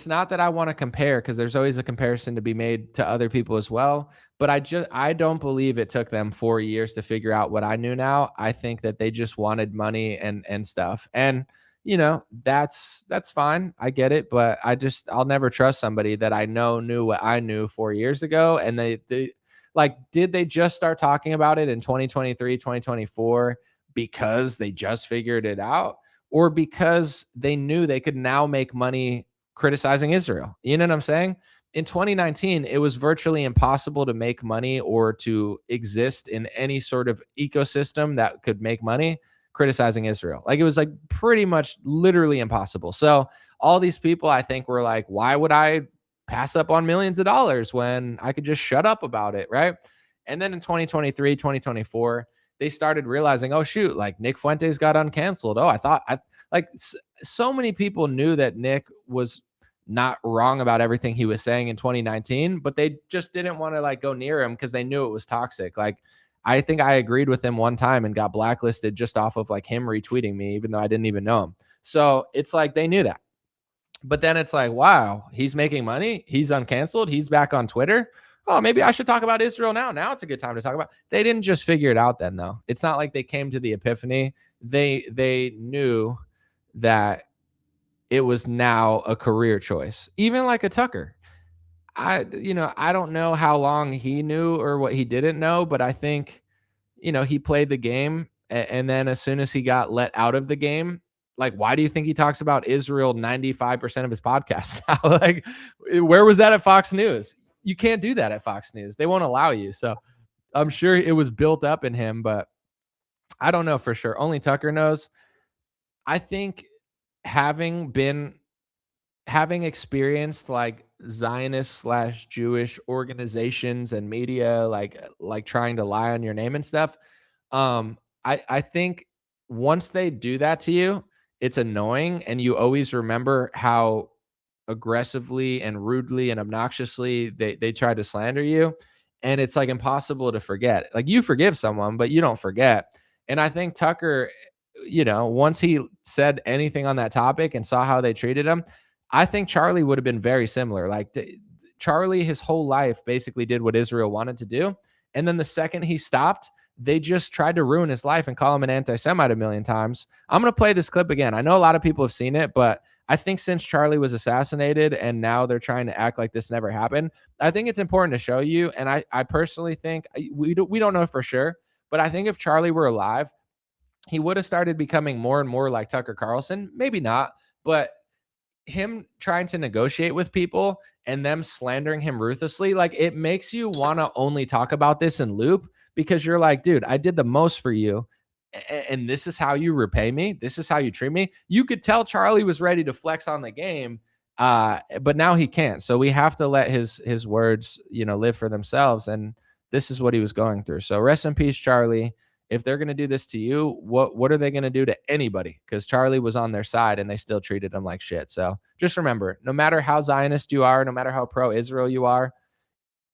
not that I want to compare because there's always a comparison to be made to other people as well. But I don't believe it took them 4 years to figure out what I knew now. I think that they just wanted money and stuff. And that's fine. I get it, but I'll never trust somebody that I know knew what I knew 4 years ago. And they like, did they just start talking about it in 2023, 2024 because they just figured it out, or because they knew they could now make money criticizing Israel? You know what I'm saying? In 2019, it was virtually impossible to make money or to exist in any sort of ecosystem that could make money criticizing Israel. Like it was like pretty much literally impossible. So all these people, I think, were like, why would I pass up on millions of dollars when I could just shut up about it, right? And then in 2023, 2024, they started realizing, oh shoot, like Nick Fuentes got uncanceled. Oh, so many people knew that Nick was not wrong about everything he was saying in 2019, but they just didn't want to like go near him because they knew it was toxic. Like I think I agreed with him one time and got blacklisted just off of like him retweeting me, even though I didn't even know him. So it's like they knew that. But then it's like, wow, he's making money. He's uncanceled. He's back on Twitter. Oh, maybe I should talk about Israel now. Now it's a good time to talk about. They didn't just figure it out then, though. It's not like they came to the epiphany. They knew that it was now a career choice. Even like a Tucker. I don't know how long he knew or what he didn't know, but I think, he played the game. And then as soon as he got let out of the game, Like, why do you think he talks about Israel 95% of his podcast now? Like, where was that at Fox News? You can't do that at Fox News. They won't allow you. So I'm sure it was built up in him, but I don't know for sure. Only Tucker knows. I think having experienced like Zionist slash Jewish organizations and media, like trying to lie on your name and stuff, I think once they do that to you, it's annoying, and you always remember how aggressively and rudely and obnoxiously they try to slander you, and it's like impossible to forget. Like, you forgive someone, but you don't forget. And I think Tucker, once he said anything on that topic and saw how they treated him, I think Charlie would have been very similar. Like, Charlie, his whole life basically did what Israel wanted to do, and then the second he stopped, they just tried to ruin his life and call him an anti-Semite a million times. I'm going to play this clip again. I know a lot of people have seen it, but I think since Charlie was assassinated and now they're trying to act like this never happened, I think it's important to show you. And I personally think we don't know for sure, but I think if Charlie were alive, he would have started becoming more and more like Tucker Carlson. Maybe not, but him trying to negotiate with people and them slandering him ruthlessly, like, it makes you want to only talk about this in loop, because you're like, dude, I did the most for you, and this is how you repay me. This is how you treat me. You could tell Charlie was ready to flex on the game, but now he can't. So we have to let his words, live for themselves. And this is what he was going through. So rest in peace, Charlie. If they're going to do this to you, what are they going to do to anybody? Because Charlie was on their side and they still treated him like shit. So just remember, no matter how Zionist you are, no matter how pro-Israel you are,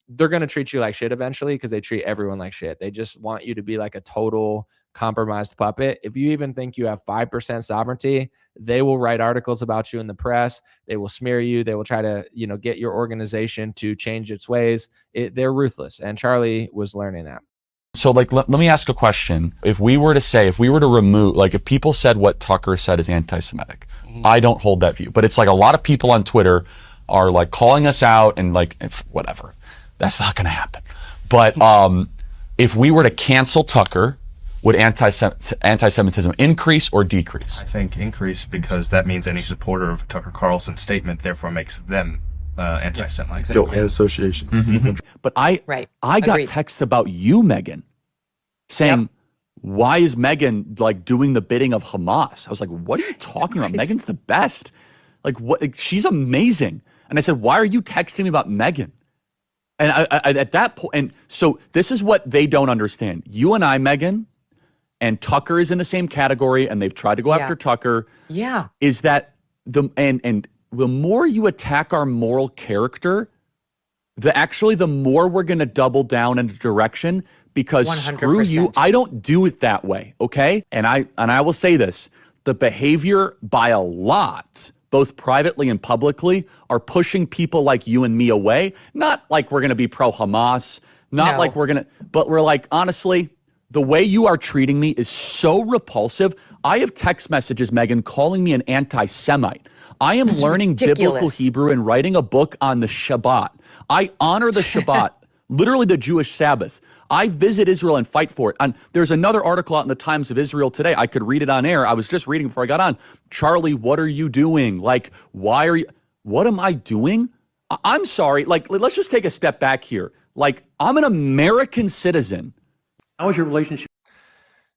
they're going to treat you like shit eventually, because they treat everyone like shit. They just want you to be like a total compromised puppet. If you even think you have 5% sovereignty, they will write articles about you in the press. They will smear you. They will try to, get your organization to change its ways. They're ruthless. And Charlie was learning that. So, like, let me ask a question. If we were to remove, like, if people said what Tucker said is anti-Semitic, I don't hold that view. But it's like a lot of people on Twitter are like calling us out and like, whatever. That's not going to happen. But if we were to cancel Tucker, would anti-Semitism increase or decrease? I think increase, because that means any supporter of Tucker Carlson's statement therefore makes them anti-Semites. Exactly. Association. Mm-hmm. But I got text about you, Megan, saying, why is Megan like doing the bidding of Hamas? I was like, what are you talking about? Megan's the best. Like, what? Like, she's amazing. And I said, why are you texting me about Megan? And I at that point, and so this is what they don't understand. You and I, Megan, and Tucker is in the same category, and they've tried to go after Tucker. Yeah. Is that the more you attack our moral character, the more we're going to double down in a direction, because 100%. Screw you, I don't do it that way, okay? And I will say this, the behavior by a lot, both privately and publicly, are pushing people like you and me away. Not like we're going to be pro-Hamas, not like we're going to, but we're like, honestly, the way you are treating me is so repulsive. I have text messages, Megan, calling me an anti-Semite. I am learning biblical Hebrew and writing a book on the Shabbat. I honor the Shabbat, literally the Jewish Sabbath. I visit Israel and fight for it. And there's another article out in the Times of Israel today. I could read it on air. I was just reading before I got on. Charlie, what are you doing? Like, what am I doing? I'm sorry. Like, let's just take a step back here. Like, I'm an American citizen. How was your relationship?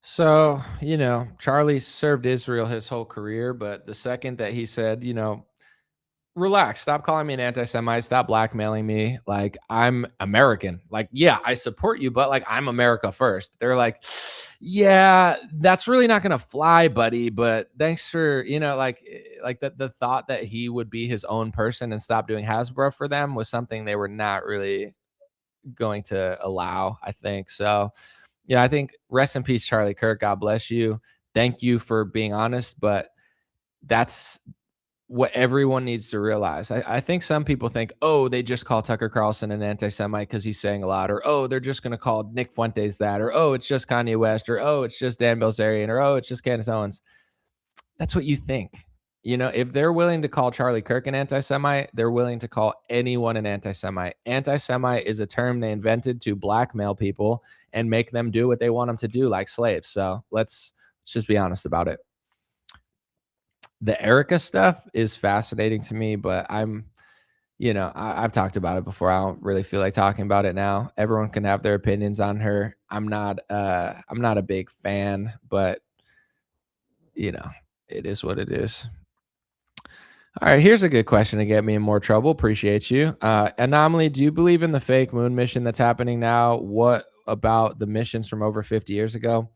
So, Charlie served Israel his whole career, but the second that he said, relax, stop calling me an anti-Semite, stop blackmailing me, like, I'm American. Like, yeah, I support you, but like, I'm America first. They're like, yeah, that's really not going to fly, buddy, but thanks for, like the thought that he would be his own person and stop doing Hasbro for them was something they were not really going to allow, I think. So, yeah, I think rest in peace, Charlie Kirk. God bless you. Thank you for being honest, but that's what everyone needs to realize. I think some people think, oh, they just call Tucker Carlson an anti-Semite because he's saying a lot, or, oh, they're just going to call Nick Fuentes that, or, oh, it's just Kanye West, or, oh, it's just Dan Bilzerian, or, oh, it's just Candace Owens. That's what you think. If they're willing to call Charlie Kirk an anti-Semite, they're willing to call anyone an anti-Semite. Anti-Semite is a term they invented to blackmail people and make them do what they want them to do, like slaves. So let's just be honest about it. The Erica stuff is fascinating to me, but I've talked about it before. I don't really feel like talking about it now. Everyone can have their opinions on her. I'm not a big fan, but you know, it is what it is. All right, here's a good question to get me in more trouble. Appreciate you. Anomaly, do you believe in the fake moon mission that's happening now? What about the missions from over 50 years ago?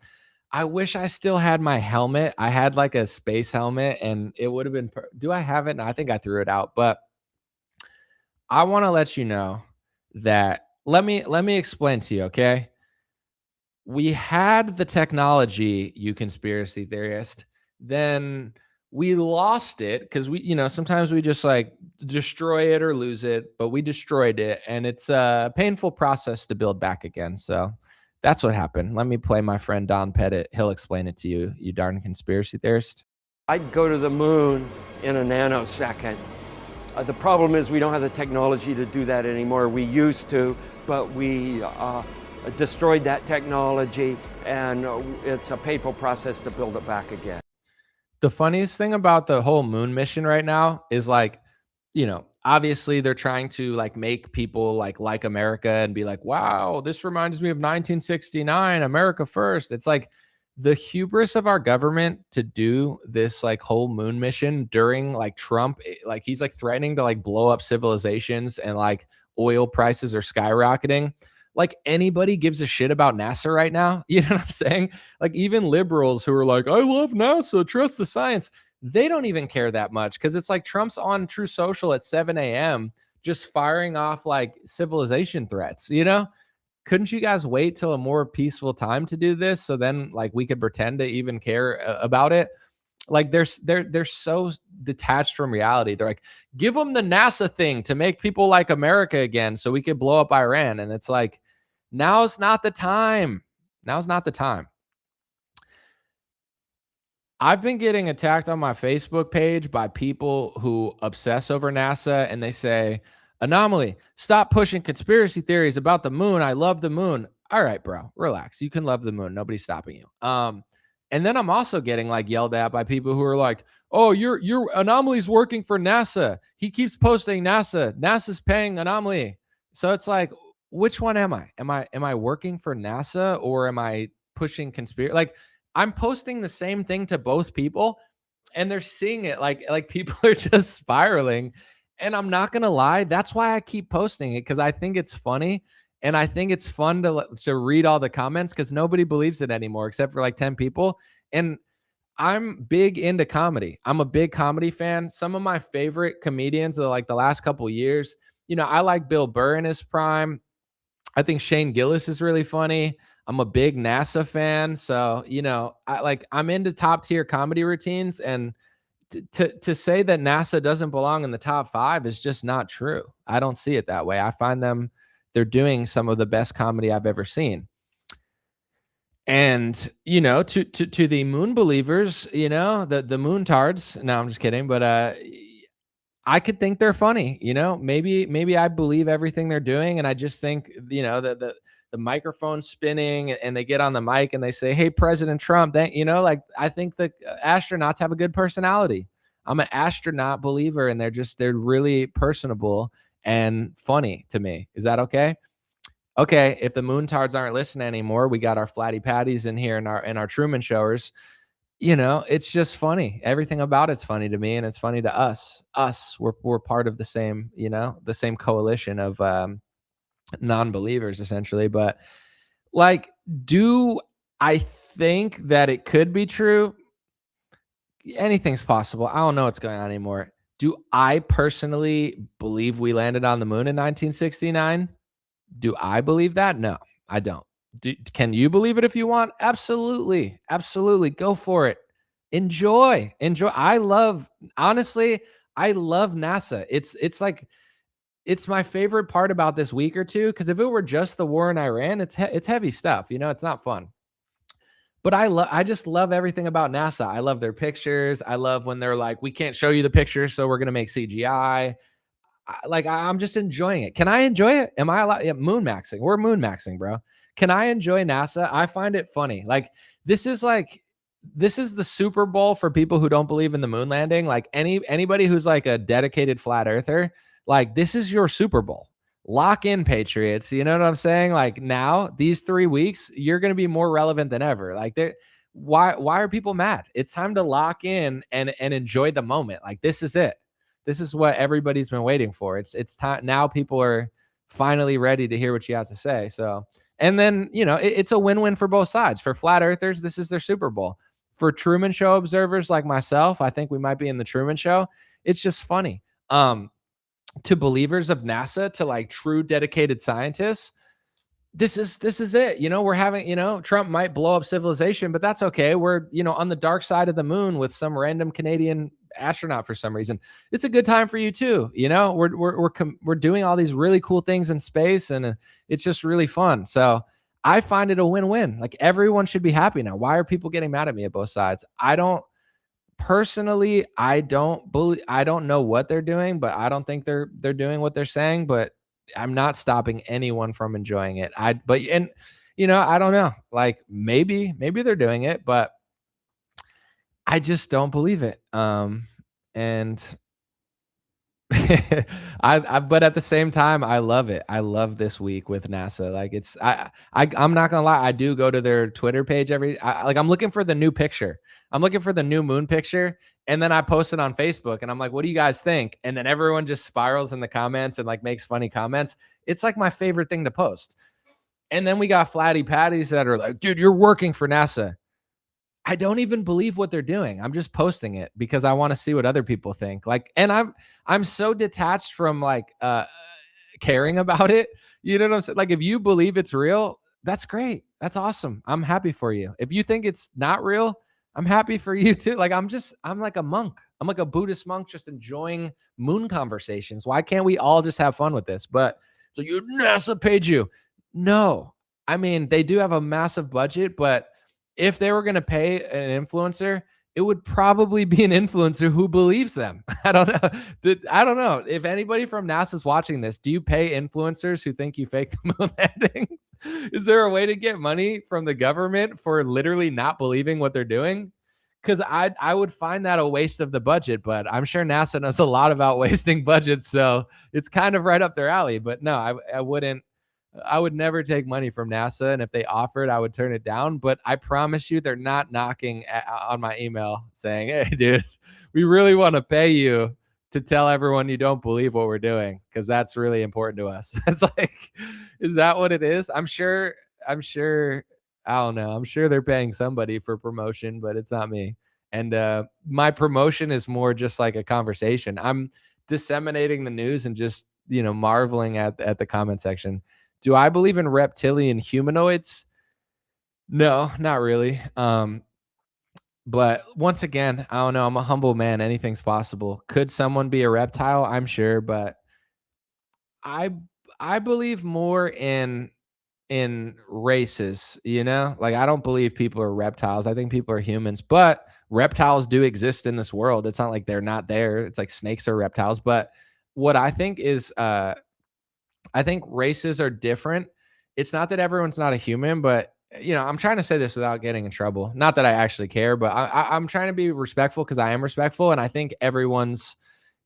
I wish I still had my helmet. I had like a space helmet and it would have been. Do I have it? No, I think I threw it out. But I want to let you know that let me explain to you, okay? We had the technology, you conspiracy theorist, then we lost it because sometimes we just like destroy it or lose it, but we destroyed it and it's a painful process to build back again. So that's what happened. Let me play my friend Don Pettit. He'll explain it to you, you darn conspiracy theorist. I'd go to the moon in a nanosecond. The problem is we don't have the technology to do that anymore. We used to, but we destroyed that technology, and it's a painful process to build it back again. The funniest thing about the whole moon mission right now is like, obviously they're trying to like make people like America and be like, wow, this reminds me of 1969, America first. It's like the hubris of our government to do this like whole moon mission during like Trump, like he's like threatening to like blow up civilizations and like oil prices are skyrocketing. Like anybody gives a shit about NASA right now. You know what I'm saying? Like even liberals who are like, I love NASA, trust the science. They don't even care that much because it's like Trump's on True Social at 7 a.m. just firing off like civilization threats, Couldn't you guys wait till a more peaceful time to do this so then like we could pretend to even care about it? Like they're so detached from reality. They're like, give them the NASA thing to make people like America again so we could blow up Iran. And it's like, now's not the time. Now's not the time. I've been getting attacked on my Facebook page by people who obsess over NASA and they say, Anomaly, stop pushing conspiracy theories about the moon. I love the moon. All right, bro, relax. You can love the moon. Nobody's stopping you. And then I'm also getting like yelled at by people who are like, "Oh, your Anomaly's working for NASA. He keeps posting NASA. NASA's paying Anomaly." So it's like, which one am I? Am I working for NASA or am I pushing conspiracy? Like I'm posting the same thing to both people and they're seeing it like people are just spiraling. And I'm not going to lie, that's why I keep posting it cuz I think it's funny. And I think it's fun to read all the comments because nobody believes it anymore except for like 10 people. And I'm big into comedy. I'm a big comedy fan. Some of my favorite comedians of like the last couple years, I like Bill Burr in his prime. I think Shane Gillis is really funny. I'm a big NASA fan. So, I'm into top tier comedy routines. And to say that NASA doesn't belong in the top 5 is just not true. I don't see it that way. I find they're doing some of the best comedy I've ever seen. And, to the moon believers, the moon tards. No, I'm just kidding. But I could think they're funny, maybe I believe everything they're doing. And I just think, the microphone's spinning and they get on the mic and they say, hey, President Trump, I think the astronauts have a good personality. I'm an astronaut believer and they're really personable and funny to me. Is that okay? Okay. If the moontards aren't listening anymore, we got our Flatty Patties in here and our Truman Showers. It's just funny. Everything about it's funny to me and it's funny to us. We're part of the same, the same coalition of non-believers essentially. But like, do I think that it could be true? Anything's possible. I don't know what's going on anymore. Do I personally believe we landed on the moon in 1969? Do I believe that? No, I don't. Can you believe it if you want? Absolutely. Absolutely. Go for it. Enjoy. Honestly, I love NASA. It's my favorite part about this week or two, because if it were just the war in Iran, it's heavy stuff. It's not fun. But I just love everything about NASA. I love their pictures. I love when they're like, we can't show you the pictures, so we're going to make CGI. I'm just enjoying it. Can I enjoy it? Am I allowed? Yeah, moon maxing. We're moon maxing, bro. Can I enjoy NASA? I find it funny. Like, this is like, this is the Super Bowl for people who don't believe in the moon landing. Like anybody who's like a dedicated flat earther, like this is your Super Bowl. Lock in, Patriots. You know what I'm saying? Like now, these 3 weeks, you're going to be more relevant than ever. Like why are people mad? It's time to lock in and enjoy the moment. Like this is it. This is what everybody's been waiting for. It's time now. People are finally ready to hear what you have to say. So, and then it's a win-win for both sides. For flat earthers, this is their Super Bowl. For Truman Show observers like myself, I think we might be in the Truman Show. It's just funny. To believers of NASA, to like true dedicated scientists, this is it. We're having, Trump might blow up civilization, but that's okay. We're, on the dark side of the moon with some random Canadian astronaut for some reason. It's a good time for you too. We're doing all these really cool things in space, and it's just really fun. So I find it a win-win. Like everyone should be happy now. Why are people getting mad at me at both sides? I don't know what they're doing, but I don't think they're doing what they're saying, but I'm not stopping anyone from enjoying it. I don't know. Like maybe they're doing it, but I just don't believe it. And but at the same time, I love it. I love this week with NASA. Like I'm not gonna lie. I do go to their Twitter page I'm looking for the new picture. I'm looking for the new moon picture. And then I post it on Facebook and I'm like, what do you guys think? And then everyone just spirals in the comments and like makes funny comments. It's like my favorite thing to post. And then we got flatty patties that are like, dude, you're working for NASA. I don't even believe what they're doing. I'm just posting it because I want to see what other people think. Like, and I'm so detached from like caring about it. You know what I'm saying? Like, if you believe it's real, that's great. That's awesome. I'm happy for you. If you think it's not real, I'm happy for you too. Like, I'm like a monk. I'm like a Buddhist monk just enjoying moon conversations. Why can't we all just have fun with this? But so NASA paid you. No, I mean, they do have a massive budget, but if they were going to pay an influencer, it would probably be an influencer who believes them. I don't know. I don't know. If anybody from NASA's watching this, do you pay influencers who think you faked the moon landing? Is there a way to get money from the government for literally not believing what they're doing? Because I would find that a waste of the budget, but I'm sure NASA knows a lot about wasting budgets, so it's kind of right up their alley. But no, I wouldn't. I would never take money from NASA, and if they offered, I would turn it down. But I promise you, they're not knocking on my email saying, "Hey, dude, we really want to pay you to tell everyone you don't believe what we're doing because that's really important to us." It's like, is that what it is? I'm sure. I don't know. I'm sure they're paying somebody for promotion, but it's not me. And my promotion is more just like a conversation. I'm disseminating the news and just marveling at the comment section. Do I believe in reptilian humanoids? No, not really. But once again, I don't know. I'm a humble man. Anything's possible. Could someone be a reptile? I'm sure, but I I believe more in races, Like I don't believe people are reptiles. I think people are humans, but reptiles do exist in this world. It's not like they're not there. It's like snakes are reptiles, but what I think is I think races are different. It's not that everyone's not a human, but I'm trying to say this without getting in trouble. Not that I actually care, but I'm trying to be respectful because I am respectful, and I think everyone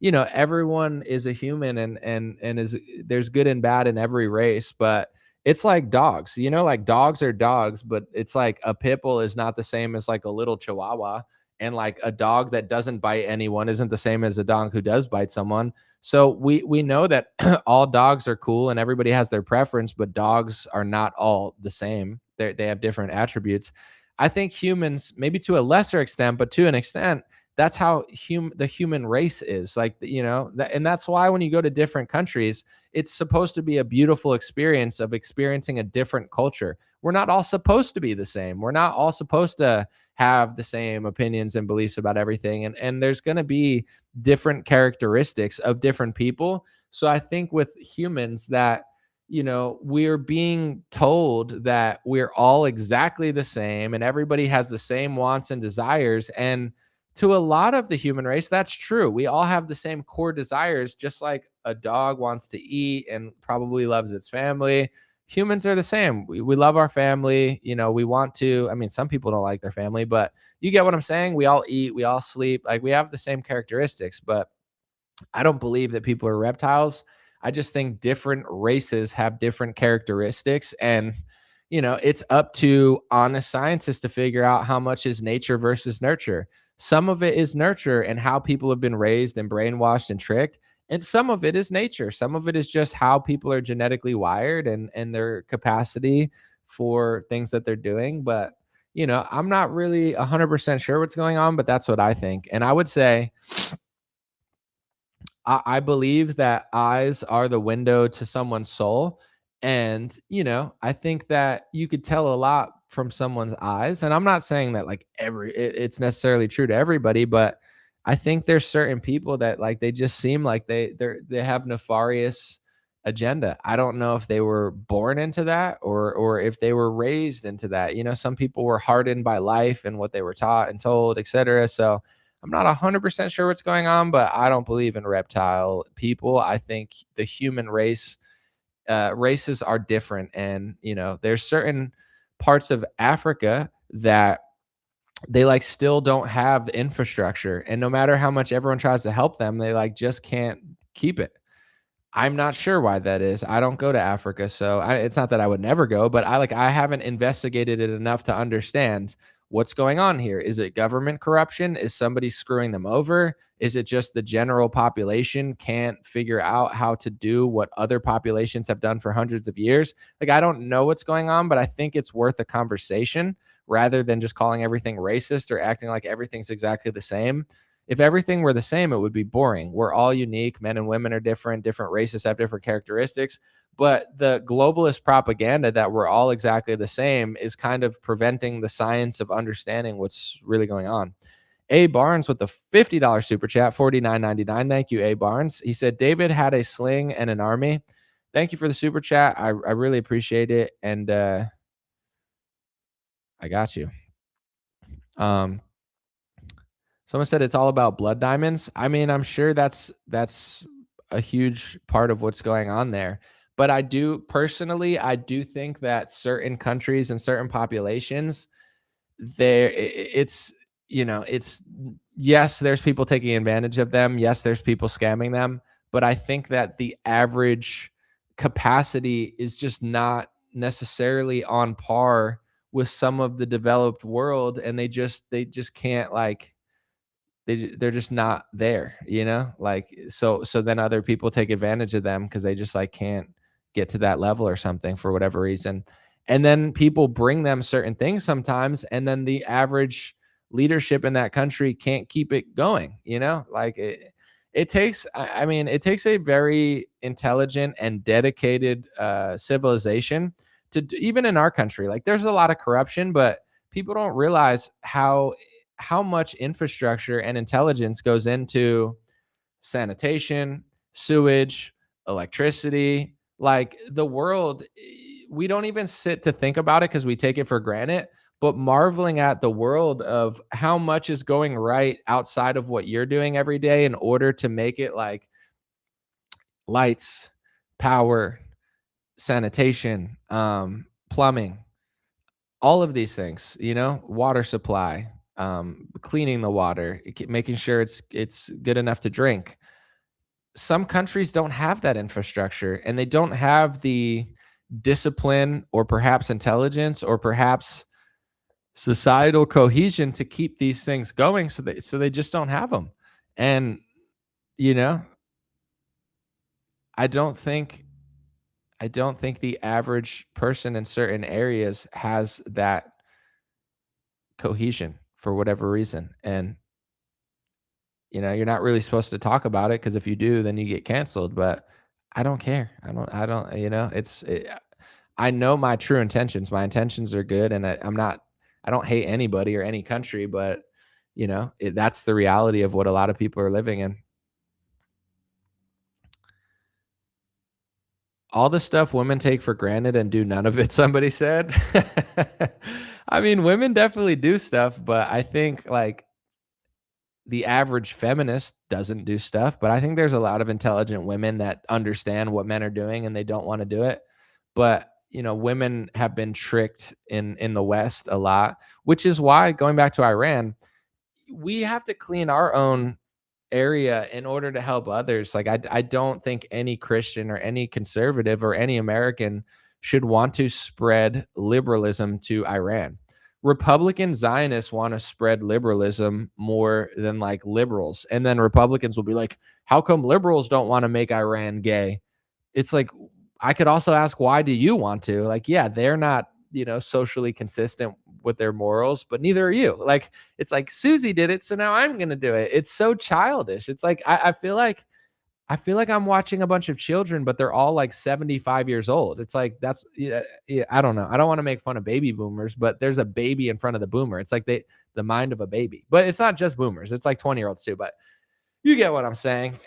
is a human, and is there's good and bad in every race, but it's like dogs. Like dogs are dogs, but it's like a pit bull is not the same as like a little chihuahua, and like a dog that doesn't bite anyone isn't the same as a dog who does bite someone. So we know that all dogs are cool and everybody has their preference, but dogs are not all the same. They have different attributes. I think humans, maybe to a lesser extent, but to an extent, that's how the human race is. Like, and that's why when you go to different countries, it's supposed to be a beautiful experience of experiencing a different culture. We're not all supposed to be the same. We're not all supposed to have the same opinions and beliefs about everything. And there's going to be different characteristics of different people. So I think with humans that, we're being told that we're all exactly the same and everybody has the same wants and desires. And to a lot of the human race, that's true. We all have the same core desires, just like a dog wants to eat and probably loves its family. humans are the same. We love our family. You know, we want to, I mean, some people don't like their family, but you get what I'm saying? We all eat, we all sleep. Like we have the same characteristics, but I don't believe that people are reptiles. I just think different races have different characteristics. And, you know, it's up to honest scientists to figure out how much is nature versus nurture. Some of it is nurture and how people have been raised and brainwashed and tricked. And some of it is nature. Some of it is just how people are genetically wired and their capacity for things that they're doing. But, you know, I'm not really 100% sure what's going on, but that's what I think. And I would say, I believe that eyes are the window to someone's soul. And, you know, I think that you could tell a lot from someone's eyes. And I'm not saying that like it's necessarily true to everybody, but I think there's certain people that like they just seem like they have nefarious agenda. I don't know if they were born into that or if they were raised into that. You know, some people were hardened by life and what they were taught and told, etc. So I'm not 100% sure what's going on, but I don't believe in reptile people. I think the human race, races are different. And, you know, there's certain parts of Africa that they like still don't have infrastructure. And no matter how much everyone tries to help them, they like just can't keep it. I'm not sure why that is. I don't go to Africa, so it's not that I would never go, but I haven't investigated it enough to understand what's going on here. Is it government corruption? Is somebody screwing them over? Is it just the general population can't figure out how to do what other populations have done for hundreds of years? Like I don't know what's going on, but I think it's worth a conversation rather than just calling everything racist or acting like everything's exactly the same. If everything were the same, it would be boring. We're all unique. Men and women are different. Different races have different characteristics. But the globalist propaganda that we're all exactly the same is kind of preventing the science of understanding what's really going on. A Barnes with the $50 super chat, $49.99. Thank you, A Barnes. He said, David had a sling and an army. Thank you for the super chat. I really appreciate it. And I got you. Someone said it's all about blood diamonds. I mean, I'm sure that's a huge part of what's going on there. But I do personally, I do think that certain countries and certain populations, it's you know, it's yes, there's people taking advantage of them. Yes, there's people scamming them. But I think that the average capacity is just not necessarily on par with some of the developed world, and they just can't like they're just not there, you know? Like so then other people take advantage of them because they just like can't get to that level or something for whatever reason. And then people bring them certain things sometimes, and then the average leadership in that country can't keep it going, you know? Like it takes I mean, it takes a very intelligent and dedicated civilization even in our country. Like there's a lot of corruption, but people don't realize how much infrastructure and intelligence goes into sanitation, sewage, electricity. Like the world, we don't even sit to think about it because we take it for granted. But marveling at the world of how much is going right outside of what you're doing every day in order to make it like lights, power, sanitation, plumbing, all of these things, you know, water supply, cleaning the water, making sure it's good enough to drink. Some countries don't have that infrastructure, and they don't have the discipline or perhaps intelligence or perhaps societal cohesion to keep these things going. So they just don't have them. And you know, I don't think I don't think the average person in certain areas has that cohesion for whatever reason. And you know, you're not really supposed to talk about it because if you do, then you get canceled. But I don't care. I don't, you know, I know my true intentions. My intentions are good. And I don't hate anybody or any country, but, you know, that's the reality of what a lot of people are living in. All the stuff women take for granted and do none of it, somebody said. I mean, women definitely do stuff, but I think like the average feminist doesn't do stuff, but I think there's a lot of intelligent women that understand what men are doing and they don't want to do it. But women have been tricked in the West a lot, which is why, going back to Iran, we have to clean our own area in order to help others. Like I don't think any Christian or any conservative or any American should want to spread liberalism to Iran. Republican Zionists want to spread liberalism more than like liberals. And then Republicans will be like, how come liberals don't want to make Iran gay? It's like, I could also ask, why do you want to? Like, yeah, they're not, socially consistent with their morals, but neither are you. Like, it's like Susie did it, so now I'm gonna do it. It's so childish. It's like I feel like I'm watching a bunch of children, but they're all like 75 years old. It's like yeah, I don't know. I don't want to make fun of baby boomers, but there's a baby in front of the boomer. It's like the mind of a baby. But it's not just boomers. It's like 20-year-olds too. But you get what I'm saying.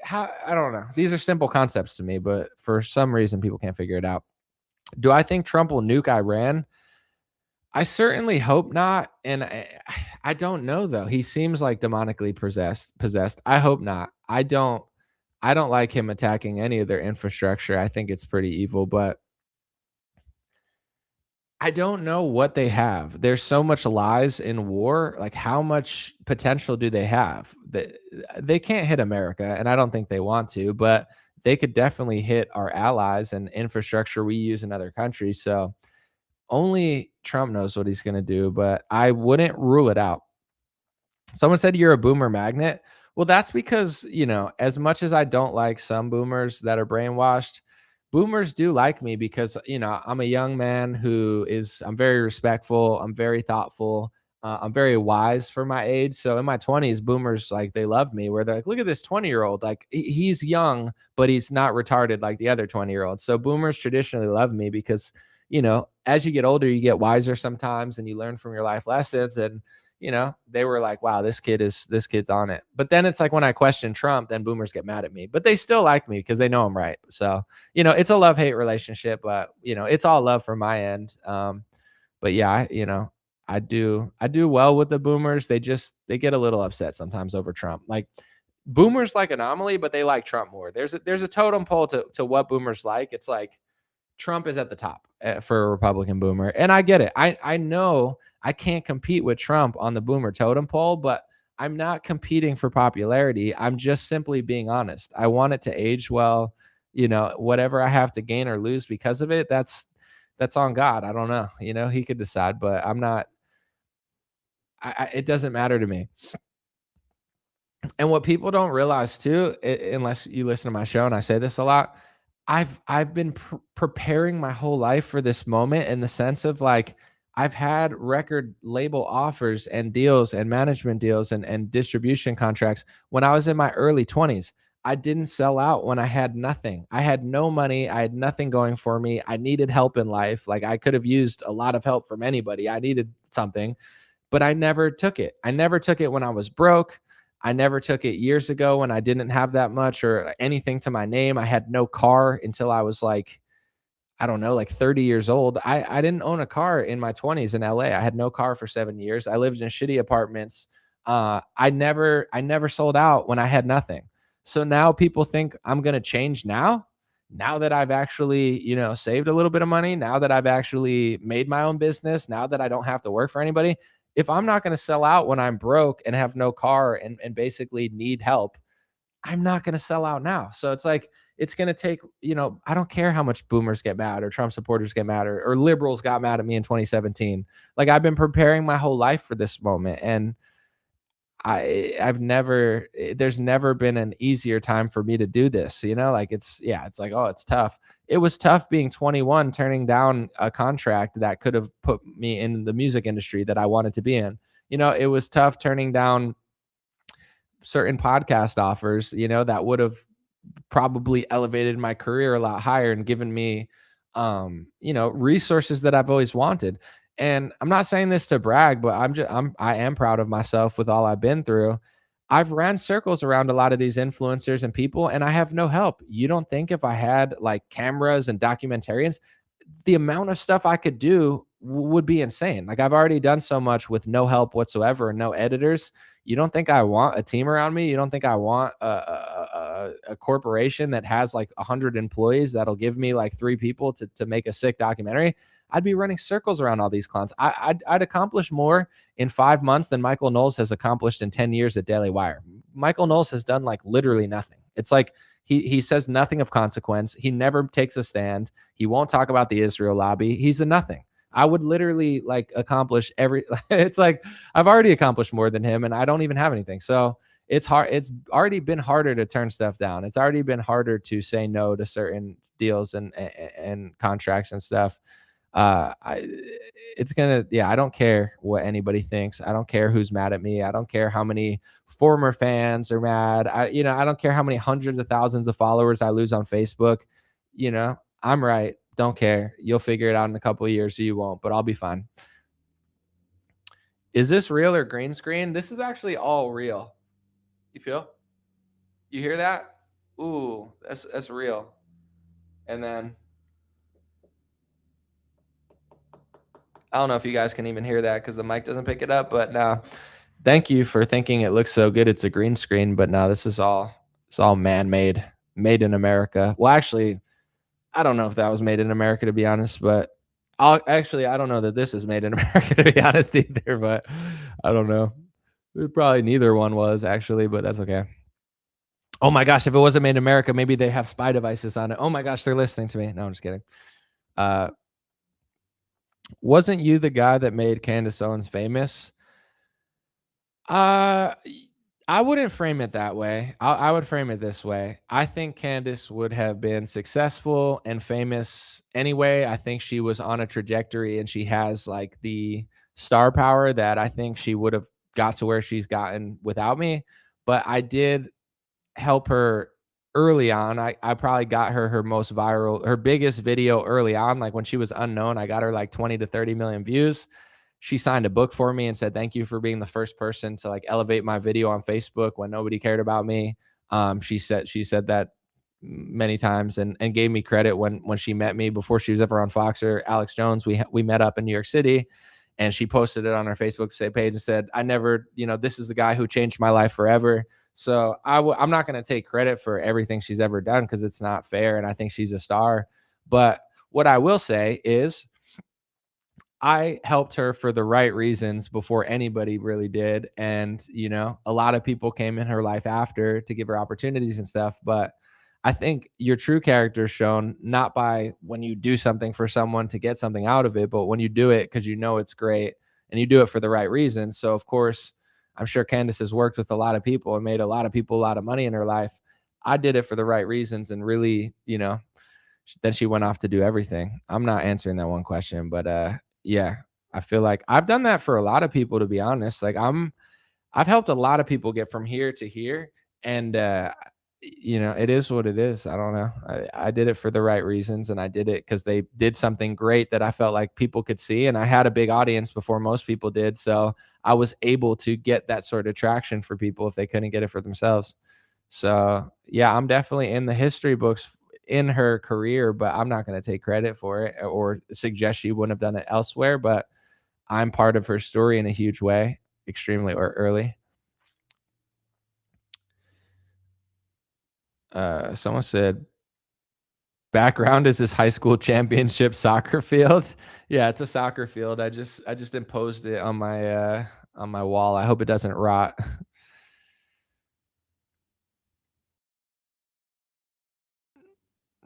I don't know. These are simple concepts to me, but for some reason people can't figure it out. Do I think Trump will nuke Iran? I certainly hope not, and I don't know though. He seems like demonically possessed. I hope not. I don't like him attacking any of their infrastructure. I think it's pretty evil, but I don't know what they have. There's so much lies in war. Like, how much potential do they have? They can't hit America, and I don't think they want to, but they could definitely hit our allies and infrastructure we use in other countries. So only Trump knows what he's going to do, but I wouldn't rule it out. Someone said you're a boomer magnet. Well, that's because, as much as I don't like some boomers that are brainwashed, boomers do like me because, I'm a young man I'm very respectful. I'm very thoughtful. I'm very wise for my age. So in my 20s, boomers, like, they love me, where they're like, look at this 20-year-old. Like, he's young, but he's not retarded like the other 20-year-olds. So boomers traditionally love me because, as you get older, you get wiser sometimes and you learn from your life lessons. And, they were like, wow, this kid's on it. But then it's like when I question Trump, then boomers get mad at me, but they still like me because they know I'm right. So, it's a love-hate relationship, but it's all love from my end. But yeah, I do well with the boomers. They get a little upset sometimes over Trump. Like, boomers like anomaly, but they like Trump more. There's a totem pole to what boomers like. It's like Trump is at the top for a Republican boomer. And I get it. I know I can't compete with Trump on the boomer totem pole, but I'm not competing for popularity. I'm just simply being honest. I want it to age well. Whatever I have to gain or lose because of it, that's on God. I don't know. He could decide, but I'm not. It doesn't matter to me. And what people don't realize too, unless you listen to my show, and I say this a lot, I've been preparing my whole life for this moment, in the sense of, like, I've had record label offers and deals and management deals and distribution contracts when I was in my early 20s. I didn't sell out when I had nothing. I had no money. I had nothing going for me. I needed help in life. Like, I could have used a lot of help from anybody. I needed something, but I never took it. I never took it when I was broke. I never took it years ago when I didn't have that much or anything to my name. I had no car until I was like, I don't know, like 30 years old. I didn't own a car in my 20s in LA. I had no car for 7 years. I lived in shitty apartments. I never sold out when I had nothing. So now people think I'm going to change now that I've actually, saved a little bit of money, now that I've actually made my own business, now that I don't have to work for anybody. If I'm not going to sell out when I'm broke and have no car and basically need help, I'm not going to sell out now. So it's like, it's going to take, I don't care how much boomers get mad or Trump supporters get mad or liberals got mad at me in 2017. Like, I've been preparing my whole life for this moment. And there's never been an easier time for me to do this, like, it's like, oh, it's tough. It was tough being 21, turning down a contract that could have put me in the music industry that I wanted to be in. It was tough turning down certain podcast offers, that would have probably elevated my career a lot higher and given me, resources that I've always wanted. And I'm not saying this to brag, but I am proud of myself with all I've been through. I've ran circles around a lot of these influencers and people, and I have no help. You don't think if I had like cameras and documentarians, the amount of stuff I could do would be insane. Like, I've already done so much with no help whatsoever and no editors. You don't think I want a team around me? You don't think I want a corporation that has like 100 employees that'll give me like 3 people to make a sick documentary, I'd be running circles around all these clowns. I'd accomplish more in 5 months than Michael Knowles has accomplished in 10 years at Daily Wire. Michael Knowles has done like literally nothing. It's like he says nothing of consequence. He never takes a stand. He won't talk about the Israel lobby. He's a nothing. I would literally like accomplish every it's like I've already accomplished more than him and I don't even have anything. So it's hard. It's already been harder to turn stuff down. It's already been harder to say no to certain deals and contracts and stuff. It's gonna, yeah, I don't care what anybody thinks. I don't care who's mad at me. I don't care how many former fans are mad. I don't care how many hundreds of thousands of followers I lose on Facebook. I'm right. Don't care. You'll figure it out in a couple of years, or you won't, but I'll be fine. Is this real or green screen? This is actually all real. You feel? You hear that? Ooh, that's real. And then I don't know if you guys can even hear that because the mic doesn't pick it up, but no. Thank you for thinking it looks so good. It's a green screen, but no, it's all man-made, made in America. Well, actually, I don't know if that was made in America, to be honest, but I don't know that this is made in America, to be honest, either, but I don't know. Probably neither one was, actually, but that's okay. Oh my gosh, if it wasn't made in America, maybe they have spy devices on it. Oh my gosh, they're listening to me. No, I'm just kidding. Wasn't you the guy that made Candace Owens famous? I wouldn't frame it that way. I would frame it this way. I think Candace would have been successful and famous anyway. I think she was on a trajectory and she has like the star power that I think she would have got to where she's gotten without me. But I did help her early on. I probably got her most viral, her biggest video early on. Like when she was unknown, I got her like 20 to 30 million views. She signed a book for me and said, thank you for being the first person to like elevate my video on Facebook when nobody cared about me. She said that many times and gave me credit when she met me before she was ever on Fox or Alex Jones. We met up in New York City and she posted it on her Facebook page and said, I never, this is the guy who changed my life forever. So I'm not going to take credit for everything she's ever done because it's not fair. And I think she's a star. But what I will say is I helped her for the right reasons before anybody really did. And, a lot of people came in her life after to give her opportunities and stuff. But I think your true character is shown not by when you do something for someone to get something out of it, but when you do it because it's great and you do it for the right reasons. So, of course, I'm sure Candace has worked with a lot of people and made a lot of people a lot of money in her life. I did it for the right reasons and really, then she went off to do everything. I'm not answering that one question, but yeah, I feel like I've done that for a lot of people, to be honest. Like I've helped a lot of people get from here to here and it is what it is. I don't know. I did it for the right reasons and I did it because they did something great that I felt like people could see. And I had a big audience before most people did. So I was able to get that sort of traction for people if they couldn't get it for themselves. So yeah, I'm definitely in the history books in her career, but I'm not going to take credit for it or suggest she wouldn't have done it elsewhere. But I'm part of her story in a huge way, extremely or early. Someone said background is this high school championship soccer field. Yeah, it's a soccer field. I just imposed it on my wall. I hope it doesn't rot.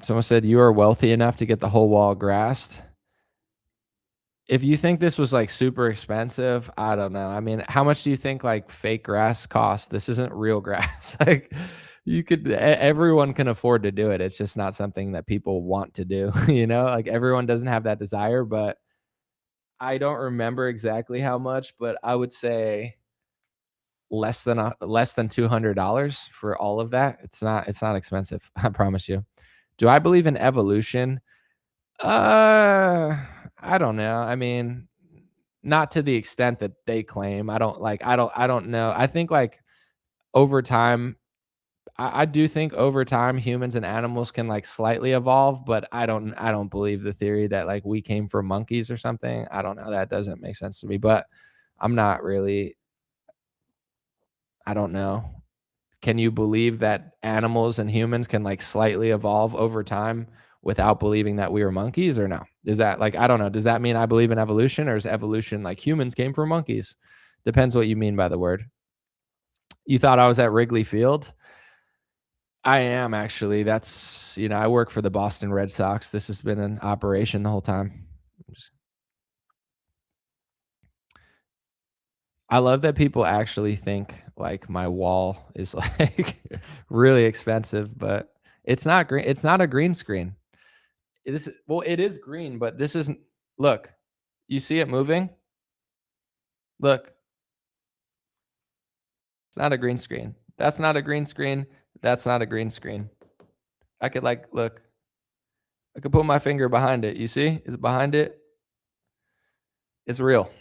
Someone said you are wealthy enough to get the whole wall grassed. If you think this was like super expensive, I don't know. I mean, how much do you think like fake grass costs? This isn't real grass. Like everyone can afford to do it. It's just not something that people want to do, like everyone doesn't have that desire, but I don't remember exactly how much, but I would say less than $200 for all of that. It's not expensive. I promise you. Do I believe in evolution? I don't know. I mean, not to the extent that they claim. I don't know. I think like over time, I do think over time humans and animals can like slightly evolve, but I don't believe the theory that like we came from monkeys or something. I don't know. That doesn't make sense to me, but I'm not really, I don't know. can you believe that animals and humans can like slightly evolve over time without believing that we were monkeys, or no? Is that like, I don't know. Does that mean I believe in evolution, or is evolution like humans came from monkeys? Depends what you mean by the word. You thought I was at Wrigley Field? I am actually. That's, I work for the Boston Red Sox. This has been an operation the whole time. I love that people actually think like my wall is like really expensive, but it's not green. It's not a green screen. It is green, but this isn't. Look, you see it moving? Look, it's not a green screen. That's not a green screen. That's not a green screen. I could look. I could put my finger behind it. You see? Is it behind it? It's real.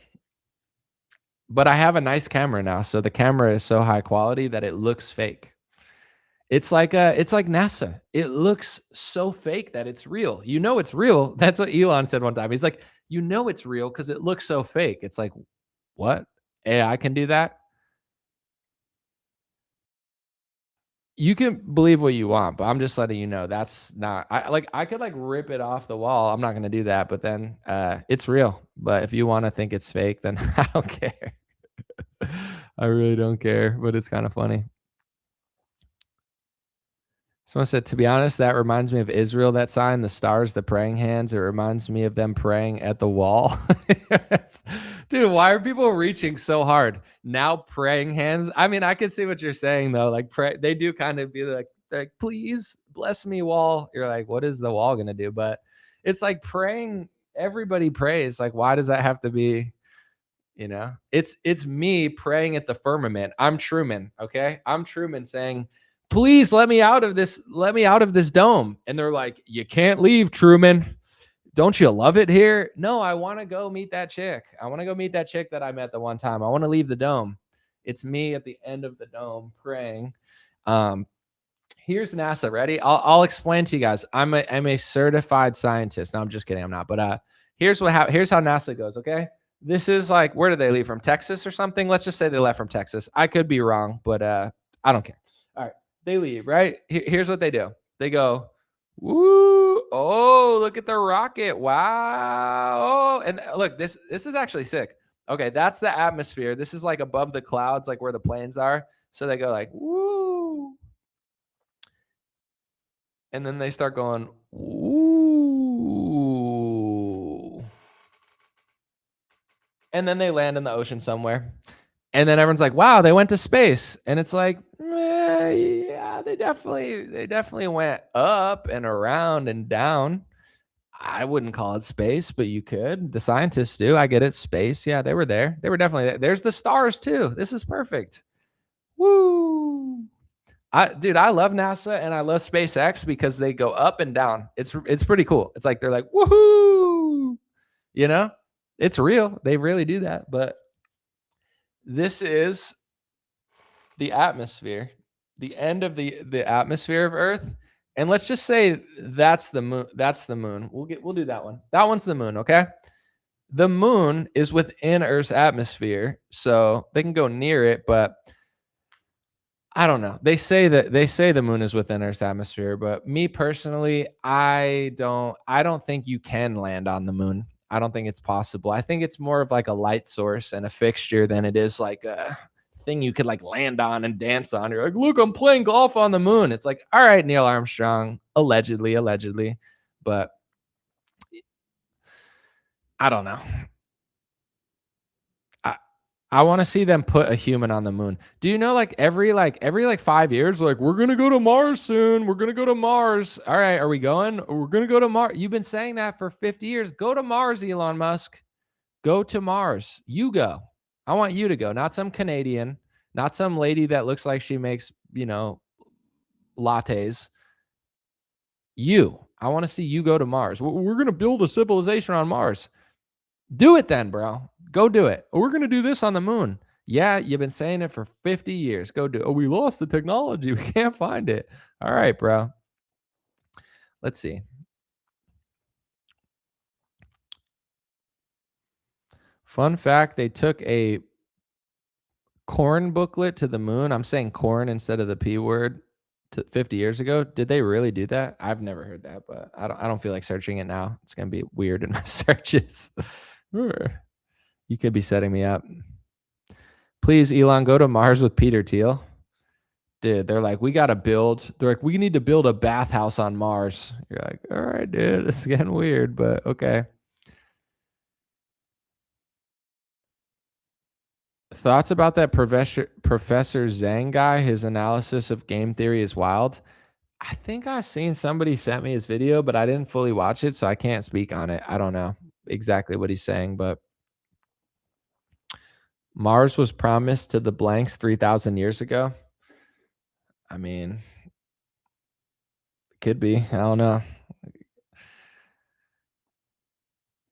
But I have a nice camera now, so the camera is so high quality that it looks fake. It's like NASA. It looks so fake that it's real. You know it's real. That's what Elon said one time. He's like, you know it's real because it looks so fake. It's like, what? AI can do that? You can believe what you want, but I'm just letting you know that's not. I could rip it off the wall. I'm not gonna do that, but then it's real. But if you want to think it's fake, then I don't care. I really don't care, but it's kind of funny. Someone said, to be honest, that reminds me of Israel, that sign, the stars, the praying hands. It reminds me of them praying at the wall. Dude, why are people reaching so hard? Now praying hands. I mean, I can see what you're saying, though. Like, they do kind of be like, please bless me, wall. You're like, what is the wall going to do? But it's like praying. Everybody prays. Like, why does that have to be, it's me praying at the firmament. I'm Truman, okay? I'm Truman saying, please let me out of this dome. And they're like, you can't leave, Truman. Don't you love it here? No, I want to go meet that chick. I want to go meet that chick that I met the one time. I want to leave the dome. It's me at the end of the dome praying. Here's NASA. Ready? I'll explain to you guys. I'm a certified scientist. No, I'm just kidding. I'm not. But here's how NASA goes. Okay. This is like, where did they leave from? Texas or something? Let's just say they left from Texas. I could be wrong, but I don't care. All right. They leave, right? Here's what they do. They go, woo, oh, look at the rocket. Wow. Oh, and look, this is actually sick. Okay, that's the atmosphere. This is like above the clouds, like where the planes are. So they go like, woo. And then they start going, woo. And then they land in the ocean somewhere. And then everyone's like, wow, they went to space. And it's like, yeah, they definitely went up and around and down. I wouldn't call it space, but you could. The scientists do. I get it. Space. Yeah, they were there. They were definitely there. There's the stars too. This is perfect. Woo. Dude, I love NASA and I love SpaceX because they go up and down. It's pretty cool. It's like they're like, woohoo. It's real. They really do that. But this is the atmosphere, the end of the atmosphere of Earth. And let's just say that's the moon. That's the moon. We'll do that one. That one's the moon, okay? The moon is within Earth's atmosphere, so they can go near it, but I don't know. They say the moon is within Earth's atmosphere, but me personally, I don't think you can land on the moon. I don't think it's possible. I think it's more of like a light source and a fixture than it is like a thing you could like land on and dance on. You're like, look, I'm playing golf on the moon. It's like, all right, Neil Armstrong, allegedly, but I don't know. I want to see them put a human on the moon. Do you know every 5 years, like, we're going to go to Mars soon. We're going to go to Mars. All right. Are we going? We're going to go to Mars. You've been saying that for 50 years. Go to Mars, Elon Musk. Go to Mars. You go. I want you to go. Not some Canadian, not some lady that looks like she makes, lattes. I want to see you go to Mars. We're going to build a civilization on Mars. Do it then, bro. Go do it. We're going to do this on the moon. Yeah, you've been saying it for 50 years. Go do it. Oh, we lost the technology. We can't find it. All right, bro. Let's see. Fun fact, they took a corn booklet to the moon. I'm saying corn instead of the P word. 50 years ago. Did they really do that? I've never heard that, but I don't feel like searching it now. It's gonna be weird in my searches. You could be setting me up. Please, Elon, go to Mars with Peter Thiel. Dude, they're like, we need to build a bathhouse on Mars. You're like, all right, dude, it's getting weird, but okay. Thoughts about that Professor Zhang guy? His analysis of game theory is wild. I think I seen somebody sent me his video, but I didn't fully watch it, so I can't speak on it. I don't know exactly what he's saying, but Mars was promised to the blanks 3,000 years ago. I mean, could be. I don't know.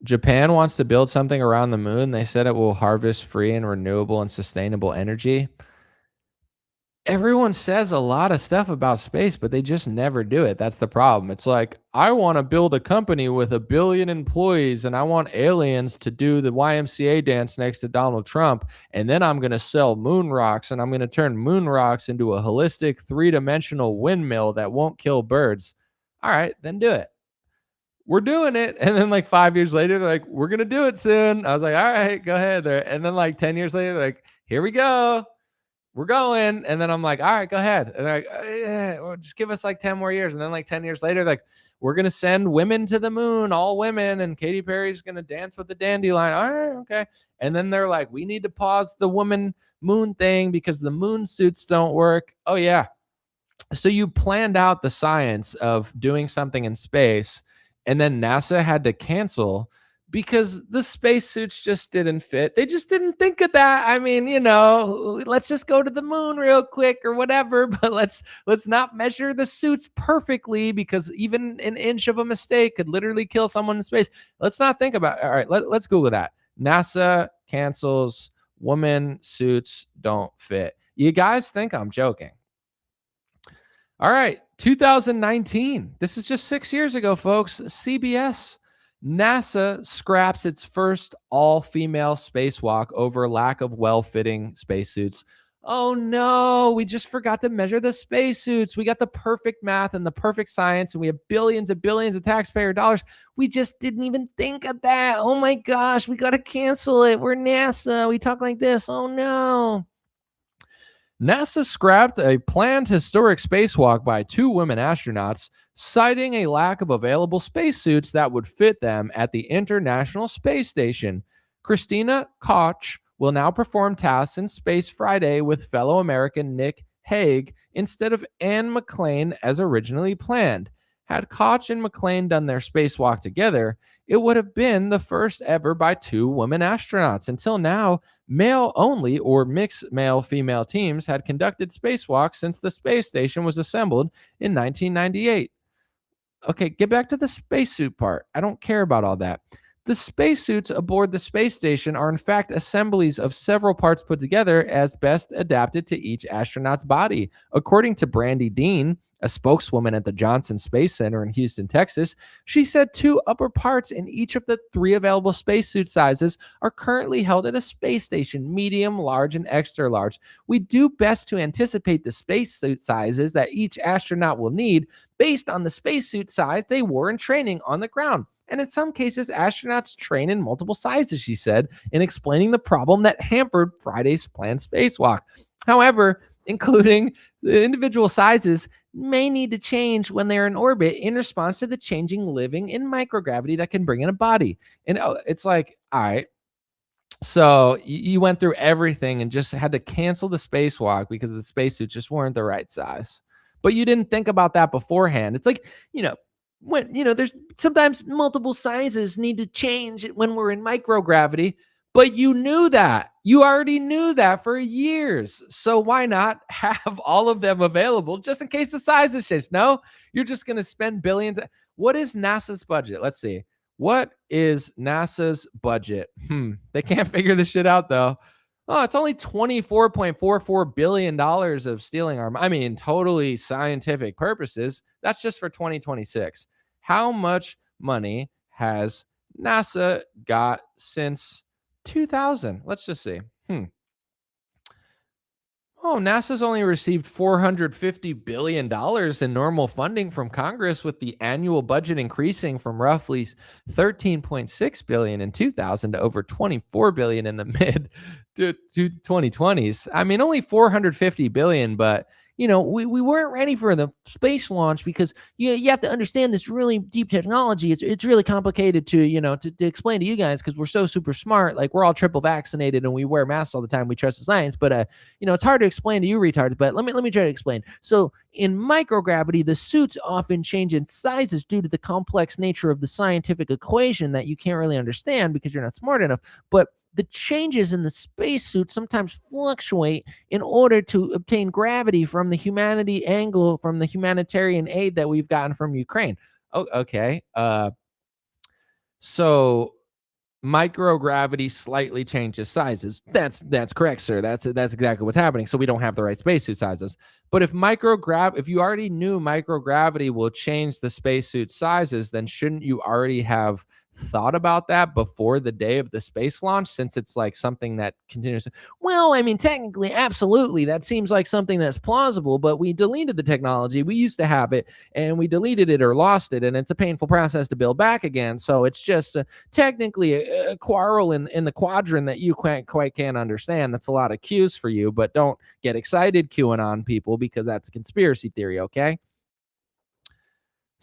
Japan wants to build something around the moon. They said it will harvest free and renewable and sustainable energy. Everyone says a lot of stuff about space, but they just never do it. That's the problem. It's like, I want to build a company with 1 billion employees and I want aliens to do the YMCA dance next to Donald Trump. And then I'm going to sell moon rocks and I'm going to turn moon rocks into a holistic 3-dimensional windmill that won't kill birds. All right, then do it. We're doing it. And then like 5 years later, they're like, we're going to do it soon. I was like, all right, go ahead. And then like 10 years later, they're like, here we go. We're going. And then I'm like, all right, go ahead. And they're like, yeah, well, just give us like 10 more years. And then like 10 years later, like, we're going to send women to the moon, all women. And Katy Perry's going to dance with the dandelion. All right, okay. And then they're like, we need to pause the woman moon thing because the moon suits don't work. Oh, yeah. So you planned out the science of doing something in space, and then NASA had to cancel because the spacesuits just didn't fit. They just didn't think of that. I mean, let's just go to the moon real quick or whatever, but let's not measure the suits perfectly because even an inch of a mistake could literally kill someone in space. Let's not think about it. All right, let's Google that. NASA cancels woman suits don't fit. You guys think I'm joking. All right, 2019. This is just 6 years ago, folks. CBS. NASA scraps its first all-female spacewalk over lack of well-fitting spacesuits. Oh no, we just forgot to measure the spacesuits. We got the perfect math and the perfect science, and we have billions and billions of taxpayer dollars. We just didn't even think of that. Oh my gosh, we got to cancel it. We're NASA. We talk like this. Oh no. NASA scrapped a planned historic spacewalk by 2 women astronauts, citing a lack of available spacesuits that would fit them at the International Space Station. Christina Koch will now perform tasks in space Friday with fellow American Nick Hague instead of Anne McClain as originally planned. Had Koch and McClain done their spacewalk together, it would have been the first ever by 2 women astronauts. Until now, male only or mixed male-female teams had conducted spacewalks since the space station was assembled in 1998. Okay, get back to the spacesuit part. I don't care about all that. The spacesuits aboard the space station are in fact assemblies of several parts put together as best adapted to each astronaut's body. According to Brandy Dean, a spokeswoman at the Johnson Space Center in Houston, Texas, she said 2 upper parts in each of the 3 available spacesuit sizes are currently held at a space station, medium, large, and extra large. We do best to anticipate the spacesuit sizes that each astronaut will need based on the spacesuit size they wore in training on the ground. And in some cases, astronauts train in multiple sizes, she said, in explaining the problem that hampered Friday's planned spacewalk. However, including the individual sizes may need to change when they're in orbit in response to the changing living in microgravity that can bring in a body. And it's like, all right, so you went through everything and just had to cancel the spacewalk because the spacesuits just weren't the right size. But you didn't think about that beforehand. It's like, when there's sometimes multiple sizes need to change when we're in microgravity, but you knew that. You already knew that for years. So why not have all of them available just in case the sizes change? No, you're just going to spend billions. What is NASA's budget? Let's see. What is NASA's budget? They can't figure this shit out though. Oh, it's only $24.44 billion of stealing our, totally scientific purposes. That's just for 2026. How much money has NASA got since 2000? Let's just see. Oh, NASA's only received $450 billion in normal funding from Congress, with the annual budget increasing from roughly 13.6 billion in 2000 to over 24 billion in the mid to 2020s. I mean, only 450 billion, but we weren't ready for the space launch because you have to understand this really deep technology. It's really complicated to explain to you guys because we're so super smart. Like, we're all triple vaccinated and we wear masks all the time. We trust the science, but it's hard to explain to you retards, but let me try to explain. So in microgravity, the suits often change in sizes due to the complex nature of the scientific equation that you can't really understand because you're not smart enough. But the changes in the spacesuit sometimes fluctuate in order to obtain gravity from the humanitarian aid that we've gotten from Ukraine. Oh, okay. So microgravity slightly changes sizes. That's correct, sir. That's exactly what's happening. So we don't have the right spacesuit sizes. But if you already knew microgravity will change the spacesuit sizes, then shouldn't you already have thought about that before the day of the space launch, since it's like something that continues? Well, I mean, technically, absolutely. That seems like something that's plausible, but we deleted the technology. We used to have it and we deleted it or lost it, and it's a painful process to build back again. So it's just technically a quarrel in the quadrant that you quite can't understand. That's a lot of cues for you, but don't get excited QAnon people, because that's a conspiracy theory, okay?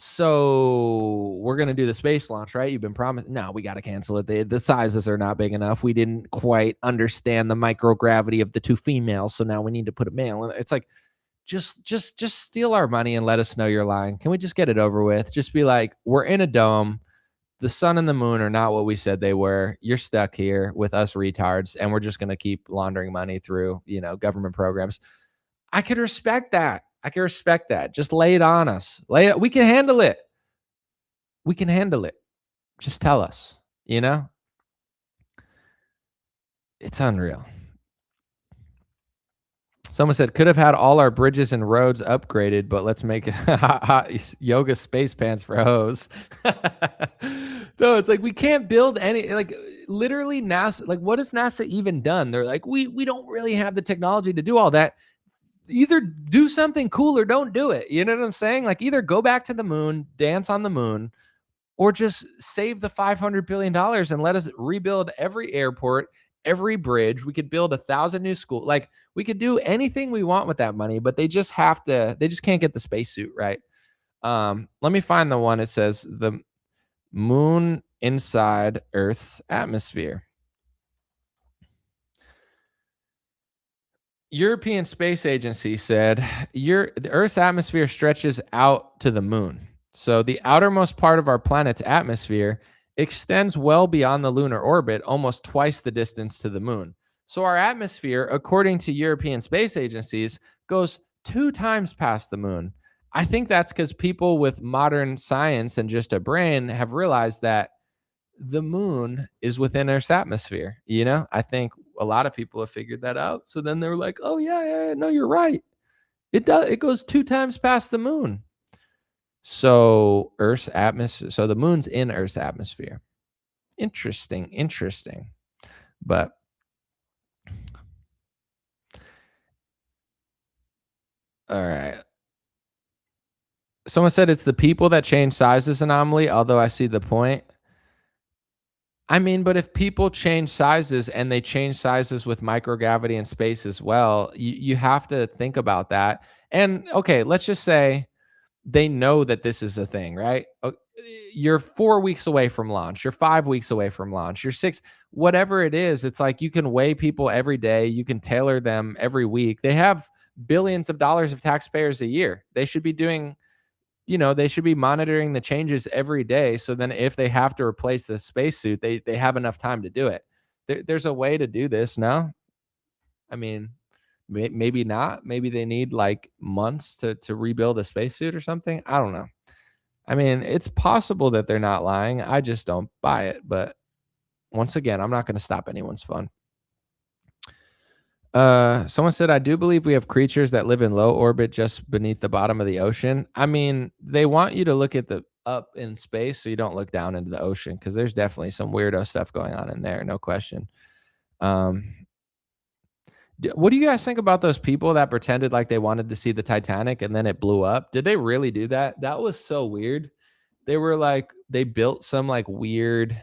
So we're gonna do the space launch, right? You've been promised. No, we got to cancel it. The sizes are not big enough. We didn't quite understand the microgravity of the two females, so now we need to put a male in. It's like, just steal our money and let us know you're lying. Can we just get it over with? Just be like, we're in a dome. The sun and the moon are not what we said they were. You're stuck here with us retards, and we're just gonna keep laundering money through government programs. I could respect that. Just lay it on us. We can handle it. Just tell us, It's unreal. Someone said, could have had all our bridges and roads upgraded, but let's make hot yoga space pants for hoes. No, it's like we can't build any, like, literally NASA. Like, what has NASA even done? They're like, we don't really have the technology to do all that. Either do something cool or don't do it. You know what I'm saying? Like, either go back to the moon, dance on the moon, or just save the $500 billion and let us rebuild every airport, every bridge. We could build 1,000 new schools. Like, we could do anything we want with that money, but they just can't get the spacesuit right. Let me find the one. It says the moon inside Earth's atmosphere. European Space Agency said the Earth's atmosphere stretches out to the moon. So the outermost part of our planet's atmosphere extends well beyond the lunar orbit, almost twice the distance to the moon. So our atmosphere, according to European space agencies, goes 2 times past the moon. I think that's because people with modern science and just a brain have realized that the moon is within Earth's atmosphere. I think a lot of people have figured that out. So then they're like, oh yeah, no, you're right. It goes 2 times past the moon. So Earth's atmosphere, so the moon's in Earth's atmosphere. Interesting. But all right. Someone said it's the people that change sizes anomaly, although I see the point. I mean, but if people change sizes and they change sizes with microgravity and space as well, you have to think about that. And okay, let's just say they know that this is a thing, right? You're 4 weeks away from launch. You're 5 weeks away from launch. You're 6, whatever it is. It's like you can weigh people every day. You can tailor them every week. They have billions of dollars of taxpayers a year. They should be doing they should be monitoring the changes every day. So then if they have to replace the spacesuit, they have enough time to do it. There's a way to do this. No, I mean, maybe not. Maybe they need like months to rebuild a spacesuit or something. I don't know. I mean, it's possible that they're not lying. I just don't buy it. But once again, I'm not going to stop anyone's fun. Someone said, I do believe we have creatures that live in low orbit just beneath the bottom of the ocean. I mean, they want you to look at the up in space so you don't look down into the ocean, because there's definitely some weirdo stuff going on in there, no question. What do you guys think about those people that pretended like they wanted to see the Titanic and then it blew up? Did they really do that? That was so weird. They were like they built some like weird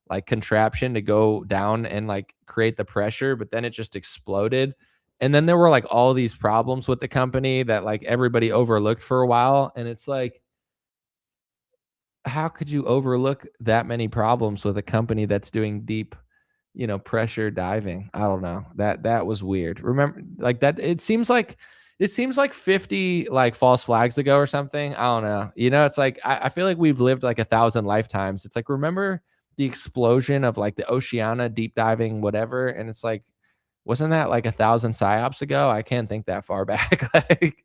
like contraption to go down and like create the pressure, but then it just exploded. And then there were like all these problems with the company that like everybody overlooked for a while. And it's like, how could you overlook that many problems with a company that's doing deep, pressure diving? I don't know. That was weird. Remember, like that. It seems like 50 like false flags ago or something. I don't know. It's like I feel like we've lived like 1,000 lifetimes. It's like remember the explosion of like the Oceana deep diving, whatever, and it's like, wasn't that like 1,000 psyops ago? I can't think that far back. Like,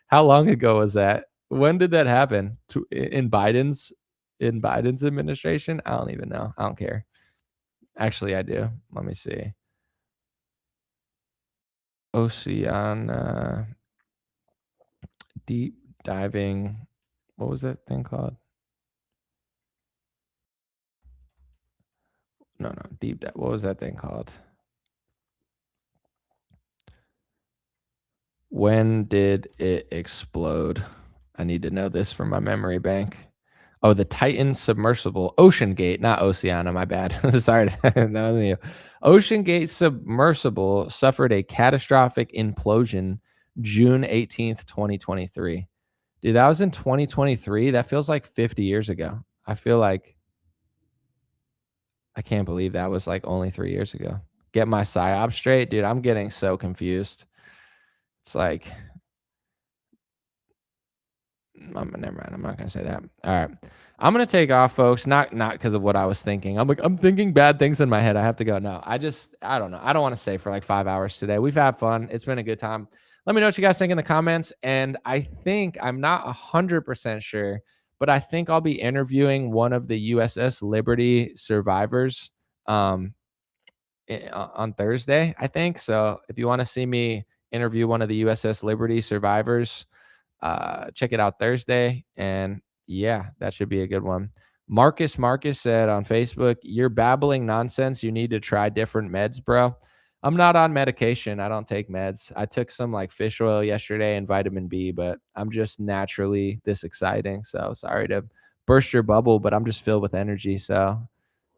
how long ago was that? When did that happen? In Biden's administration? I don't even know. I don't care. Actually, I do. Let me see. Oceana deep diving. What was that thing called? No, deep dive. What was that thing called? When did it explode? I need to know this from my memory bank. Oh, the Titan submersible, Ocean Gate, not Oceana. My bad. Sorry, that wasn't you. Ocean Gate submersible suffered a catastrophic implosion June 18th, 2023. Dude, that was in 2023. That feels like 50 years ago. I feel like I can't believe that was like only 3 years ago. Get my psyop straight, dude. I'm getting so confused. It's like never mind. I'm not gonna say that. All right. I'm gonna take off, folks. Not because of what I was thinking. I'm thinking bad things in my head. I have to go. No, I don't know. I don't want to stay for like 5 hours today. We've had fun. It's been a good time. Let me know what you guys think in the comments. And I think I'm not 100% sure, but I think I'll be interviewing one of the USS Liberty survivors on Thursday, I think. So if you want to see me interview one of the USS Liberty survivors, check it out Thursday. And yeah, that should be a good one. Marcus said on Facebook, "You're babbling nonsense. You need to try different meds, bro." I'm not on medication. I don't take meds. I took some like fish oil yesterday and vitamin B, but I'm just naturally this exciting. So sorry to burst your bubble, but I'm just filled with energy. So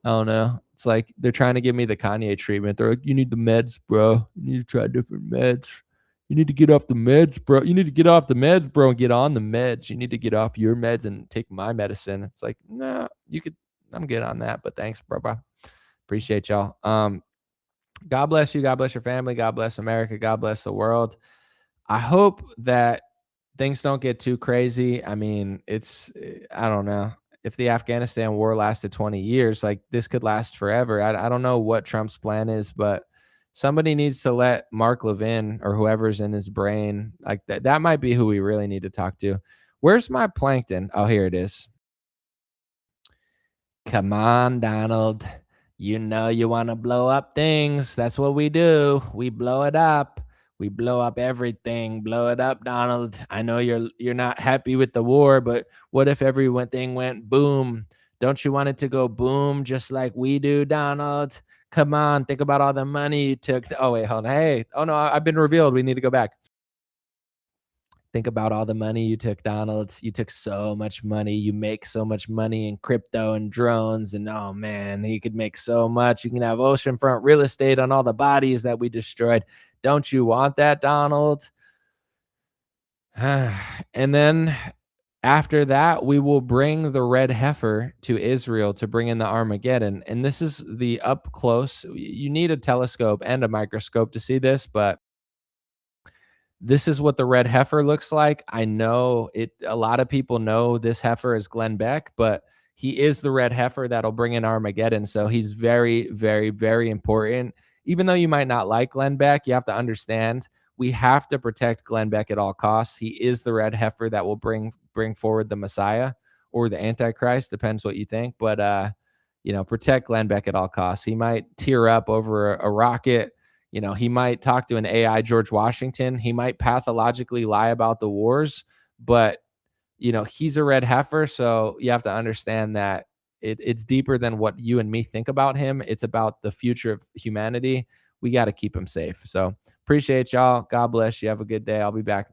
I don't know. It's like they're trying to give me the Kanye treatment. They're like, "You need the meds, bro. You need to try different meds. You need to get off the meds, bro. You need to get off the meds, bro, and get on the meds. You need to get off your meds and take my medicine." It's like, nah, you could. I'm good on that, but thanks, bro. Appreciate y'all. God bless you. God bless your family. God bless America. God bless the world. I hope that things don't get too crazy. I mean, I don't know. If the Afghanistan war lasted 20 years, like this could last forever. I don't know what Trump's plan is, but somebody needs to let Mark Levin or whoever's in his brain, like that might be who we really need to talk to. Where's my plankton? Oh, here it is. Come on, Donald. You know you want to blow up things. That's what we do. We blow it up. We blow up everything. Blow it up, Donald. I know you're not happy with the war, but what if everything went boom? Don't you want it to go boom just like we do, Donald? Come on, think about all the money you took. Oh, wait, hold on. Hey, oh no, I've been revealed. We need to go back. Think about all the money you took, Donald. You took so much money. You make so much money in crypto and drones. And oh man, you could make so much. You can have oceanfront real estate on all the bodies that we destroyed. Don't you want that, Donald? And then after that, we will bring the red heifer to Israel to bring in the Armageddon. And this is the up close. You need a telescope and a microscope to see this, but this is what the red heifer looks like. I know it. A lot of people know this heifer is Glenn Beck, but he is the red heifer that'll bring in Armageddon. So he's very, very, very important. Even though you might not like Glenn Beck, you have to understand we have to protect Glenn Beck at all costs. He is the red heifer that will bring forward the Messiah or the Antichrist, depends what you think. But protect Glenn Beck at all costs. He might tear up over a rocket. He might talk to an AI George Washington. He might pathologically lie about the wars, but he's a red heifer. So you have to understand that it's deeper than what you and me think about him. It's about the future of humanity. We got to keep him safe. So Appreciate y'all. God bless you. Have a good day. I'll be back